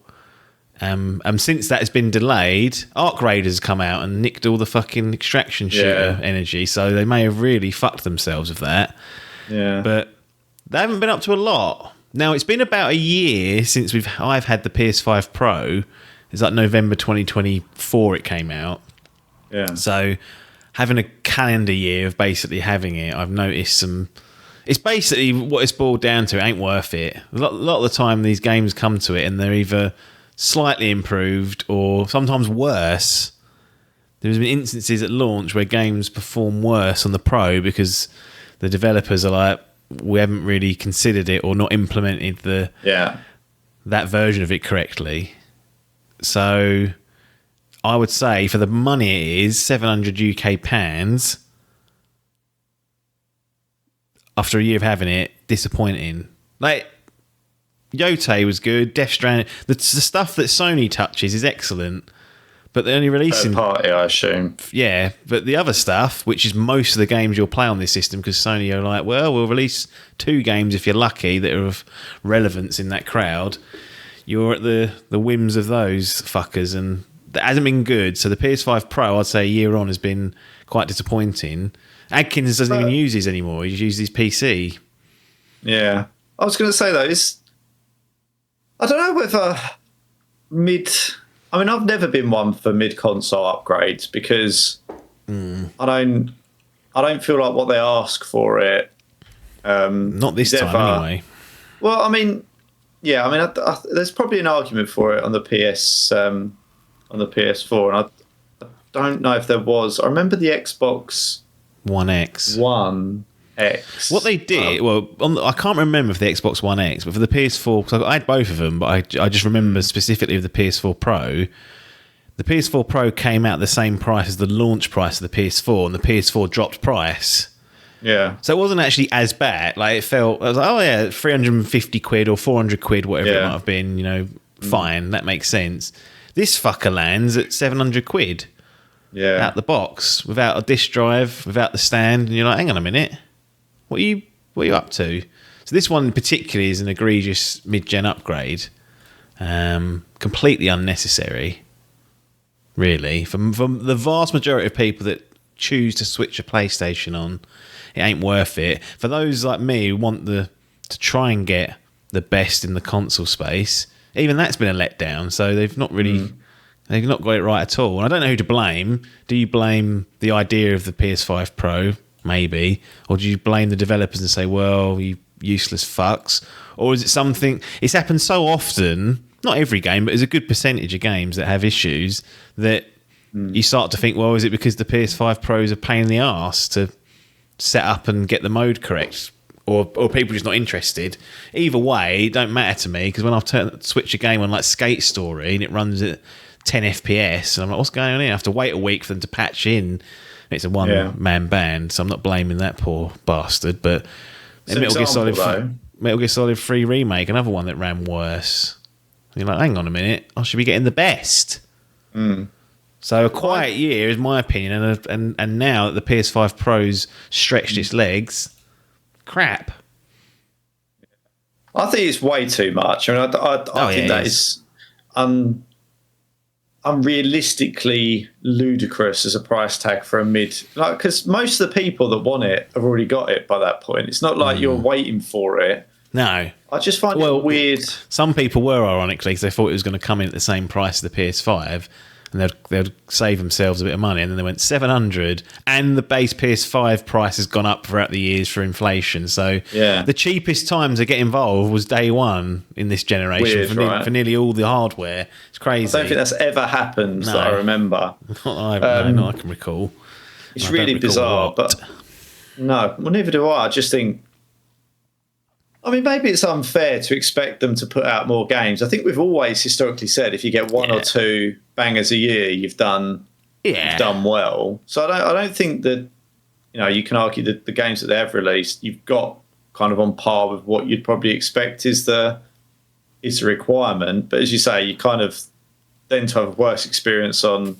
And since that has been delayed, Arc Raiders come out and nicked all the fucking extraction shooter energy, so they may have really fucked themselves with that. Yeah. But they haven't been up to a lot. Now, it's been about a year since I've had the PS5 Pro. It's like November 2024 it came out. Yeah. So having a calendar year of basically having it, I've noticed some... It's basically what it's boiled down to. It ain't worth it. A lot of the time these games come to it and they're either slightly improved or sometimes worse. There's been instances at launch where games perform worse on the Pro because the developers are like, we haven't really considered it or not implemented that version of it correctly. So I would say for the money it is, 700 UK pounds, after a year of having it, disappointing. Like, Yotei was good, Death Stranding, the stuff that Sony touches is excellent, but they're only releasing... Third party, I assume. Yeah, but the other stuff, which is most of the games you'll play on this system, because Sony are like, well, we'll release 2 games if you're lucky that are of relevance in that crowd. You're at the whims of those fuckers, and that hasn't been good. So the PS5 Pro, I'd say a year on, has been quite disappointing. Adkins doesn't even use his anymore. He uses his PC. Yeah. I was going to say, though, I don't know whether I mean, I've never been one for mid-console upgrades because I don't feel like what they ask for it. Not this time, anyway. Well, I mean, yeah, I mean, there's probably an argument for it on the PS4, and I don't know if there was. I remember the Xbox One X. What they did, I can't remember for the Xbox One X, but for the PS4, because I had both of them, but I just remember specifically with the PS4 Pro. The PS4 Pro came out the same price as the launch price of the PS4, and the PS4 dropped price. Yeah. So it wasn't actually as bad. Like, it felt, I was like, oh yeah, 350 quid or 400 quid, whatever it might have been, fine, that makes sense. This fucker lands at 700 quid. Yeah. Out the box, without a disk drive, without the stand, and you're like, hang on a minute. What are you up to? So this one particularly is an egregious mid-gen upgrade. Completely unnecessary, really. From the vast majority of people that choose to switch a PlayStation on, it ain't worth it. For those like me who want to try and get the best in the console space. Even that's been a letdown. So they've not really, they've not got it right at all. And I don't know who to blame. Do you blame the idea of the PS5 Pro, maybe, or do you blame the developers and say, well, you useless fucks, or is it something? It's happened so often. Not every game, but there's a good percentage of games that have issues that you start to think, well, is it because the PS5 Pros are a pain in the arse to set up and get the mode correct, or people just not interested? Either way, it don't matter to me, because when I've switch a game on like Skate Story and it runs at 10 FPS, and I'm like, what's going on here? I have to wait a week for them to patch in. It's a one-man band, so I'm not blaming that poor bastard. But Metal Gear Solid 3 Remake, another one that ran worse. You're like, hang on a minute, I should be getting the best. So a quiet year is my opinion, and now that the PS5 Pro's stretched its legs, crap. I think it's way too much. I mean, I think that is unrealistically ludicrous as a price tag for a mid. Like, because most of the people that want it have already got it by that point. It's not like you're waiting for it. No. I just find it weird. Some people were, ironically, because they thought it was going to come in at the same price as the PS5, and they'd save themselves a bit of money, and then they went 700, and the base PS5 price has gone up throughout the years for inflation. So the cheapest time to get involved was day one in this generation for nearly all the hardware. It's crazy. I don't think that's ever happened that I remember. Not I can recall. It's really bizarre, but no, well, neither do I. I just think, I mean, maybe it's unfair to expect them to put out more games. I think we've always historically said if you get one or two bangers a year, you've done well. So I don't think that, you can argue that the games that they have released, you've got kind of on par with what you'd probably expect is the requirement. But as you say, you kind of then to have a worse experience on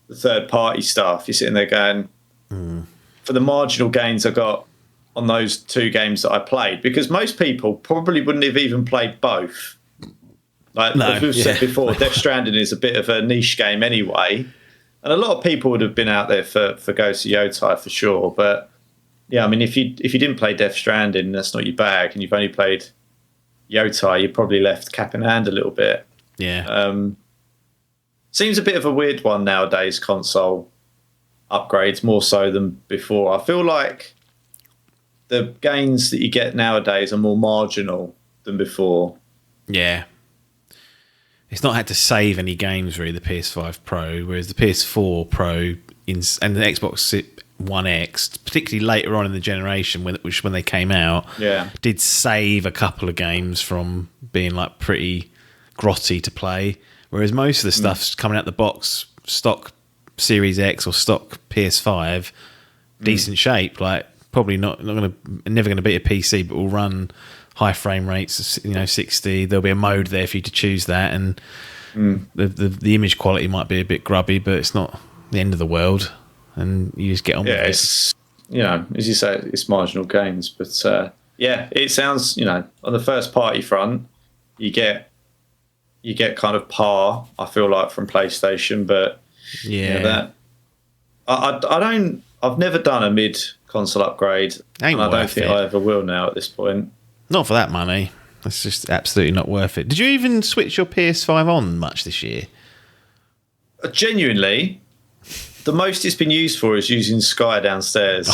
the third party stuff. You're sitting there going, for the marginal gains I got on those two games that I played, because most people probably wouldn't have even played both. Like we've said before, Death Stranding is a bit of a niche game anyway, and a lot of people would have been out there for Ghost of Yotai for sure. But yeah, I mean, if you didn't play Death Stranding, that's not your bag, and you've only played Yotai, you're probably left cap in hand a little bit. Seems a bit of a weird one nowadays, console upgrades more so than before. I feel like the gains that you get nowadays are more marginal than before. Yeah. It's not had to save any games, really, the PS5 Pro, whereas the PS4 Pro and the Xbox One X, particularly later on in the generation, when they came out, did save a couple of games from being like pretty grotty to play, whereas most of the stuff's coming out the box, stock Series X or stock PS5, decent shape, like probably never going to beat a PC, but will run high frame rates, 60. There'll be a mode there for you to choose that, and the image quality might be a bit grubby, but it's not the end of the world, and you just get on with it. It's, as you say, it's marginal gains, but it sounds, on the first party front, you get kind of par, I feel like, from PlayStation, but I've never done a mid console upgrade, and I don't think I ever will now at this point. Not for that money. That's just absolutely not worth it. Did you even switch your PS5 on much this year? Genuinely, the most it's been used for is using Sky downstairs.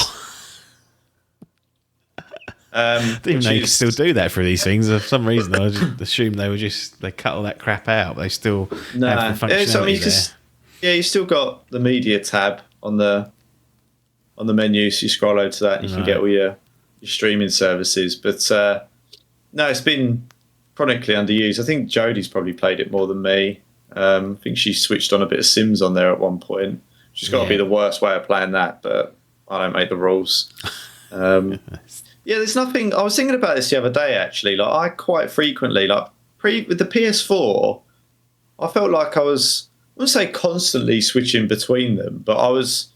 Didn't even know you could still do that for these things. For some reason, I just assumed they cut all that crap out. But they still have the functionality there. You still got the media tab on the menu, so you scroll over to that and you can get all your streaming services. But no, it's been chronically underused. I think Jodie's probably played it more than me. I think she switched on a bit of Sims on there at one point. She's got to be the worst way of playing that, but I don't make the rules. There's nothing. I was thinking about this the other day, actually. Like, I quite frequently, with the PS4, I felt like I wouldn't say constantly switching between them, but I was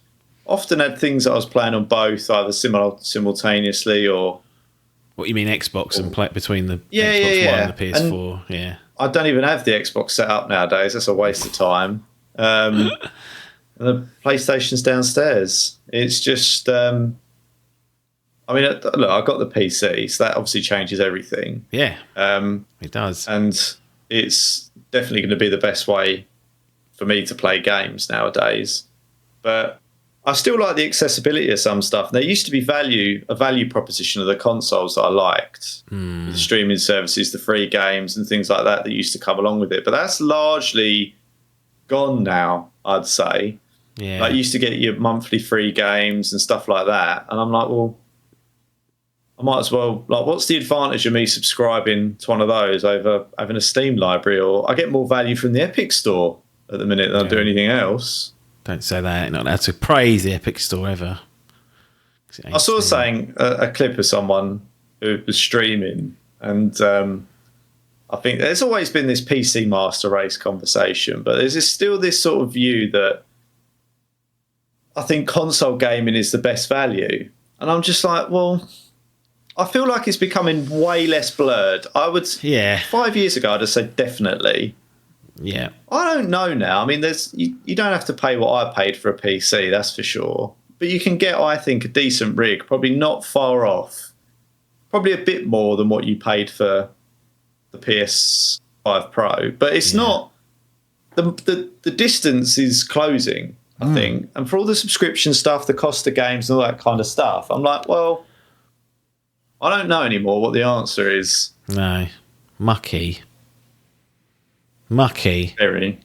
often had things that I was playing on both, either simultaneously or... What, you mean Xbox and play between the Xbox One and the PS4? And I don't even have the Xbox set up nowadays. That's a waste of time. And the PlayStation's downstairs. It's just... I I mean, look, I got the PC, so that obviously changes everything. Yeah, it does. And it's definitely going to be the best way for me to play games nowadays. But I still like the accessibility of some stuff. There used to be a value proposition of the consoles that I liked. The streaming services, the free games and things like that used to come along with it. But that's largely gone now, I'd say. Yeah. Like, you used to get your monthly free games and stuff like that. And I'm like, well, I might as well, like, what's the advantage of me subscribing to one of those over having a Steam library? Or I get more value from the Epic Store at the minute than I do anything else. Don't say that. You're not allowed to praise the Epic Store ever. I saw saying a clip of someone who was streaming, and I think there's always been this PC master race conversation, but there's still this sort of view that I think console gaming is the best value. And I'm just like, well, I feel like it's becoming way less blurred. 5 years ago, I'd have said definitely. Yeah. I don't know now. I mean, you don't have to pay what I paid for a PC, that's for sure. But you can get, I think, a decent rig, probably not far off. Probably a bit more than what you paid for the PS5 Pro. But it's not... The distance is closing, I think. And for all the subscription stuff, the cost of games and all that kind of stuff, I'm like, well... I don't know anymore what the answer is. No. Mucky. Very.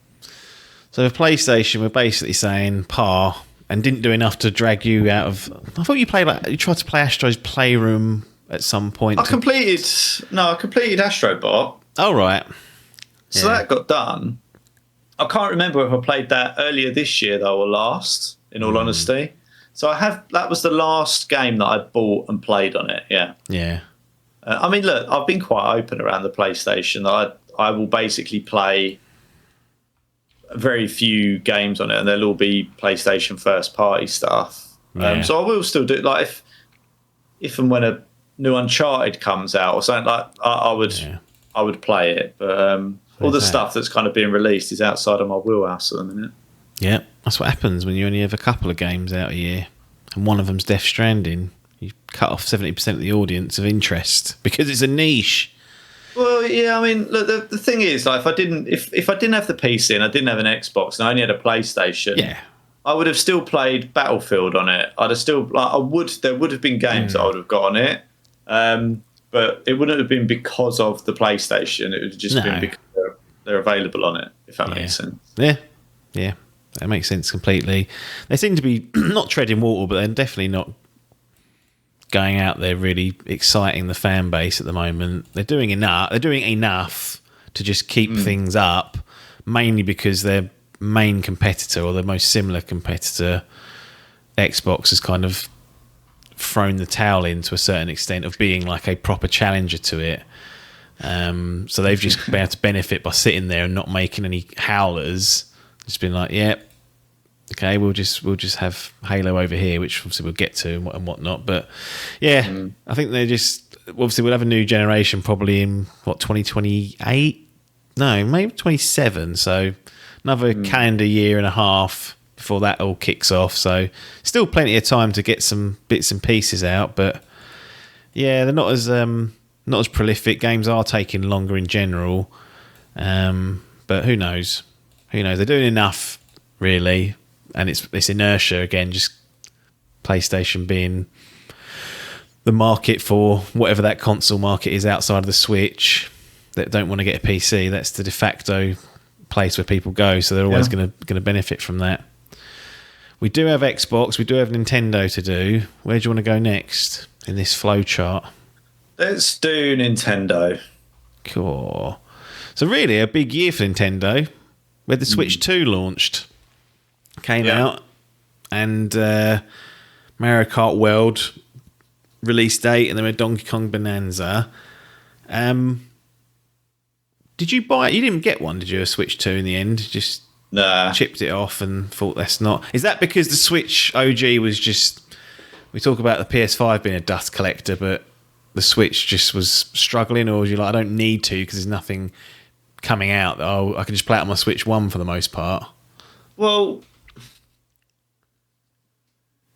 So with PlayStation, we're basically saying par and didn't do enough to drag you out of... I thought you tried to play Astro's Playroom at some point. I completed Astrobot. Oh, right. So that got done. I can't remember if I played that earlier this year, though, or last, in all honesty. So that was the last game that I bought and played on it, yeah. Yeah. I mean, look, I've been quite open around the PlayStation. I will basically play very few games on it, and they'll all be PlayStation first-party stuff. Yeah. So I will still do it. Like, if and when a new Uncharted comes out or something, like I would play it. But all the stuff that's kind of being released is outside of my wheelhouse at the minute. Yeah, that's what happens when you only have a couple of games out a year, and one of them's Death Stranding. You cut off 70% of the audience of interest because it's a niche. Well, yeah, I mean, look, the thing is, like, if I didn't have the PC and I didn't have an Xbox and I only had a PlayStation, I would have still played Battlefield on it. I'd have still, there would have been games that I would have got on it, but it wouldn't have been because of the PlayStation. It would have just been because they're available on it, if that makes sense. Yeah. That makes sense completely. They seem to be not treading water, but they're definitely not going out there really exciting the fan base at the moment. They're doing enough. They're doing enough to just keep things up, mainly because their main competitor or their most similar competitor, Xbox, has kind of thrown the towel in to a certain extent of being like a proper challenger to it. So they've just been able to benefit by sitting there and not making any howlers. Just been like, okay, we'll just have Halo over here, which obviously we'll get to and whatnot. But I think they're just obviously we'll have a new generation probably in 2028? No, maybe 27. So another calendar year and a half before that all kicks off. So still plenty of time to get some bits and pieces out. But they're not as prolific. Games are taking longer in general. But who knows? They're doing enough, really, and it's inertia again. Just PlayStation being the market for whatever that console market is outside of the Switch that don't want to get a PC. That's the de facto place where people go, so they're always going to benefit from that. We do have Xbox, we do have Nintendo to do. Where do you want to go next in this flow chart? Let's do Nintendo. Cool. So really a big year for Nintendo. Where the Switch 2 launched, came out, and Mario Kart World release date, and then we had Donkey Kong Bonanza. Did you buy it? You didn't get one, did you? A Switch 2 in the end? Just chipped it off and thought that's not. Is that because the Switch OG was just? We talk about the PS5 being a dust collector, but the Switch just was struggling, or was you like, I don't need to because there's nothing coming out. I can just play it on my Switch 1 for the most part. Well,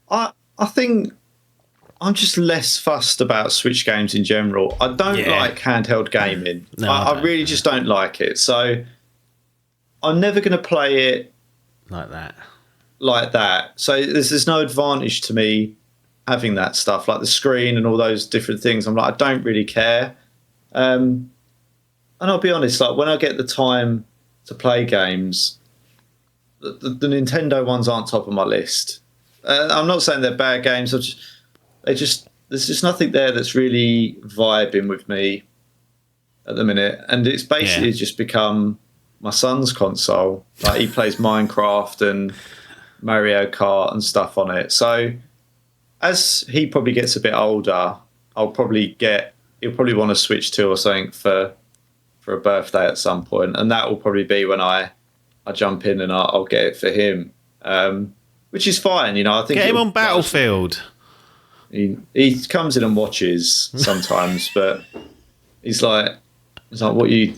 I think I'm just less fussed about Switch games in general. I don't like handheld gaming. No, I really just don't like it. So I'm never going to play it like that. So there's no advantage to me having that stuff, like the screen and all those different things. I'm like, I don't really care. And I'll be honest, like when I get the time to play games, the Nintendo ones aren't top of my list. I'm not saying they're bad games. There's just nothing there that's really vibing with me at the minute. And it's basically just become my son's console. Like he plays Minecraft and Mario Kart and stuff on it. So as he probably gets a bit older, he'll probably want to Switch 2 or something for a birthday at some point, and that will probably be when I jump in and I'll get it for him, which is fine. You know, I think get him on Battlefield. He comes in and watches sometimes, but he's like, what you?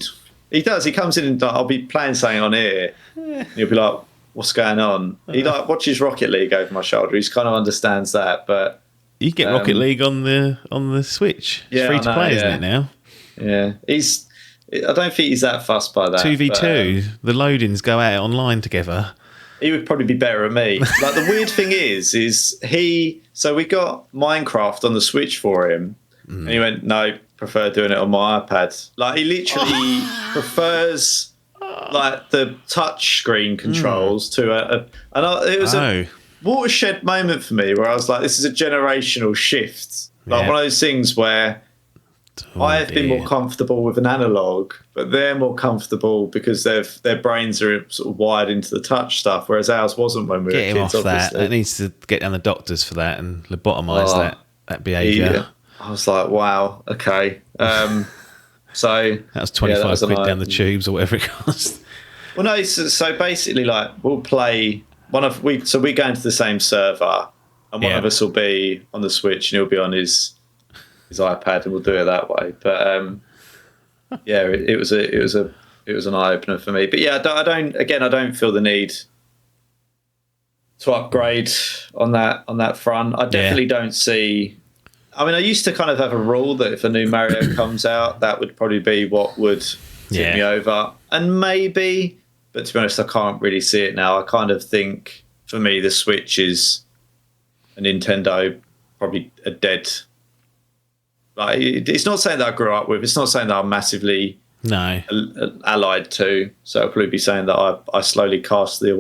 He does. He comes in and I'll be playing something on here. And he'll be like, what's going on? He like watches Rocket League over my shoulder. He kind of understands that, but you get Rocket League on the Switch. It's free to play, isn't it now? Yeah, I don't think he's that fussed by that. 2v2, the loadings go out online together. He would probably be better at me. Like the weird thing is so we got Minecraft on the Switch for him, and he went, no, prefer doing it on my iPad. Like he literally prefers like the touch screen controls to it was a watershed moment for me where I was like, this is a generational shift. Like one of those things where I've been more comfortable with an analog, but they're more comfortable because their brains are sort of wired into the touch stuff, whereas ours wasn't when we were kids. Get him off obviously. that. It needs to get down the doctors for that and lobotomise that behaviour. I was like, wow, okay. So that was 25 quid down the tubes or whatever it cost. Well, no. So basically, like we'll play we go into the same server, and one of us will be on the Switch, and he'll be on his iPad, and we'll do it that way. But it was an eye opener for me. But yeah, I don't feel the need to upgrade on that front. I definitely don't see. I mean, I used to kind of have a rule that if a new Mario comes out, that would probably be what would tip me over, and maybe. But to be honest, I can't really see it now. I kind of think for me, the Switch is a Nintendo, probably a dead. Like, it's not saying that I grew up with. It's not saying that I'm massively allied to. So it'll probably be saying that I slowly cast to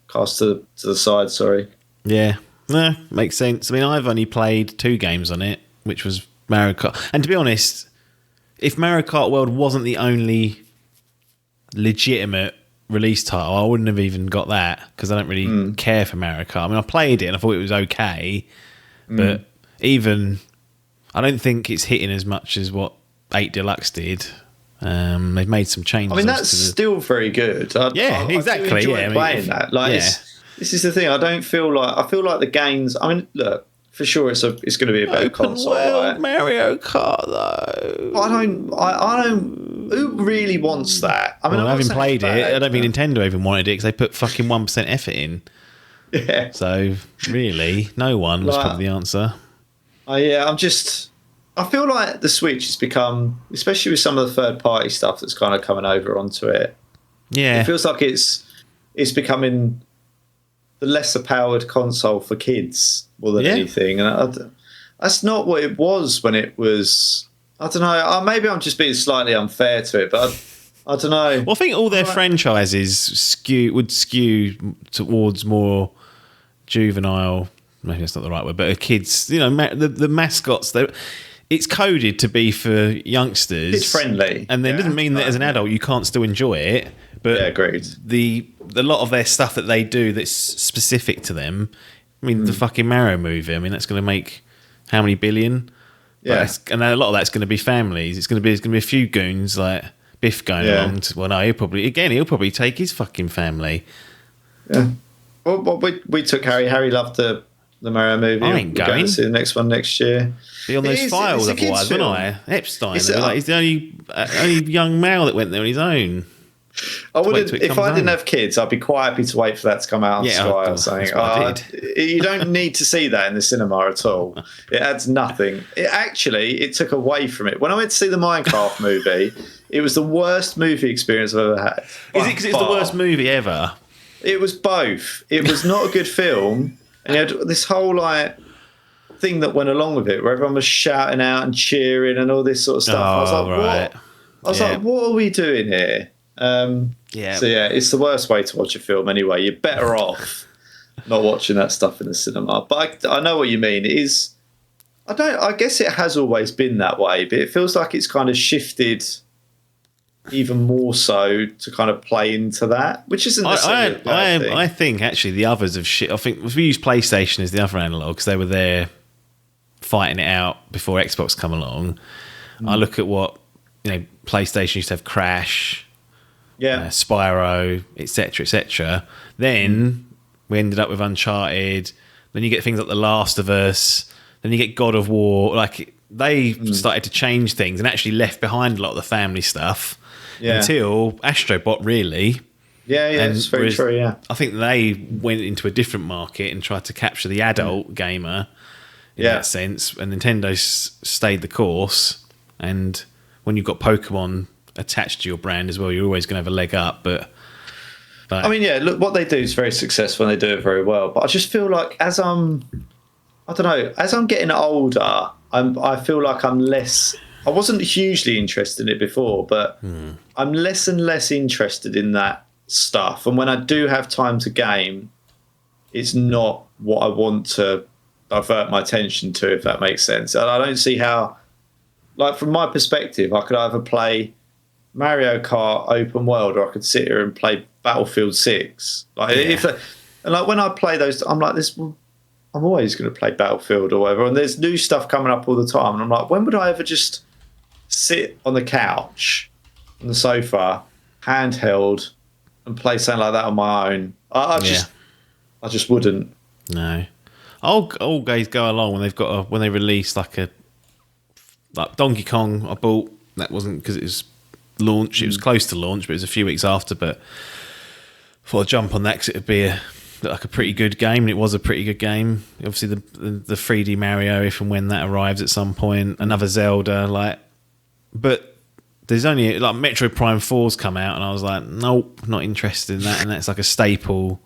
the side. Sorry. Yeah, no, makes sense. I mean, I've only played 2 games on it, which was Mario Kart. And to be honest, if Mario Kart World wasn't the only legitimate release title, I wouldn't have even got that because I don't really care for Mario Kart. I mean, I played it and I thought it was okay, but even I don't think it's hitting as much as what 8 Deluxe did. They've made some changes. I mean, that's still very good. Exactly. I do enjoy playing that. Like, this is the thing. I feel like the games. I mean, look, for sure, it's going to be a better console. Right? Mario Kart, though. I don't. Who really wants that? I mean, I haven't played it. I don't think Nintendo even wanted it because they put fucking 1% effort in. Yeah. So really, no one was probably the answer. I feel like the Switch has become, especially with some of the third-party stuff that's kind of coming over onto it. Yeah, it feels like it's becoming the lesser-powered console for kids more than anything, and that's not what it was when it was. I don't know. Maybe I'm just being slightly unfair to it, but I don't know. Well, I think all their franchises would skew towards more juvenile. Maybe that's not the right word, but kids. You know, the mascots. It's coded to be for youngsters. It's friendly, and then doesn't mean that as an adult you can't still enjoy it. But agreed. The lot of their stuff that they do that's specific to them. I mean, the fucking Mario movie. I mean, that's going to make how many billion? Yeah, and a lot of that's going to be families. It's going to be a few goons like Biff going along. He'll probably take his fucking family. Yeah. Well, we took Harry. Harry loved the Mario movie. I ain't going to see the next one next year. Be on those files otherwise, wouldn't I? Epstein. He's the only young male that went there on his own. I wouldn't. If I didn't have kids, I'd be quite happy to wait for that to come out on Sky or something. You don't need to see that in the cinema at all. It adds nothing. It took away from it. When I went to see the Minecraft movie, it was the worst movie experience I've ever had. Is it because it's the worst movie ever? It was both. It was not a good film, and you had this whole thing that went along with it, where everyone was shouting out and cheering and all this sort of stuff. I was like, what? I was like, what are we doing here? So it's the worst way to watch a film anyway. You're better off not watching that stuff in the cinema. But I know what you mean. It is. I guess it has always been that way, but it feels like it's kind of shifted even more so to kind of play into that, which isn't necessarily a bad thing. I think actually the others have shit. I think if we use PlayStation as the other analog, because they were there fighting it out before Xbox come along. I look at what PlayStation used to have Crash, Spyro, etc., etc. Then we ended up with Uncharted. Then you get things like The Last of Us. Then you get God of War. Like they started to change things and actually left behind a lot of the family stuff until Astrobot, really. Yeah, it's very true. Yeah, I think they went into a different market and tried to capture the adult gamer in that sense. And Nintendo stayed the course. And when you've got Pokemon attached to your brand as well, you're always going to have a leg up. But I mean, look, what they do is very successful and they do it very well. But I just feel like as I'm getting older, I feel like I'm less. I wasn't hugely interested in it before, but I'm less and less interested in that stuff. And when I do have time to game, it's not what I want to divert my attention to, if that makes sense. And I don't see how. Like, from my perspective, I could either play Mario Kart open world or I could sit here and play Battlefield 6. And when I play those, I'm like, I'm always going to play Battlefield or whatever. And there's new stuff coming up all the time. And I'm like, when would I ever just sit on the couch, on the sofa, handheld, and play something like that on my own? I just wouldn't. No. I'll guys go along when they've got when they release like Donkey Kong. I bought that wasn't because it was launch. It was close to launch, but it was a few weeks after. But I thought I'd jump on that because it would be a pretty good game, and it was a pretty good game. Obviously, the 3D Mario, if and when that arrives at some point, another Zelda, but there's only Metroid Prime 4's come out, and I was like, nope, not interested in that. And that's like a staple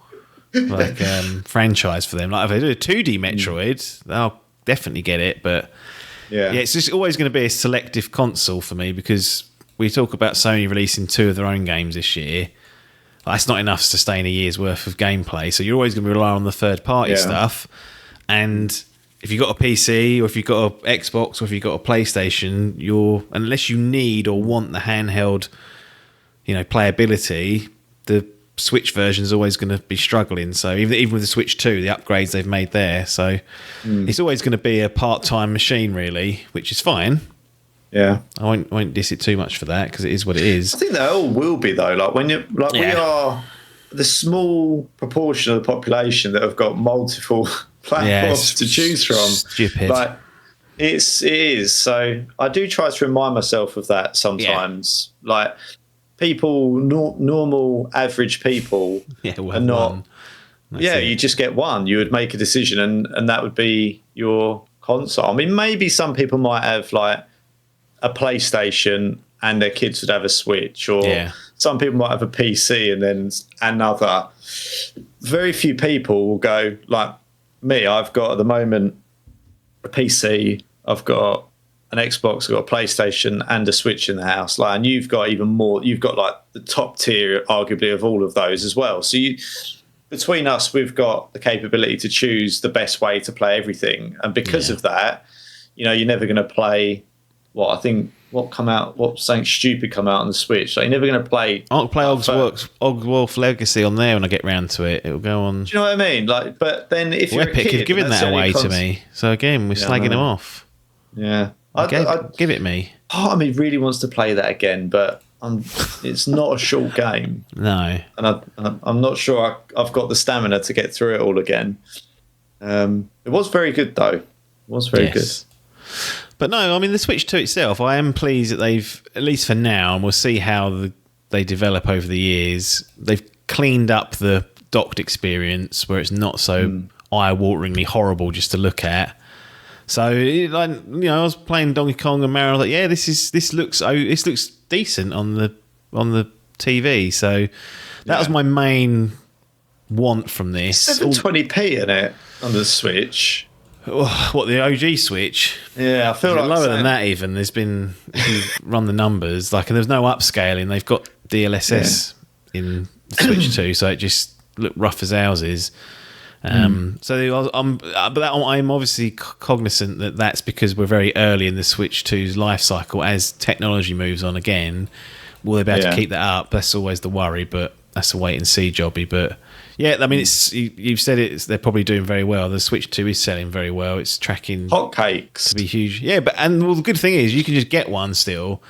franchise for them. Like if they do a 2D Metroid, I'll definitely get it, but. Yeah, it's just always going to be a selective console for me because we talk about Sony releasing 2 of their own games this year. That's not enough to sustain a year's worth of gameplay. So you're always going to rely on the third-party stuff. And if you've got a PC or if you've got an Xbox or if you've got a PlayStation, unless you need or want the handheld, playability, the Switch version is always going to be struggling. So even with the Switch 2, the upgrades they've made there, so it's always going to be a part-time machine, really, which is fine. Yeah, I won't diss it too much for that because it is what it is. I think they all will be though. We are the small proportion of the population that have got multiple platforms to choose from. Stupid. It is. So I do try to remind myself of that sometimes. Yeah. People, normal, average people are not. You just get one. You would make a decision, and that would be your console. I mean, maybe some people might have a PlayStation, and their kids would have a Switch, or some people might have a PC and then another. Very few people will go like me. I've got at the moment a PC. I've got an Xbox, I've got a PlayStation and a Switch in the house. And you've got even more. You've got the top tier, arguably, of all of those as well. So between us, we've got the capability to choose the best way to play everything. And because of that, you're never going to play something stupid come out on the Switch. You're never going to play. I'll play Hogwarts Legacy on there when I get round to it. It'll go on. Do you know what I mean? But then if you're Epic a kid, have given that away to me. So again, we're slagging them off. Yeah. Give it me. Part of me really wants to play that again, but it's not a short game. No. And I'm not sure I've got the stamina to get through it all again. It was very good, though. It was very good. But no, I mean, the Switch 2 itself, I am pleased that they've, at least for now, and we'll see how they develop over the years. They've cleaned up the docked experience where it's not so eye-wateringly horrible just to look at. So, like, you know, I was playing Donkey Kong and Mario. Like, yeah, this looks decent on the TV. So that was my main want from this. 720p in it on the Switch. What, the OG Switch? Yeah, I feel like lower than that. Even there's been, if you run the numbers, like, and there's no upscaling. They've got DLSS in Switch 2, so it just looked rough as houses. So I'm obviously cognizant that that's because we're very early in the Switch 2's life cycle. As technology moves on again, will they be able to keep that up? That's always the worry, but that's a wait and see jobby. But yeah, I mean, you've said they're probably doing very well. The Switch 2 is selling very well. It's tracking hotcakes to be huge. Yeah, but the good thing is you can just get one still.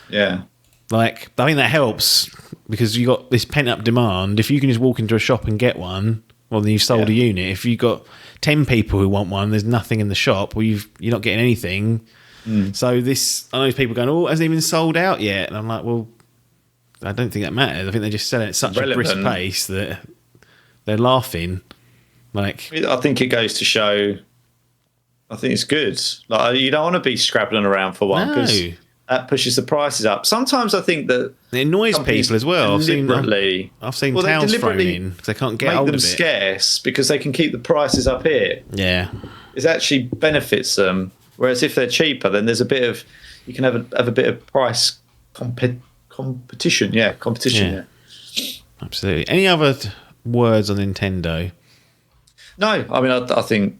Yeah, like, I think that helps because you got this pent up demand. If you can just walk into a shop and get one, well, then you've sold a unit. If you've got 10 people who want one, there's nothing in the shop. Well, you're not getting anything. So I know there's people going, oh, it hasn't even sold out yet. And I'm like, well, I don't think that matters. I think they're just selling at such a brisk pace that they're laughing. Like, I think it goes to show, I think it's good. Like, you don't want to be scrabbling around for one because that pushes the prices up. Sometimes I think that it annoys people as well. I've seen towns thrown in because they can't get hold of it. Make them scarce because they can keep the prices up here. Yeah, it actually benefits them. Whereas if they're cheaper, then there's you can have a bit of price competition. Yeah, competition. Yeah. Absolutely. Any other words on Nintendo? No, I mean, I think,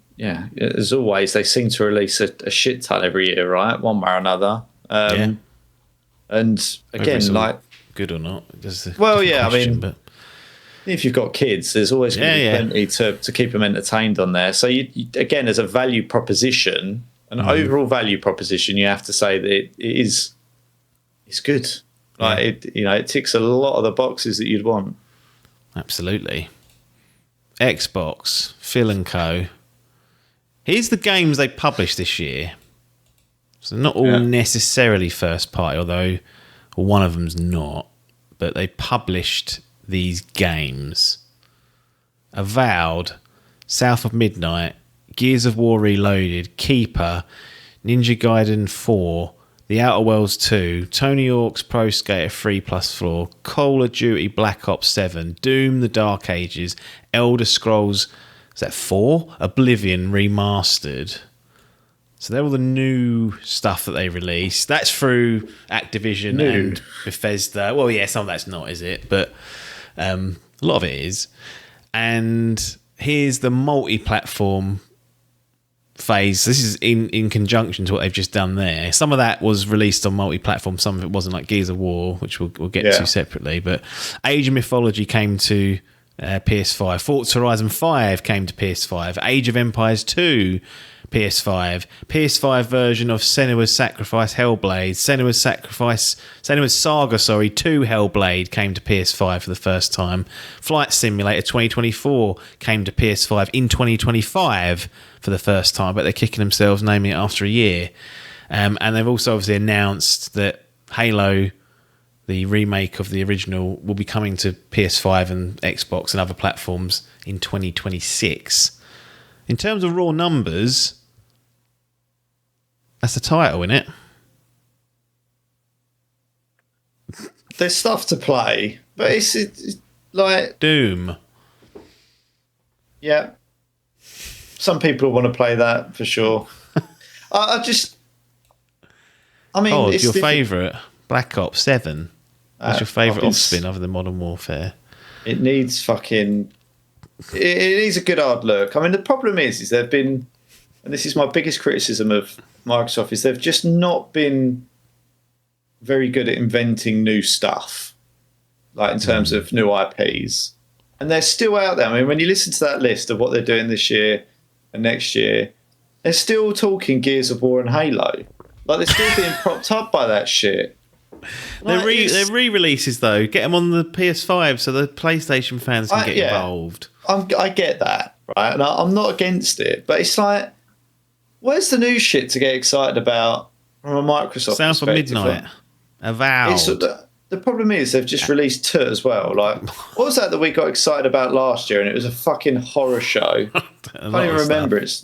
as always, they seem to release a shit ton every year, right? One way or another. And again, like, good or not? I mean, but if you've got kids, there's always going to be plenty to keep them entertained on there. So you again, as a value proposition, an overall value proposition, you have to say that it's good. Like it ticks a lot of the boxes that you'd want. Absolutely. Xbox, Phil & Co. Here's the games they published this year. So not all necessarily first party, although one of them's not. But they published these games. Avowed, South of Midnight, Gears of War Reloaded, Keeper, Ninja Gaiden 4, The Outer Worlds 2, Tony Hawk's Pro Skater 3+4, Call of Duty Black Ops 7, Doom The Dark Ages, Elder Scrolls, is that 4? Oblivion Remastered. So they're all the new stuff that they released. That's through Activision and Bethesda. Well, yeah, some of that's not, is it? But a lot of it is. And here's the multi-platform phase. This is in conjunction to what they've just done there. Some of that was released on multi-platform. Some of it wasn't, like Gears of War, which we'll get to separately. But Age of Mythology came to PS5. Forza Horizon 5 came to PS5. Age of Empires 2, PS5. PS5 version of Senua's Sacrifice Hellblade. Senua's Saga 2 Hellblade came to PS5 for the first time. Flight Simulator 2024 came to PS5 in 2025 for the first time, but they're kicking themselves naming it after a year. And they've also obviously announced that Halo, the remake of the original, will be coming to PS5 and Xbox and other platforms in 2026. In terms of raw numbers, that's the title, isn't it? There's stuff to play, but it's like Doom. Yeah. Some people want to play that for sure. I mean, it's your favourite? Black Ops 7. What's your favourite off-spin other than Modern Warfare? It needs fucking... It needs a good hard look. I mean, the problem is they've been... And this is my biggest criticism of Microsoft, is they've just not been very good at inventing new stuff, like in terms of new IPs. And they're still out there. I mean, when you listen to that list of what they're doing this year and next year, they're still talking Gears of War and Halo. Like, they're still being propped up by that shit. Like, they're re-releases, though. Get them on the PS5 so the PlayStation fans can get involved. I get that, right? And I'm not against it. But it's like, where's the new shit to get excited about from a Microsoft South of Midnight. Avowed. the problem is they've just released 2 as well. Like, what was that we got excited about last year? And it was a fucking horror show. I can't even remember it.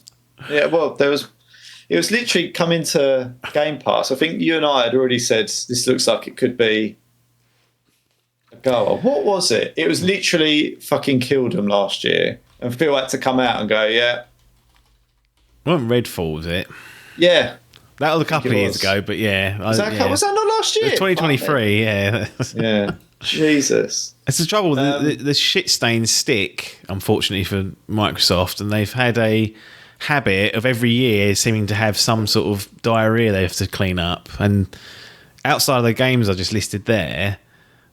Yeah, well, it was literally coming to Game Pass. I think you and I had already said this looks like it could be a goer. What was it? It was literally fucking Killed 'em last year. And Phil had to come out and go, yeah. It wasn't Redfall, was it? Yeah. That was a couple of years ago, but yeah. Was that not last year? 2023, yeah. Yeah. Jesus. It's the trouble. The shit stains stick, unfortunately, for Microsoft, and they've had a habit of every year seeming to have some sort of diarrhea they have to clean up. And outside of the games I just listed there,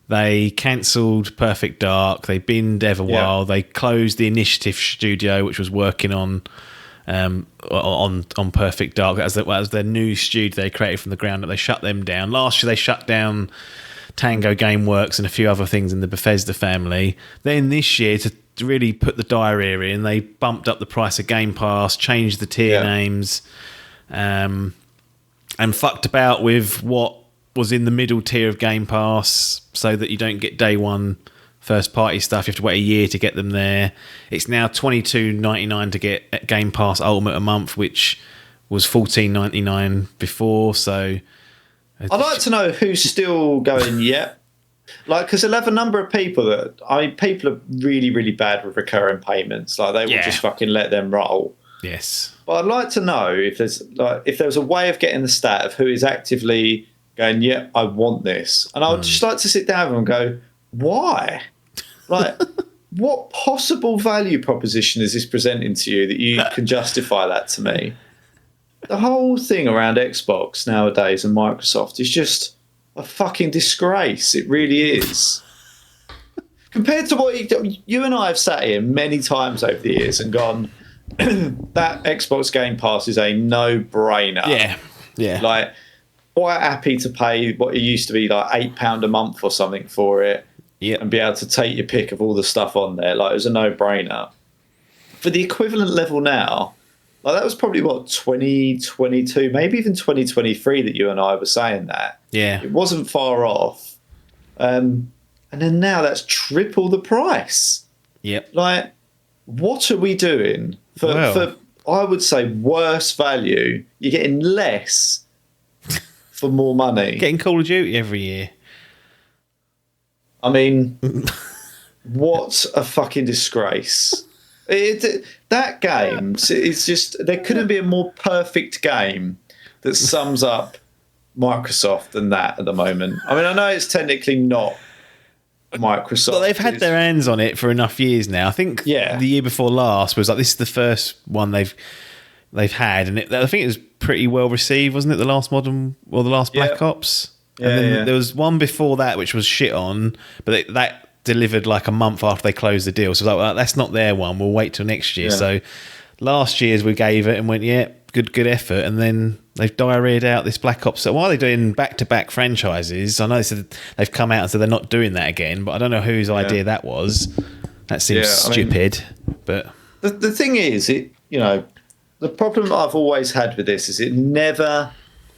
they cancelled Perfect Dark, they binned Everwild, they closed the Initiative studio, which was working on Perfect Dark. That was their new studio they created from the ground up. They shut them down. Last year they shut down Tango Gameworks and a few other things in the Bethesda family. Then this year, to really put the diarrhea in, they bumped up the price of Game Pass, changed the tier names, and fucked about with what was in the middle tier of Game Pass so that you don't get day one first party stuff. You have to wait a year to get them there. It's now $22.99 to get Game Pass Ultimate a month, which was $14.99 before. So I'd like to know who's still going yet. Like, because they'll have a number of people people are really, really bad with recurring payments. Like, they will just fucking let them roll. Yes. But I'd like to know if there's a way of getting the stat of who is actively going, yeah, I want this. And I would just like to sit down and go, why? Like, what possible value proposition is this presenting to you that you can justify that to me? The whole thing around Xbox nowadays and Microsoft is just a fucking disgrace. It really is. Compared to what you and I have sat here many times over the years and gone, that Xbox Game Pass is a no-brainer. Yeah, yeah. Like, quite happy to pay what it used to be like £8 a month or something for it, and be able to take your pick of all the stuff on there. Like, it was a no-brainer. For the equivalent level now, like, that was probably what, 2022, maybe even 2023 that you and I were saying that. Yeah, it wasn't far off. And then now that's triple the price. Yep. Like, what are we doing for I would say worse value? You're getting less for more money. Getting Call of Duty every year. I mean, what a fucking disgrace. That game, it's just, there couldn't be a more perfect game that sums up Microsoft than that at the moment. I mean, I know it's technically not Microsoft. But they've had their hands on it for enough years now. I think the year before last was like, this is the first one they've had, and I think it was pretty well received, wasn't it? The last Black Ops. And then there was one before that which was shit on, but that delivered like a month after they closed the deal. So I was like, well, that's not their one. We'll wait till next year. So last year's we gave it and went, good effort. And then they've diarrheaed out this Black Ops. So why are they doing back-to-back franchises? I know they said they've come out and said they're not doing that again, but I don't know whose idea that was. That seems stupid. But the thing is, the problem I've always had with this is it never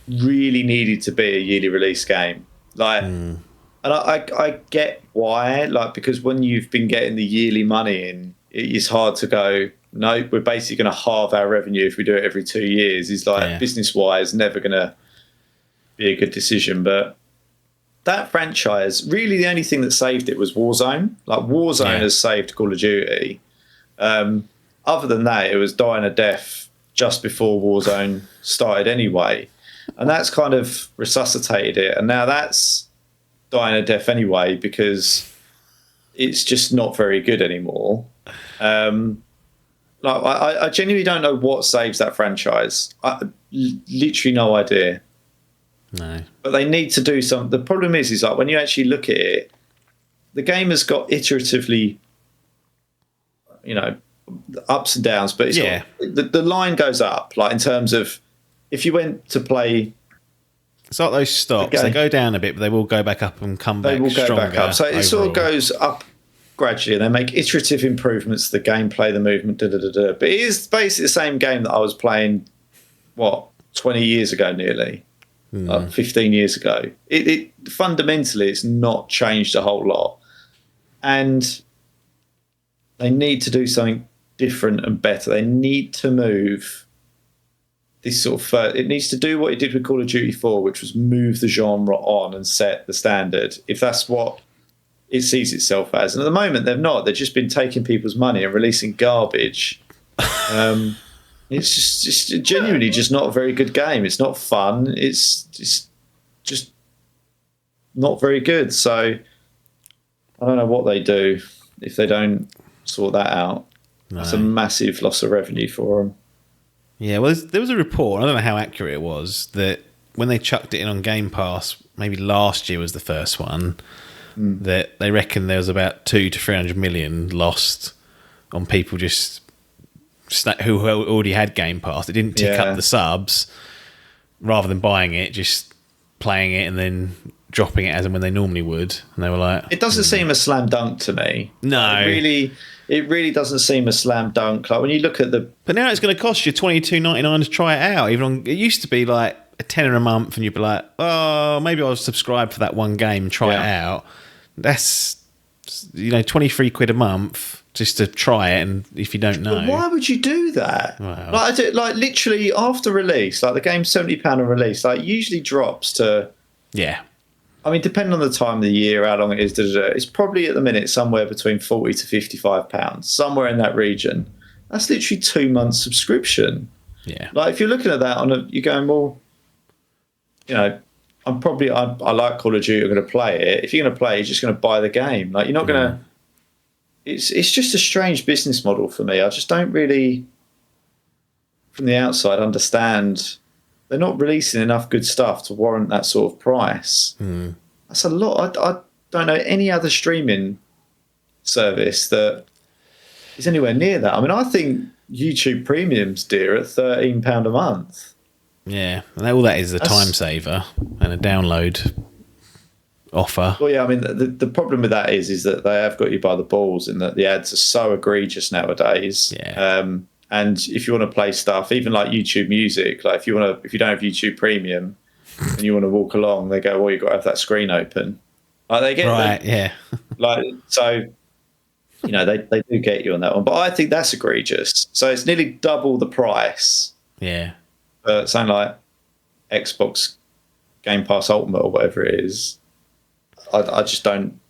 really needed to be a yearly release game. Like, and I get why, like, because when you've been getting the yearly money in, it's hard to go, no, we're basically going to halve our revenue if we do it every 2 years. It's like, business-wise, never going to be a good decision. But that franchise, really the only thing that saved it was Warzone. Like, Warzone has saved Call of Duty. Other than that, it was dying a death just before Warzone started anyway. And that's kind of resuscitated it. And now that's dying a death anyway because it's just not very good anymore. I genuinely don't know what saves that franchise. Literally no idea. No. But they need to do something. The problem is like when you actually look at it, the game has got iteratively, ups and downs, but it's got, the line goes up, like in terms of if you went to play. It's like those stocks. They go down a bit, but they will go back up and come back stronger. They will go back up. So it sort of goes up gradually, and they make iterative improvements to the gameplay, the movement, But it is basically the same game that I was playing, 20 years ago nearly. like 15 years ago. It fundamentally, it's not changed a whole lot. And they need to do something different and better. They need to move this sort of... it needs to do what it did with Call of Duty 4, which was move the genre on and set the standard, if that's what it sees itself as. And at the moment, they've not. They've just been taking people's money and releasing garbage. It's just genuinely just not a very good game. It's not fun. It's just not very good. So I don't know what they do if they don't sort that out. No. That's a massive loss of revenue for them. Yeah, well, there was a report, I don't know how accurate it was, that when they chucked it in on Game Pass, maybe last year was the first one, that they reckon there was about 200 to 300 million lost on people just who already had Game Pass. It didn't tick up the subs, rather than buying it, just playing it and then dropping it as and when they normally would. And they were like... It doesn't seem a slam dunk to me. No. It really doesn't seem a slam dunk. Like when you look at the... But now it's going to cost you $22.99 to try it out. It used to be like a tenner a month, and you'd be like, oh, maybe I'll subscribe for that one game and try it out. That's, 23 quid a month just to try it, and if you don't know... But why would you do that? Well, like literally after release, like the game's £70 on release, like usually drops to... Yeah. I mean, depending on the time of the year, how long it is, it's probably at the minute somewhere between £40 to £55, somewhere in that region. That's literally 2 months subscription. Yeah. Like if you're looking at that you're going, well, I like Call of Duty, I'm going to play it. If you're going to play it, you're just going to buy the game. Like you're not going to... It's just a strange business model for me. I just don't really, from the outside, understand... They're not releasing enough good stuff to warrant that sort of price. That's a lot. I don't know any other streaming service that is anywhere near that. I mean, I think YouTube Premium's dear at £13 a month. Yeah, and all that is a time saver and a download offer. Well, yeah, I mean, the problem with that is that they have got you by the balls in that the ads are so egregious nowadays. Yeah. And if you want to play stuff, even like YouTube Music, like if you don't have YouTube Premium and you want to walk along, they go, well, you've got to have that screen open. Like they get like so, they do get you on that one. But I think that's egregious. So it's nearly double the price. Yeah. Something like Xbox Game Pass Ultimate or whatever it is. I just don't.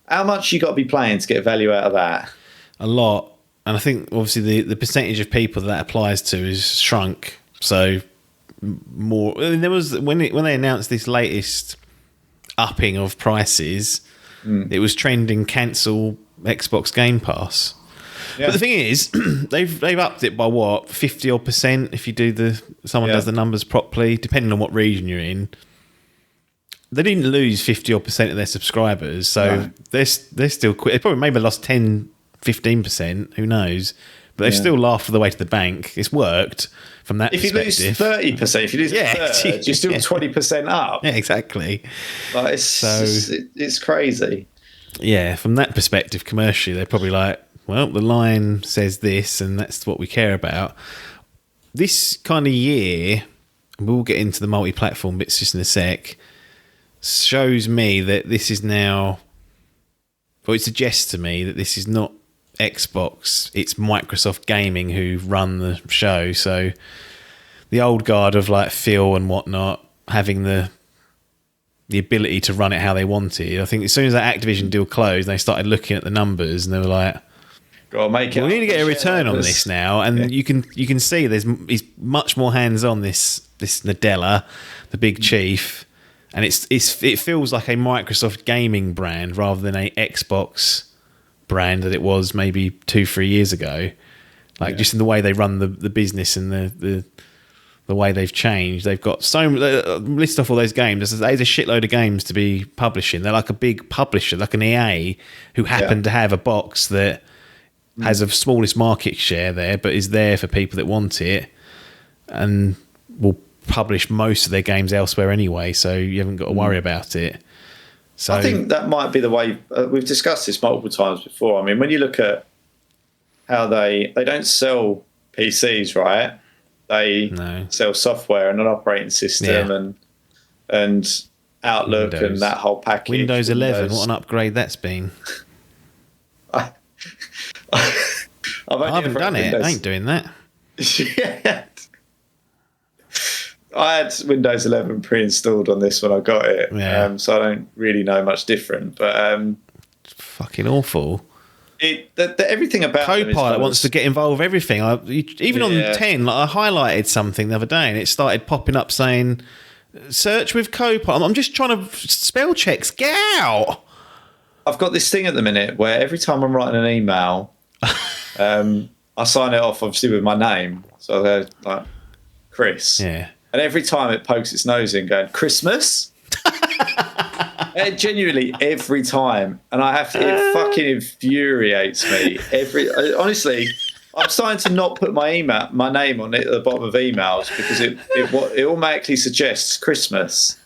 How much you got to be playing to get value out of that? A lot. And I think obviously the percentage of people that applies to is shrunk. So more. I mean, there was when they announced this latest upping of prices, it was trending cancel Xbox Game Pass. Yeah. But the thing is, they've upped it by what 50% if you do someone does the numbers properly, depending on what region you're in. They didn't lose 50% of their subscribers, so they're still quick. They probably maybe lost 10-15%, who knows? But they've still laughed all the way to the bank. It's worked from that perspective. If you lose 30%, if you lose a third, you're still 20% up. Yeah, exactly. Like it's crazy. Yeah, from that perspective, commercially, they're probably like, well, the line says this, and that's what we care about. This kind of year, and we'll get into the multi-platform bits just in a sec, shows me that this is now... Well, it suggests to me that this is not Xbox, it's Microsoft Gaming who run the show. So the old guard of like Phil and whatnot having the ability to run it how they wanted. I think as soon as that Activision deal closed, they started looking at the numbers and they were like, "Gotta make it. We need to get a return on this now." And you can see he's much more hands on this Nadella, the big chief. And it feels like a Microsoft gaming brand rather than a Xbox brand that it was maybe 2-3 years ago. Like just in the way they run the business and the way they've changed. They've got list off all those games. There's a shitload of games to be publishing. They're like a big publisher, like an EA, who happen to have a box that has a smallest market share there, but is there for people that want it, and will publish most of their games elsewhere anyway, so you haven't got to worry about it. So I think that might be the way. We've discussed this multiple times before. I mean, when you look at how they don't sell PCs, right? They sell software and an operating system, and and Outlook Windows. and that whole package. Windows 11, what an upgrade that's been. I haven't done it. I ain't doing that. Yeah. I had Windows 11 pre-installed on this when I got it, so I don't really know much different. But it's fucking awful. Everything about Copilot wants to get involved with everything. Even on 10, like, I highlighted something the other day, and it started popping up saying, "Search with Copilot." I'm just trying to spell checks. Get out! I've got this thing at the minute where every time I'm writing an email, I sign it off obviously with my name. So I go like Chris. Yeah. And every time it pokes its nose in going, Christmas? Genuinely, every time. And I have to, it fucking infuriates me. Honestly, I'm starting to not put my name on it at the bottom of emails because it automatically suggests Christmas.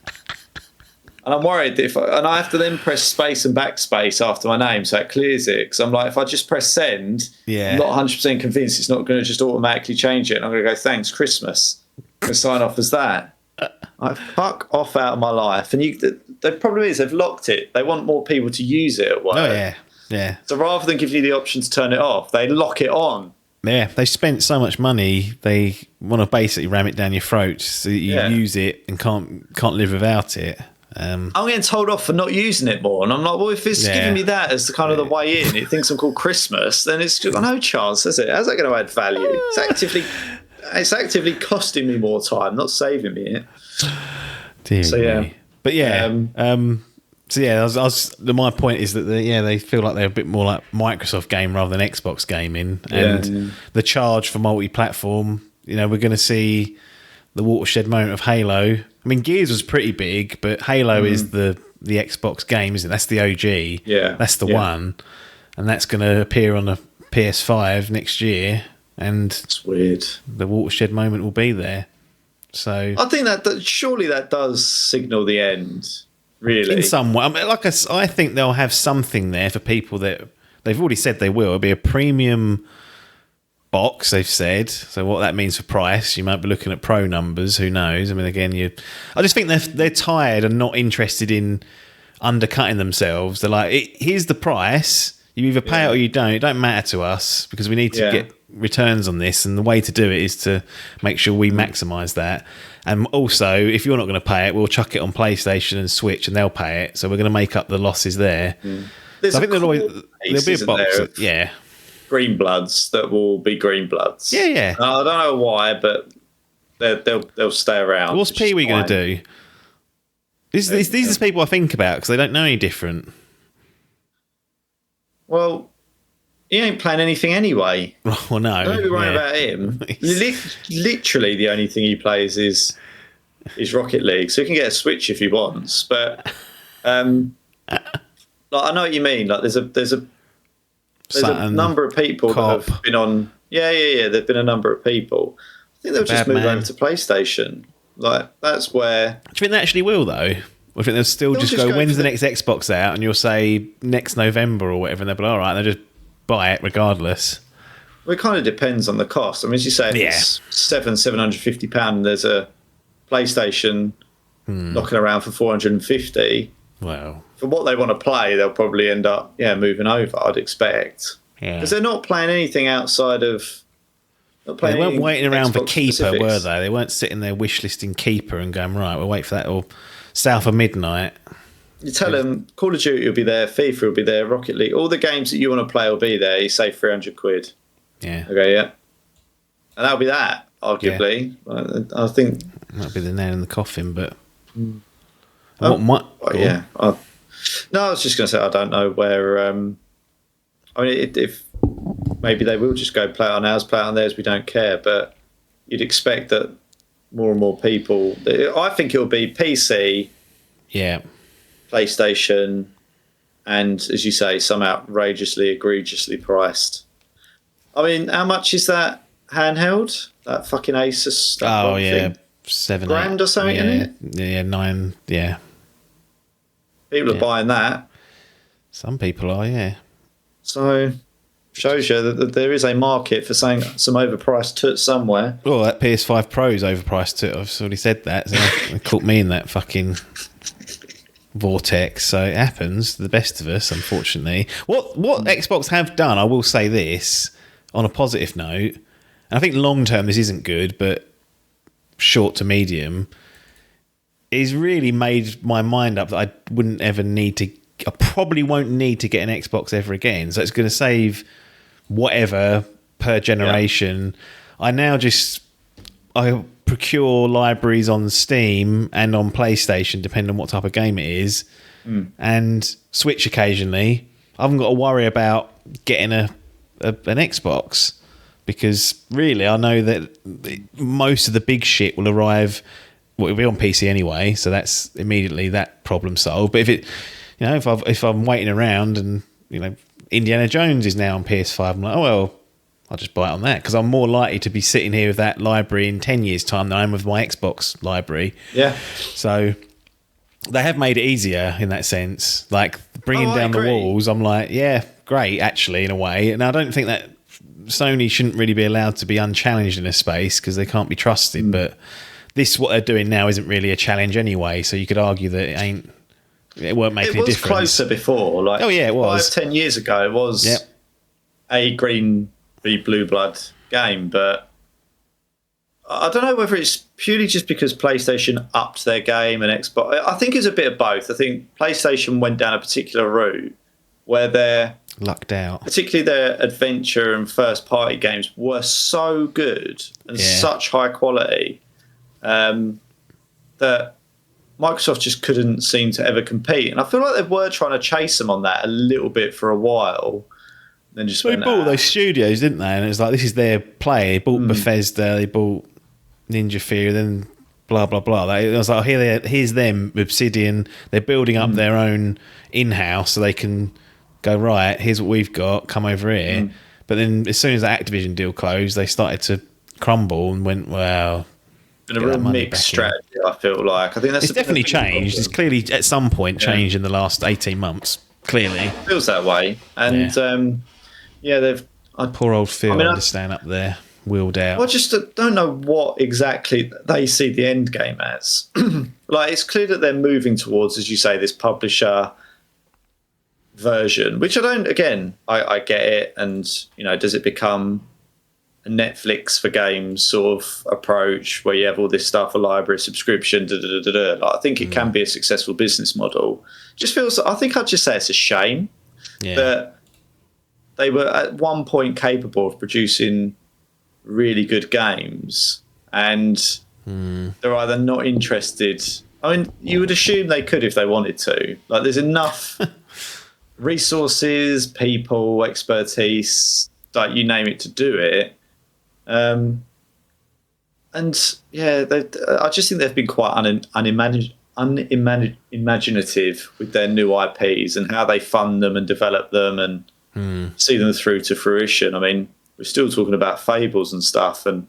And I'm worried and I have to then press space and backspace after my name so it clears it. Because I'm like, if I just press send, I'm not 100% convinced it's not going to just automatically change it. And I'm going to go, thanks, Christmas. I'm going to sign off as that. Like, fuck off out of my life. And the problem is they've locked it. They want more people to use it at work. Oh, yeah. So rather than give you the option to turn it off, they lock it on. Yeah, they spent so much money, they want to basically ram it down your throat so that you use it and can't live without it. I'm getting told off for not using it more, and I'm like, well, if it's giving me that as the kind of the way in, it thinks I'm called Christmas, then it's got no chance, is it? How's that going to add value? It's actively costing me more time, not saving me it. Dear so me. But my point is that they feel like they're a bit more like Microsoft game rather than Xbox gaming, and the charge for multi-platform. We're going to see the watershed moment of Halo. I mean, Gears was pretty big, but Halo is the Xbox game, isn't it? That's the OG. Yeah. That's the one. And that's going to appear on the PS5 next year. And it's weird. The watershed moment will be there. So I think that surely that does signal the end, really. In some way. I mean, I think they'll have something there for people that they've already said they will. It'll be a premium box, they've said. So what that means for price, you might be looking at pro numbers. Who knows? I mean, again, I just think they're tired and not interested in undercutting themselves. They're like, here's the price. You either pay it or you don't. It don't matter to us because we need to get returns on this, and the way to do it is to make sure we maximise that. And also, if you're not going to pay it, we'll chuck it on PlayStation and Switch, and they'll pay it. So we're going to make up the losses there. So I think there'll be a box. Green Bloods that will be Green Bloods. Yeah. I don't know why, but they'll stay around. What's Pee-wee going to do? These are the people I think about because they don't know any different. Well, he ain't playing anything anyway. Well, no. Don't be worrying about him. Literally, the only thing he plays is Rocket League, so he can get a Switch if he wants. But I know what you mean. Like, there's a number of people that have been on. Yeah. There've been a number of people. I think they'll just move over to PlayStation. Like, that's where. Do you think they actually will, though? Or do you think they'll still just go, when's the next Xbox out? And you'll say next November or whatever, and they'll be all right, and they'll just buy it regardless. Well, it kind of depends on the cost. I mean, as you say, if it's £750, and there's a PlayStation knocking around for 450. Well, for what they want to play, they'll probably end up moving over, I'd expect. Because they're not playing anything outside of. They weren't waiting around for Keeper, specifics. were they? They weren't sitting there wish listing Keeper and going, right, we'll wait for that, or South of Midnight. You tell them Call of Duty will be there, FIFA will be there, Rocket League, all the games that you want to play will be there. You save £300. Yeah. Okay, yeah. And that'll be that, arguably. Yeah. I think that'll be the nail in the coffin, but no, I was just going to say I don't know where. I mean, if maybe they will just go play it on ours, play it on theirs. We don't care, but you'd expect that more and more people. I think it'll be PC, PlayStation, and as you say, some outrageously, egregiously priced. I mean, how much is that handheld? That fucking Asus. Thing? $7 or something, isn't it? Yeah, $9. Yeah. People are buying that. Some people are, yeah. So, Shows you that there is a market for saying some overpriced toots somewhere. Well, that PS5 Pro is overpriced too. I've already said that. So it caught me in that fucking vortex. So it happens to the best of us, unfortunately. What Xbox have done, I will say this on a positive note, and I think long term this isn't good, but short to medium, is really made my mind up that I wouldn't ever need to. I probably won't need to get an Xbox ever again. So it's going to save whatever per generation. Yeah. I procure libraries on Steam and on PlayStation, depending on what type of game it is, and Switch occasionally. I haven't got to worry about getting an Xbox, because really I know that most of the big shit will arrive. Well, it'll be on PC anyway, so that's immediately that problem solved. But if I'm waiting around and Indiana Jones is now on PS5, I'm like, oh well, I'll just buy it on that, because I'm more likely to be sitting here with that library in 10 years' time than I am with my Xbox library. Yeah. So they have made it easier in that sense. Like bringing down the walls, I'm like, yeah, great, actually, in a way. And I don't think that Sony shouldn't really be allowed to be unchallenged in a space, because they can't be trusted. But what they're doing now isn't really a challenge anyway. So you could argue that it won't make any difference. It was closer before. Like, it was. 5-10 years ago, it was a green v blue blood game, but I don't know whether it's purely just because PlayStation upped their game and Xbox. I think it's a bit of both. I think PlayStation went down a particular route where they're lucked out. Particularly their adventure and first party games were so good and such high quality that Microsoft just couldn't seem to ever compete. And I feel like they were trying to chase them on that a little bit for a while. Then just they bought those studios, didn't they? And it was like, this is their play. They bought Bethesda, they bought Ninja Theory, then blah, blah, blah. It was like, here's them, Obsidian. They're building up their own in-house so they can go, right, here's what we've got, come over here. But then as soon as the Activision deal closed, they started to crumble and went, well... And a real mixed strategy, I feel like. I think it's definitely changed. It's clearly at some point changed in the last 18 months. Clearly, it feels that way. And they've poor old Phil just staying up there, wheeled out. I just don't know what exactly they see the end game as. Like, it's clear that they're moving towards, as you say, this publisher version, which I don't. Again, I get it, and does it become Netflix for games sort of approach where you have all this stuff, a library subscription, Like, I think it can be a successful business model. Just feels, I think I'd just say it's a shame that they were at one point capable of producing really good games, and they're either not interested. I mean, you would assume they could if they wanted to. Like, there's enough resources, people, expertise, like you name it, to do it. I just think they've been quite unimaginative with their new IPs and how they fund them and develop them and see them through to fruition. I mean, we're still talking about Fables and stuff, and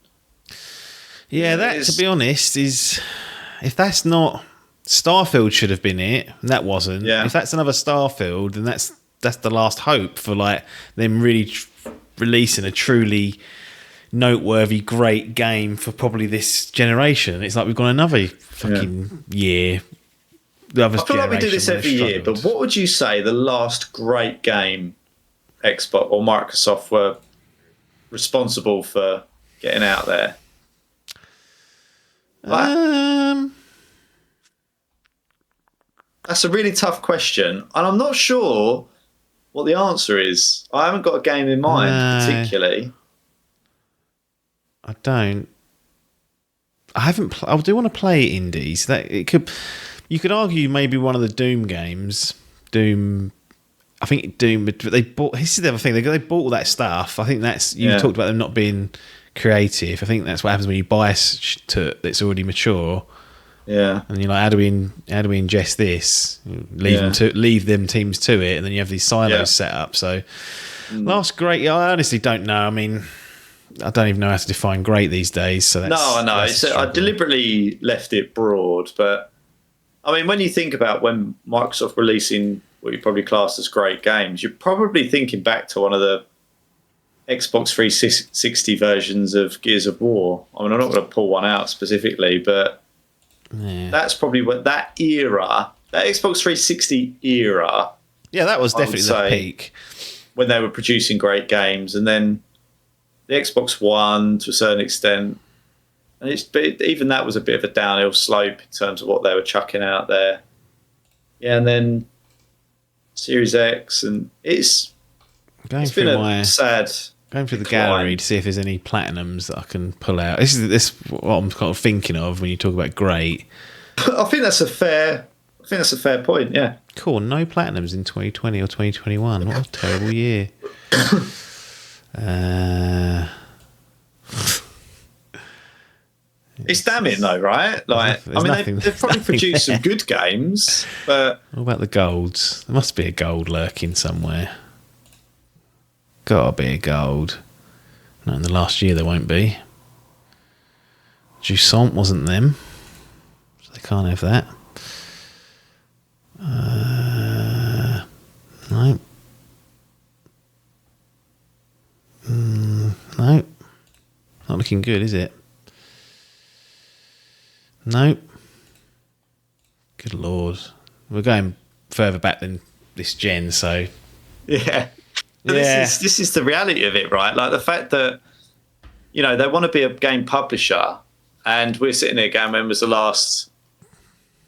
that, to be honest, is, if that's not Starfield, should have been it, and that wasn't. If that's another Starfield, then that's the last hope for like them really releasing a truly noteworthy, great game for probably this generation. It's like we've got another fucking year. I feel like we do this every year, but what would you say the last great game Xbox or Microsoft were responsible for getting out there? That's a really tough question, and I'm not sure what the answer is. I haven't got a game in mind particularly. I don't. I haven't. I do want to play indies. That it could. You could argue maybe one of the Doom games. Doom. I think Doom. But they bought. This is the other thing. They bought all that stuff. I think that's. You talked about them not being creative. I think that's what happens when you buy that's already mature. Yeah. And you're like, how do we ingest this? Leave them teams to it, and then you have these silos set up. So last great. I honestly don't know. I mean, I don't even know how to define great these days. So that's, no, I know. I deliberately left it broad, but I mean, when you think about when Microsoft releasing what you probably class as great games, you're probably thinking back to one of the Xbox 360 versions of Gears of War. I mean, I'm not going to pull one out specifically, but that's probably what that era, that Xbox 360 era. Yeah, that was definitely the peak. When they were producing great games. And then the Xbox One, to a certain extent, and even that was a bit of a downhill slope in terms of what they were chucking out there. Yeah, and then Series X, and it's been a sad... Going through the gallery to see if there's any platinums that I can pull out. This is what I'm kind of thinking of when you talk about great. I think that's a fair point. Yeah. Cool. No platinums in 2020 or 2021. What a terrible year. It's damning though, right? Like, they've probably produced some good games, but what about the golds? There must be a gold lurking somewhere. Gotta be a gold. Not in the last year there won't be. Jusant wasn't them, so they can't have that. No. No. Not looking good, is it? No. Good lord. We're going further back than this gen, so... Yeah. This is the reality of it, right? Like the fact that, they want to be a game publisher, and we're sitting there going, when was the last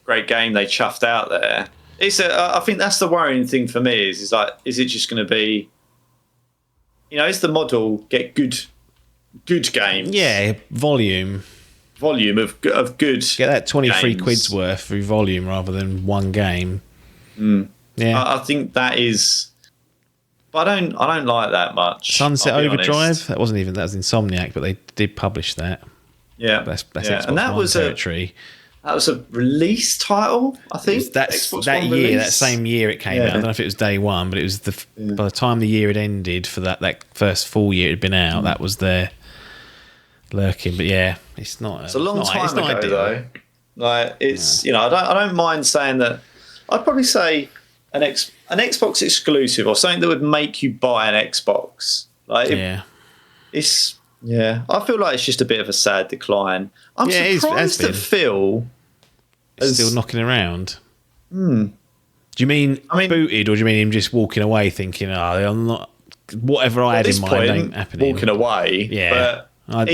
great game they chuffed out there? I think that's the worrying thing for me is it just going to be, is the model get good games? Yeah, volume of good. Get that 23 games. quid's worth through volume rather than one game. Yeah, I think that is. But I don't like that much. Sunset Overdrive. That was Insomniac, but they did publish that. Yeah, that's Xbox and that One was territory. That was a release title, I think. That year, release. that same year it came out. I don't know if it was day one, but it was by the time the year had ended for that first full year it had been out. That was their lurking. But yeah, it's not. It's a long time ago though. Like it's I don't mind saying that. I'd probably say an Xbox exclusive or something that would make you buy an Xbox. Like I feel like it's just a bit of a sad decline. I'm surprised that Phil is still knocking around. Do you mean booted, or do you mean him just walking away thinking, I'm not, whatever I had in mind ain't happening? Walking away. Yeah. But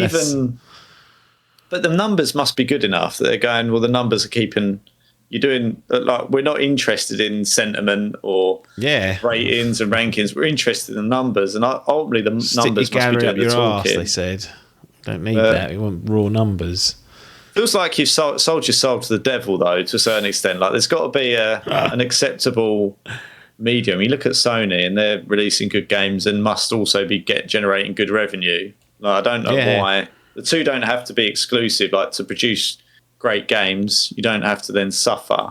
the numbers must be good enough that they're going, well, the numbers are keeping... You're doing we're not interested in sentiment or ratings and rankings. We're interested in numbers, and ultimately the numbers must be doing the talking. They said, "Don't need that. We want raw numbers." Feels like you've sold your soul to the devil, though, to a certain extent. Like there's got to be an acceptable medium. You look at Sony, and they're releasing good games and must also be generating good revenue. Like, I don't know why the two don't have to be exclusive. Like to produce great games, you don't have to then suffer.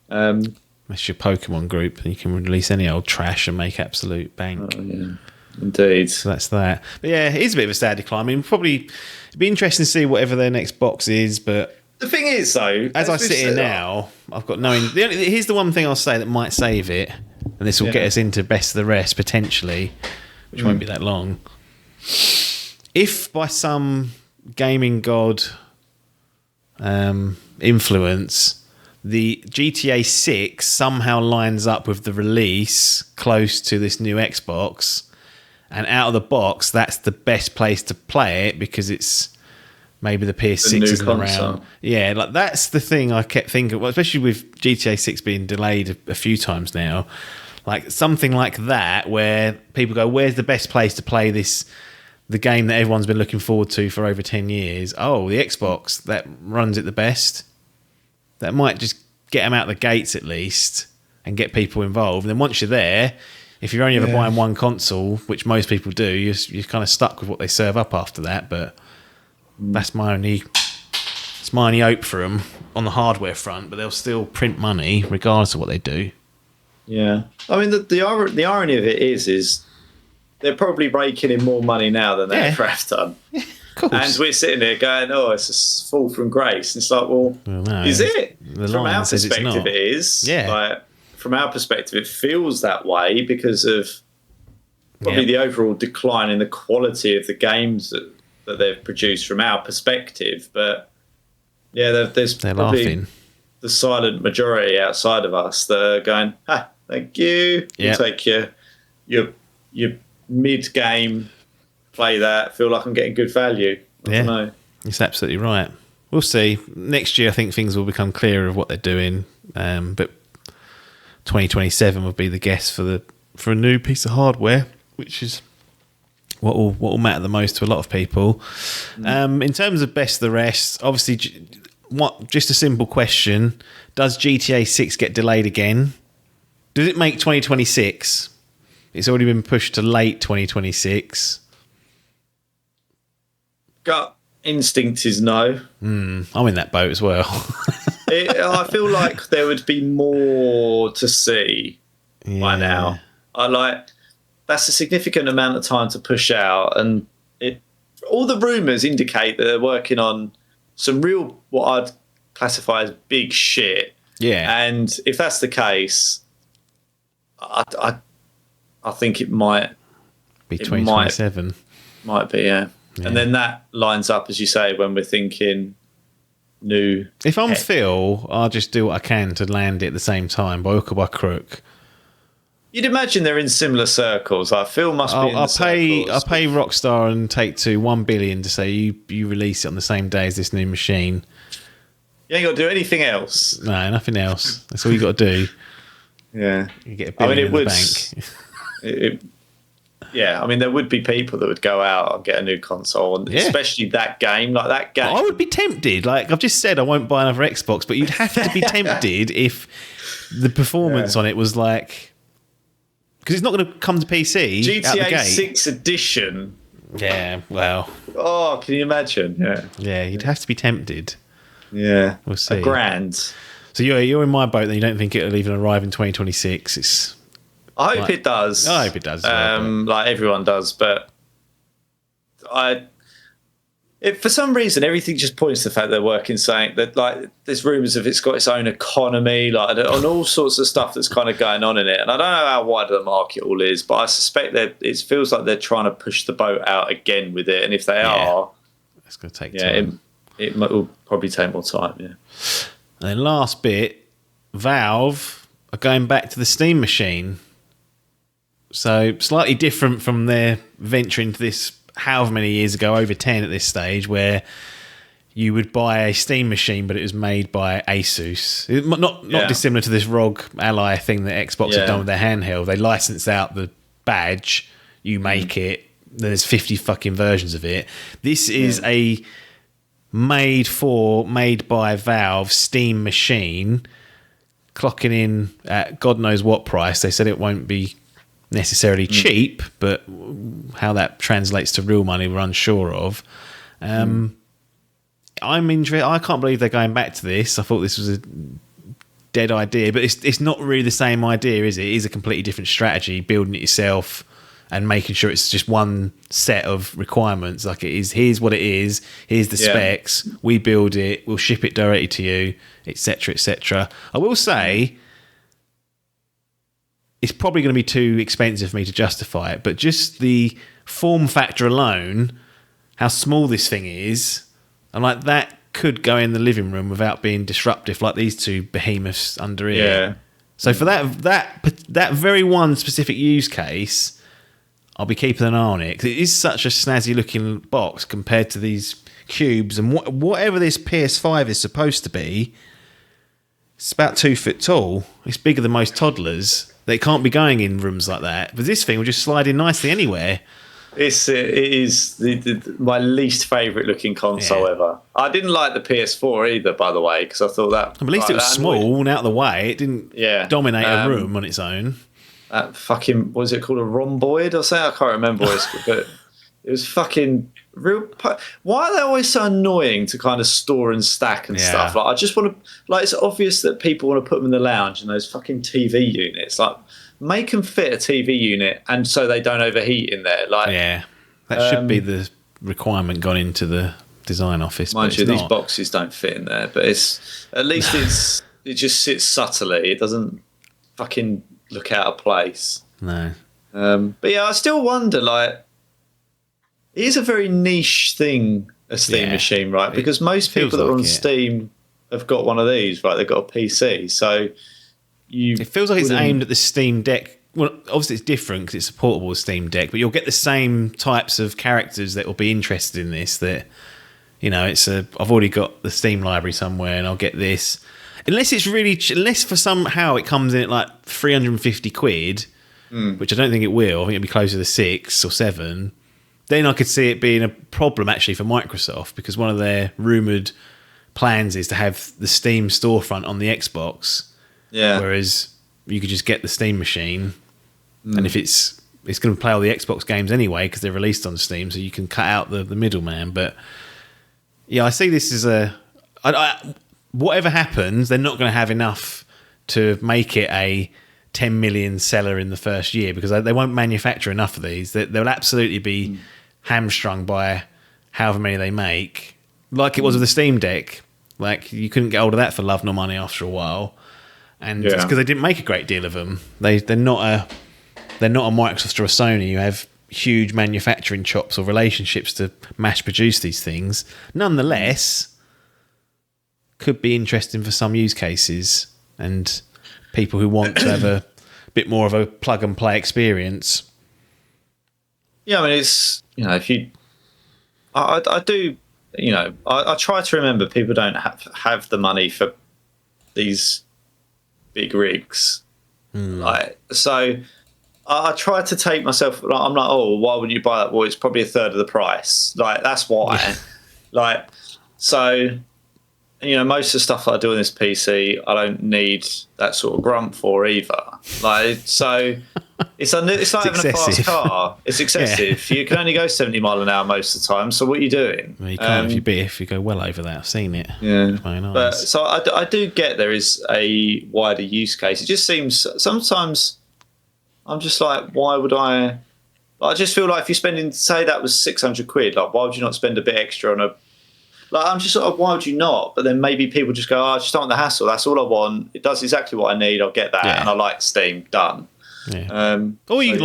That's your Pokemon group, and you can release any old trash and make absolute bank. Oh, yeah. Indeed. So that's that. But yeah, it is a bit of a sad decline. I mean, probably it'd be interesting to see whatever their next box is. But the thing is, though, as I sit here now, I've got here's the one thing I'll say that might save it, and this will get us into best of the rest potentially, which won't be that long. If by some gaming god influence, the GTA 6 somehow lines up with the release close to this new Xbox, and out of the box that's the best place to play it because it's maybe the PS6 isn't around. Yeah, like that's the thing I kept thinking, well, especially with GTA 6 being delayed a few times now, like something like that where people go, where's the best place to play the game that everyone's been looking forward to for over 10 years. Oh, the Xbox, that runs it the best. That might just get them out the gates at least and get people involved. And then once you're there, if you're only ever buying one console, which most people do, you're kind of stuck with what they serve up after that. But that's my only hope for them on the hardware front. But they'll still print money regardless of what they do. Yeah. I mean, the irony of it is they're probably raking in more money now than they ever have done. Yeah, of course. And we're sitting there going, it's a fall from grace. It's like, well no, is it? From our perspective, it is. Yeah. Like, from our perspective, it feels that way because of probably the overall decline in the quality of the games that they've produced from our perspective. But yeah, there's They're probably laughing. the silent majority outside of us that are going, thank you. Yeah. You take your mid-game, play that, feel like I'm getting good value. I don't know. It's absolutely right. We'll see. Next year, I think things will become clearer of what they're doing. But 2027 will be the guess for a new piece of hardware, which is what will matter the most to a lot of people. In terms of best of the rest, obviously, just a simple question: does GTA 6 get delayed again? Does it make 2026? It's already been pushed to late 2026. Gut instinct is no. I'm in that boat as well. I feel like there would be more to see by now. That's a significant amount of time to push out, and all the rumours indicate that they're working on some real, what I'd classify as big shit. Yeah. And if that's the case, I think it might be 2027. Might be, yeah. And then that lines up, as you say, when we're thinking new. If I'm Phil, I'll just do what I can to land it at the same time, by hook or by crook. You'd imagine they're in similar circles. Like Phil must be in the circles. I'll pay Rockstar and Take-Two $1 billion to say you release it on the same day as this new machine. You ain't got to do anything else. No, nothing else. That's all you got to do. Yeah. You get $1 billion in the bank. I mean, there would be people that would go out and get a new console, and especially that game. Like that game, I would be tempted. Like I've just said, I won't buy another Xbox, but you'd have to be tempted if the performance on it was like, because it's not going to come to PC. GTA 6 edition. Yeah, well. Oh, can you imagine? Yeah, you'd have to be tempted. Yeah, we'll see. $1,000. So you're in my boat. Then you don't think it'll even arrive in 2026? I hope it does. I hope it does. Like everyone does, but for some reason, everything just points to the fact they're working saying that, like, there's rumours of it's got its own economy, like, and all sorts of stuff that's kind of going on in it. And I don't know how wide the market all is, but I suspect that it feels like they're trying to push the boat out again with it. And if they are, it's going to take time. It will probably take more time. Yeah. And then last bit, Valve are going back to the Steam machine. So slightly different from their venture into this however many years ago, over 10 at this stage, where you would buy a Steam machine, but it was made by Asus. Not dissimilar to this ROG Ally thing that Xbox have done with their handheld. They license out the badge, you make it, there's 50 fucking versions of it. This is a made by Valve Steam machine, clocking in at God knows what price. They said it won't be necessarily cheap, but how that translates to real money we're unsure of. I'm interested. I can't believe they're going back to this. I thought this was a dead idea, but it's not really the same idea, is it? It is a completely different strategy, building it yourself and making sure it's just one set of requirements. Like, it is, here's what it is, here's the specs, we build it, we'll ship it directly to you, etc., etc. I will say it's probably going to be too expensive for me to justify it, but just the form factor alone, how small this thing is, and like that could go in the living room without being disruptive, like these two behemoths under here. Yeah. So for that very one specific use case, I'll be keeping an eye on it, because it is such a snazzy looking box compared to these cubes, and whatever this PS5 is supposed to be, it's about 2 foot tall. It's bigger than most toddlers. They can't be going in rooms like that. But this thing will just slide in nicely anywhere. It is my least favourite looking console ever. I didn't like the PS4 either, by the way, because I thought that... At least it was small and out of the way. It didn't dominate a room on its own. That fucking... What was it called? A rhomboid or something? I can't remember what it's called, but it was fucking... Why are they always so annoying to kind of store and stack and stuff? Like, I just want to, like, it's obvious that people want to put them in the lounge and those fucking TV units. Like, make them fit a TV unit, and so they don't overheat in there. Like, that should be the requirement gone into the design office. Mind you, these boxes don't fit in there, but it's at least it just sits subtly. It doesn't fucking look out of place. No. But yeah, I still wonder, like, it is a very niche thing, a Steam machine, right? Because most people that are on Steam have got one of these, right? They've got a PC. So it feels like it's aimed at the Steam Deck. Well, obviously it's different because it's a portable Steam Deck, but you'll get the same types of characters that will be interested in this. That, you know, I've already got the Steam library somewhere, and I'll get this. Unless for somehow it comes in at like 350 quid, which I don't think it will. I think it'll be closer to 6 or 7. Then I could see it being a problem actually for Microsoft, because one of their rumoured plans is to have the Steam storefront on the Xbox. Yeah. Whereas you could just get the Steam machine, and if it's going to play all the Xbox games anyway because they're released on Steam, so you can cut out the middleman. But yeah, I see this as whatever happens, they're not going to have enough to make it a 10 million seller in the first year, because they won't manufacture enough of these. They'll absolutely be hamstrung by however many they make, like it was with the Steam Deck. Like, you couldn't get hold of that for love nor money after a while, and it's because they didn't make a great deal of them. They're not a Microsoft or a Sony who have huge manufacturing chops or relationships to mass produce these things. Nonetheless, could be interesting for some use cases and people who want to have a bit more of a plug and play experience. Yeah, I mean, it's, you know, if you, I do, you know, I try to remember people don't have the money for these big rigs. Like, so I try to take myself, I'm like, oh, why would you buy that? Well, it's probably a third of the price. Like, that's why. Like, so, you know, most of the stuff that I do on this PC, I don't need that sort of grump for either. Like, so it's like having a fast car. It's excessive. You can only go 70 mile an hour most of the time. So what are you doing? Well, you can't if you go well over that. I've seen it. Yeah. Nice. But so I do get there is a wider use case. It just seems sometimes I'm just like, why would I just feel like if you're spending, say that was 600 quid, like, why would you not spend a bit extra on a, like, I'm just sort of, why would you not? But then maybe people just go, I just don't want the hassle. That's all I want. It does exactly what I need. I'll get that. And I like Steam. Done. Yeah. Or you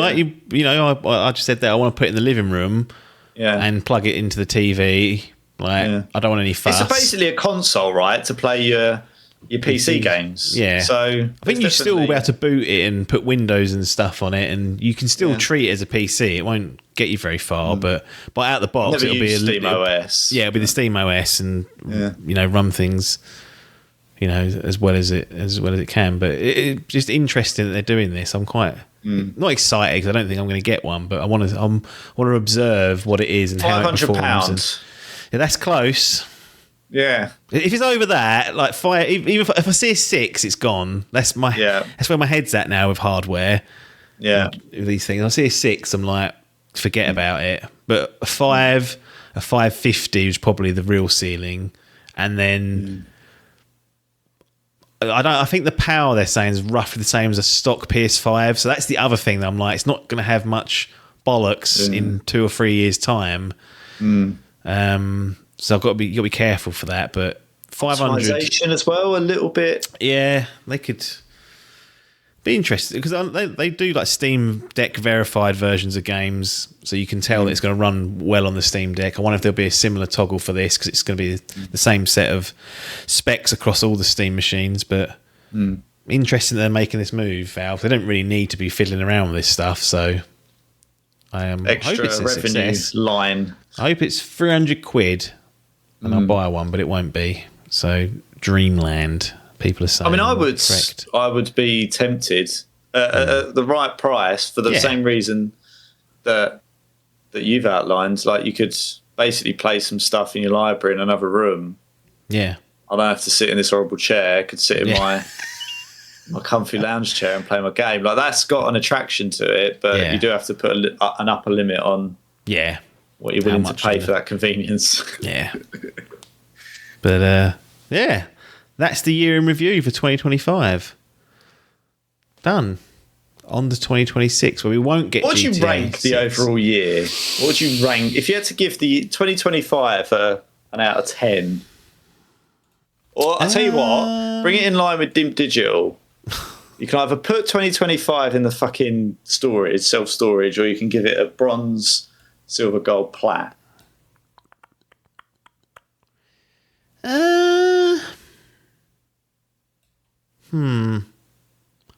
you know, I just said that I want to put it in the living room and plug it into the TV. Like, I don't want any fuss. It's basically a console, right, to play your PC games. Yeah. So I think you still will be able to boot it and put Windows and stuff on it, and you can still treat it as a PC. It won't get you very far, but out the box it'll be Steam OS. Yeah, it'll be the Steam OS, and you know, run things, you know, as well as it can. But it's just interesting that they're doing this. I'm quite not excited because I don't think I'm going to get one, but I want to observe what it is and how it performs. Yeah, that's close. Yeah. If it's over that, like even if I see a 6, it's gone. That's where my head's at now with hardware. Yeah. With these things, I see a 6, I'm like, forget about it. But a 550 is probably the real ceiling, and then I think the power they're saying is roughly the same as a stock PS5. So that's the other thing that I'm like, it's not going to have much bollocks in 2 or 3 years' time. So I've got to be careful for that. But 500 optimization as well, a little bit. Yeah, they could be interested because they do like Steam Deck verified versions of games, so you can tell that it's going to run well on the Steam Deck. I wonder if there'll be a similar toggle for this because it's going to be the same set of specs across all the Steam machines. But interesting that they're making this move, Valve. They don't really need to be fiddling around with this stuff, so I hope it's a revenue success. Line. I hope it's 300 quid and I'll buy one, but it won't be. So Dreamland, people are saying. I mean, I would be tempted at the right price for the same reason that you've outlined. Like, you could basically play some stuff in your library in another room. Yeah. I don't have to sit in this horrible chair. I could sit in my comfy lounge chair and play my game. Like, that's got an attraction to it, but you do have to put an upper limit on what you're willing to pay for that convenience. Yeah. But that's the year in review for 2025. Done. On to 2026, where we won't get. What would you rank the overall year? What would you rank if you had to give the 2025 an out of 10? Or I'll tell you what, bring it in line with Dimp Digital. You can either put 2025 in the fucking storage, self-storage, or you can give it a bronze, silver, gold, plat.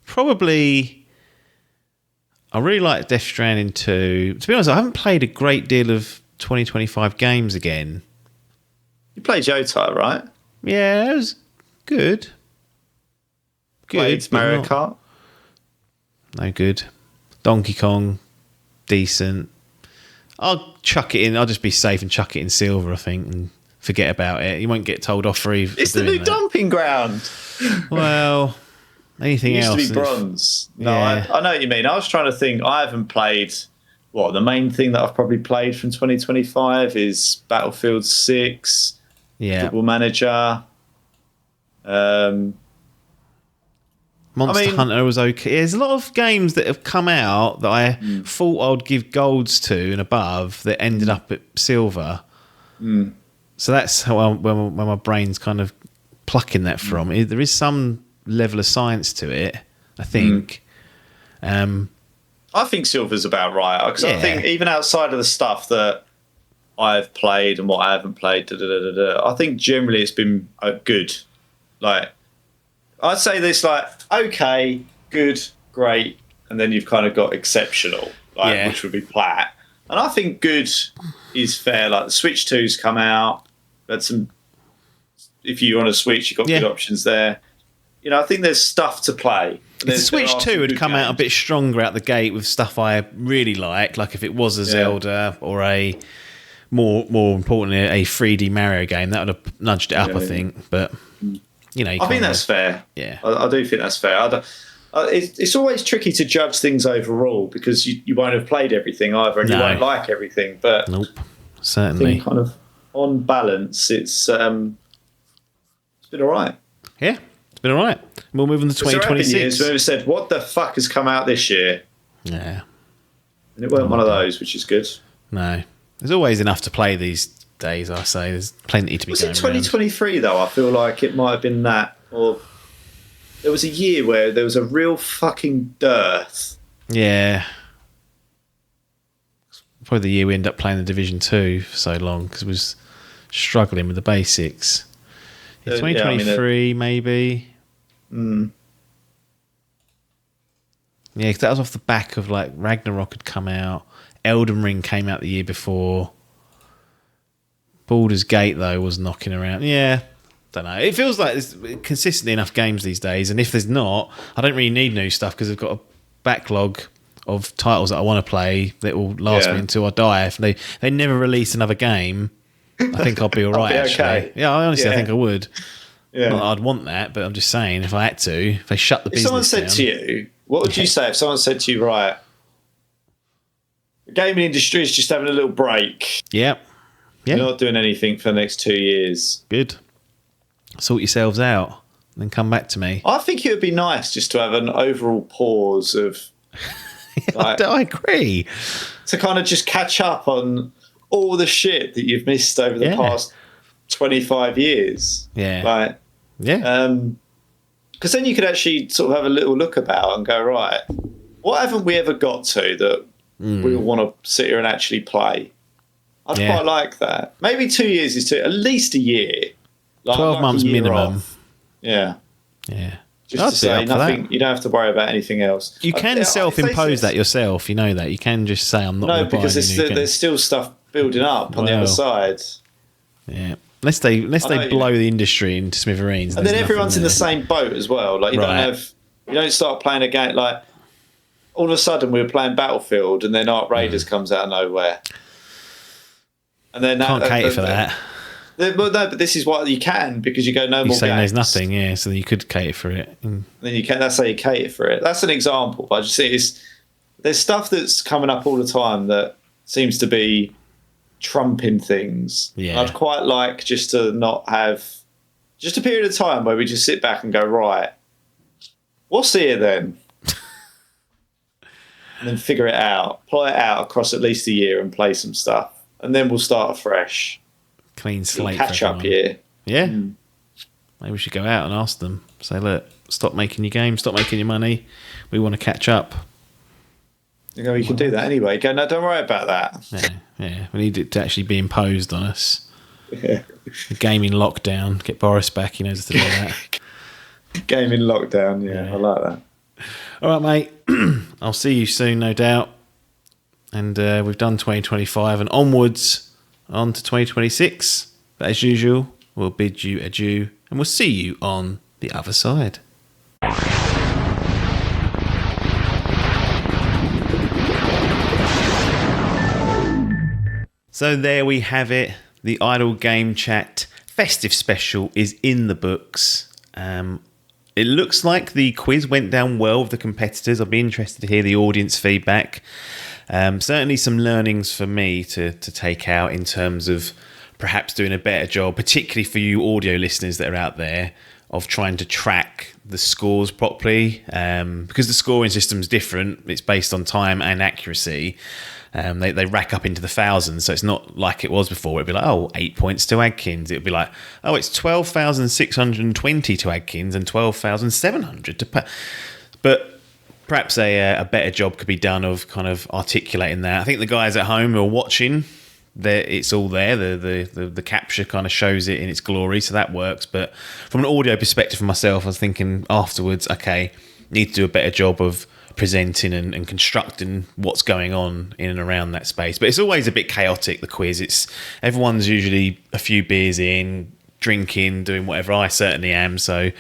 Probably. I really like Death Stranding 2. To be honest, I haven't played a great deal of 2025 games again. You played Yotai, right? Yeah, it was good. Played Mario Kart? No good. Donkey Kong, decent. I'll chuck it in. I'll just be safe and chuck it in silver, I think, and forget about it. You won't get told off for even. It's the new dumping ground. Well, anything else? It used to be bronze. No, Yeah. I know what you mean. I was trying to think. I haven't played. The main thing that I've probably played from 2025 is Battlefield 6, Football Manager. Monster Hunter was okay. There's a lot of games that have come out that I thought I'd give golds to and above that ended up at silver. So that's how where my brain's kind of plucking that from. There is some level of science to it, I think. I think silver's about right, because I think even outside of the stuff that I've played and what I haven't played, I think generally it's been good. Like, I'd say this, like, okay, good, great, and then you've kind of got exceptional, which would be plat. And I think good is fair. Like, the Switch 2's come out. Had some. If you're on a Switch, you've got good options there. I think there's stuff to play. If the Switch 2 had come out a bit stronger out the gate with stuff I really like if it was a Zelda or a more importantly a 3D Mario game, that would have nudged it up, I think. But I think that's fair. Yeah, I do think that's fair. It's always tricky to judge things overall because you won't have played everything either, and you won't like everything. But nope, certainly. I think kind of on balance, it's been all right. Yeah, it's been all right. We'll move on to 2026. We've said, what the fuck has come out this year? Yeah. And it weren't one of those, which is good. No. There's always enough to play these days, I say. There's plenty to be going around. Was it 2023, though? I feel like it might have been that. Or there was a year where there was a real fucking dearth. Yeah. Probably the year we ended up playing the Division 2 for so long because we was struggling with the basics. 2023, maybe. Yeah, because that was off the back of like Ragnarok had come out. Elden Ring came out the year before. Baldur's Gate, though, was knocking around. Yeah, don't know. It feels like there's consistently enough games these days, and if there's not, I don't really need new stuff because I've got a backlog of titles that I want to play that will last me until I die. If they never release another game, I think I'll be all right, actually. Okay. Yeah, I honestly think I would. Yeah. Not that I'd want that, but I'm just saying, if I had to, if they shut the business down... If someone said to you, what would you say if someone said to you, right, the gaming industry is just having a little break. Yep. Yeah. You're not doing anything for the next 2 years. Good. Sort yourselves out and then come back to me. I think it would be nice just to have an overall pause of... I agree. To kind of just catch up on all the shit that you've missed over the past 25 years. Yeah. Because then you could actually sort of have a little look about and go, right, what haven't we ever got to that we want to sit here and actually play? I'd quite like that. Maybe 2 years is at least a year. 12 months minimum. Off. Yeah. Yeah. Just to say nothing. You don't have to worry about anything else. You can self-impose that yourself. You know that. You can just say, I'm not going to buy because there's still stuff building up on the other side. Yeah. Unless they blow the industry into smithereens. And then everyone's in the same boat as well. Like you don't start playing a game like all of a sudden we were playing Battlefield and then Ark Raiders comes out of nowhere. And then can't cater for that. But this is what you can because you go no more games. There's nothing, so you could cater for it. Then you can. That's how you cater for it. That's an example. But I just think there's stuff that's coming up all the time that seems to be trumping things. Yeah. I'd quite like just to not have just a period of time where we just sit back and go, right, what's here then? And then figure it out, play it out across at least a year and play some stuff. And then we'll start afresh. Clean slate. Catch up here. Yeah. Maybe we should go out and ask them. Say, look, stop making your game, stop making your money. We want to catch up. You know, you can do that anyway. Go, no, don't worry about that. Yeah. We need it to actually be imposed on us. Yeah. Gaming lockdown. Get Boris back. He knows how to do that. Gaming lockdown. Yeah, I like that. All right, mate. I'll see you soon, no doubt. And we've done 2025 and onwards on to 2026. But as usual, we'll bid you adieu and we'll see you on the other side. So there we have it. The Idle Game Chat festive special is in the books. It looks like the quiz went down well with the competitors. I'll be interested to hear the audience feedback. Certainly some learnings for me to take out in terms of perhaps doing a better job, particularly for you audio listeners that are out there, of trying to track the scores properly. Because the scoring system is different. It's based on time and accuracy. They rack up into the thousands, so it's not like it was before. It'd be like, 8 points to Adkins. It'd be like, it's 12,620 to Adkins and 12,700 to... But perhaps a better job could be done of kind of articulating that. I think the guys at home who are watching, it's all there. The capture kind of shows it in its glory, so that works. But from an audio perspective for myself, I was thinking afterwards, okay, need to do a better job of presenting and constructing what's going on in and around that space. But it's always a bit chaotic, the quiz. Everyone's usually a few beers in, drinking, doing whatever. I certainly am, so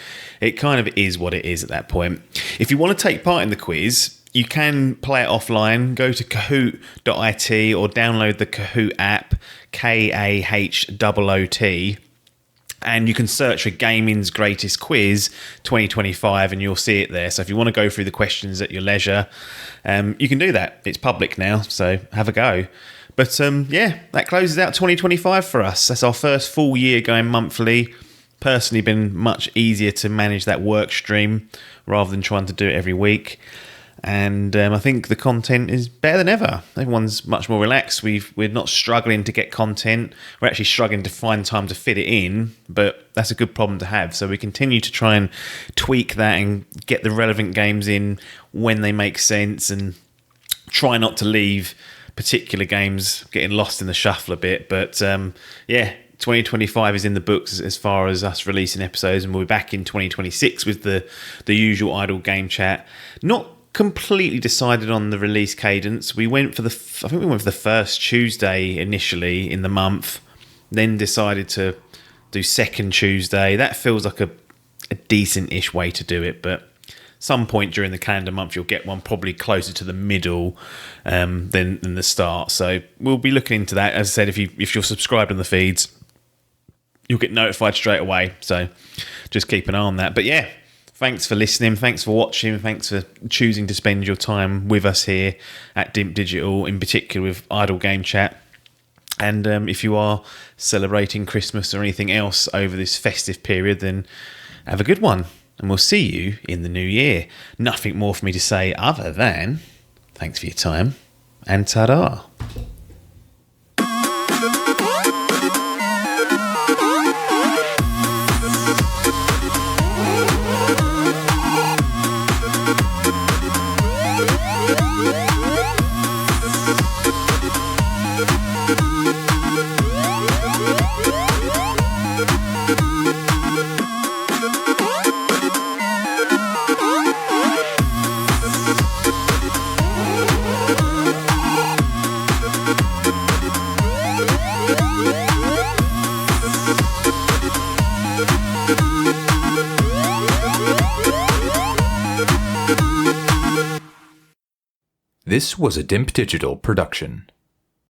it kind of is what it is at that point. If you want to take part in the quiz, you can play it offline. Go to Kahoot.it or download the Kahoot app, Kahoot, and you can search for Gaming's Greatest Quiz 2025 and you'll see it there. So if you want to go through the questions at your leisure, you can do that. It's public now, so have a go. But that closes out 2025 for us. That's our first full year going monthly. Personally been much easier to manage that work stream rather than trying to do it every week. And I think the content is better than ever. Everyone's much more relaxed. We're not struggling to get content. We're actually struggling to find time to fit it in, but that's a good problem to have. So we continue to try and tweak that and get the relevant games in when they make sense and try not to leave particular games getting lost in the shuffle a bit. But 2025 is in the books as far as us releasing episodes, and we'll be back in 2026 with the usual Idle Game Chat. Not completely decided on the release cadence. We went for the first Tuesday initially in the month, then decided to do second Tuesday. That feels like a decent-ish way to do it, but some point during the calendar month you'll get one probably closer to the middle than the start. So we'll be looking into that. As I said, if you're subscribed on the feeds, you'll get notified straight away. So just keep an eye on that. But yeah, thanks for listening. Thanks for watching. Thanks for choosing to spend your time with us here at Dimp Digital, in particular with Idle Game Chat. And if you are celebrating Christmas or anything else over this festive period, then have a good one. And we'll see you in the new year. Nothing more for me to say other than thanks for your time and ta-da. This was a Dimp Digital production.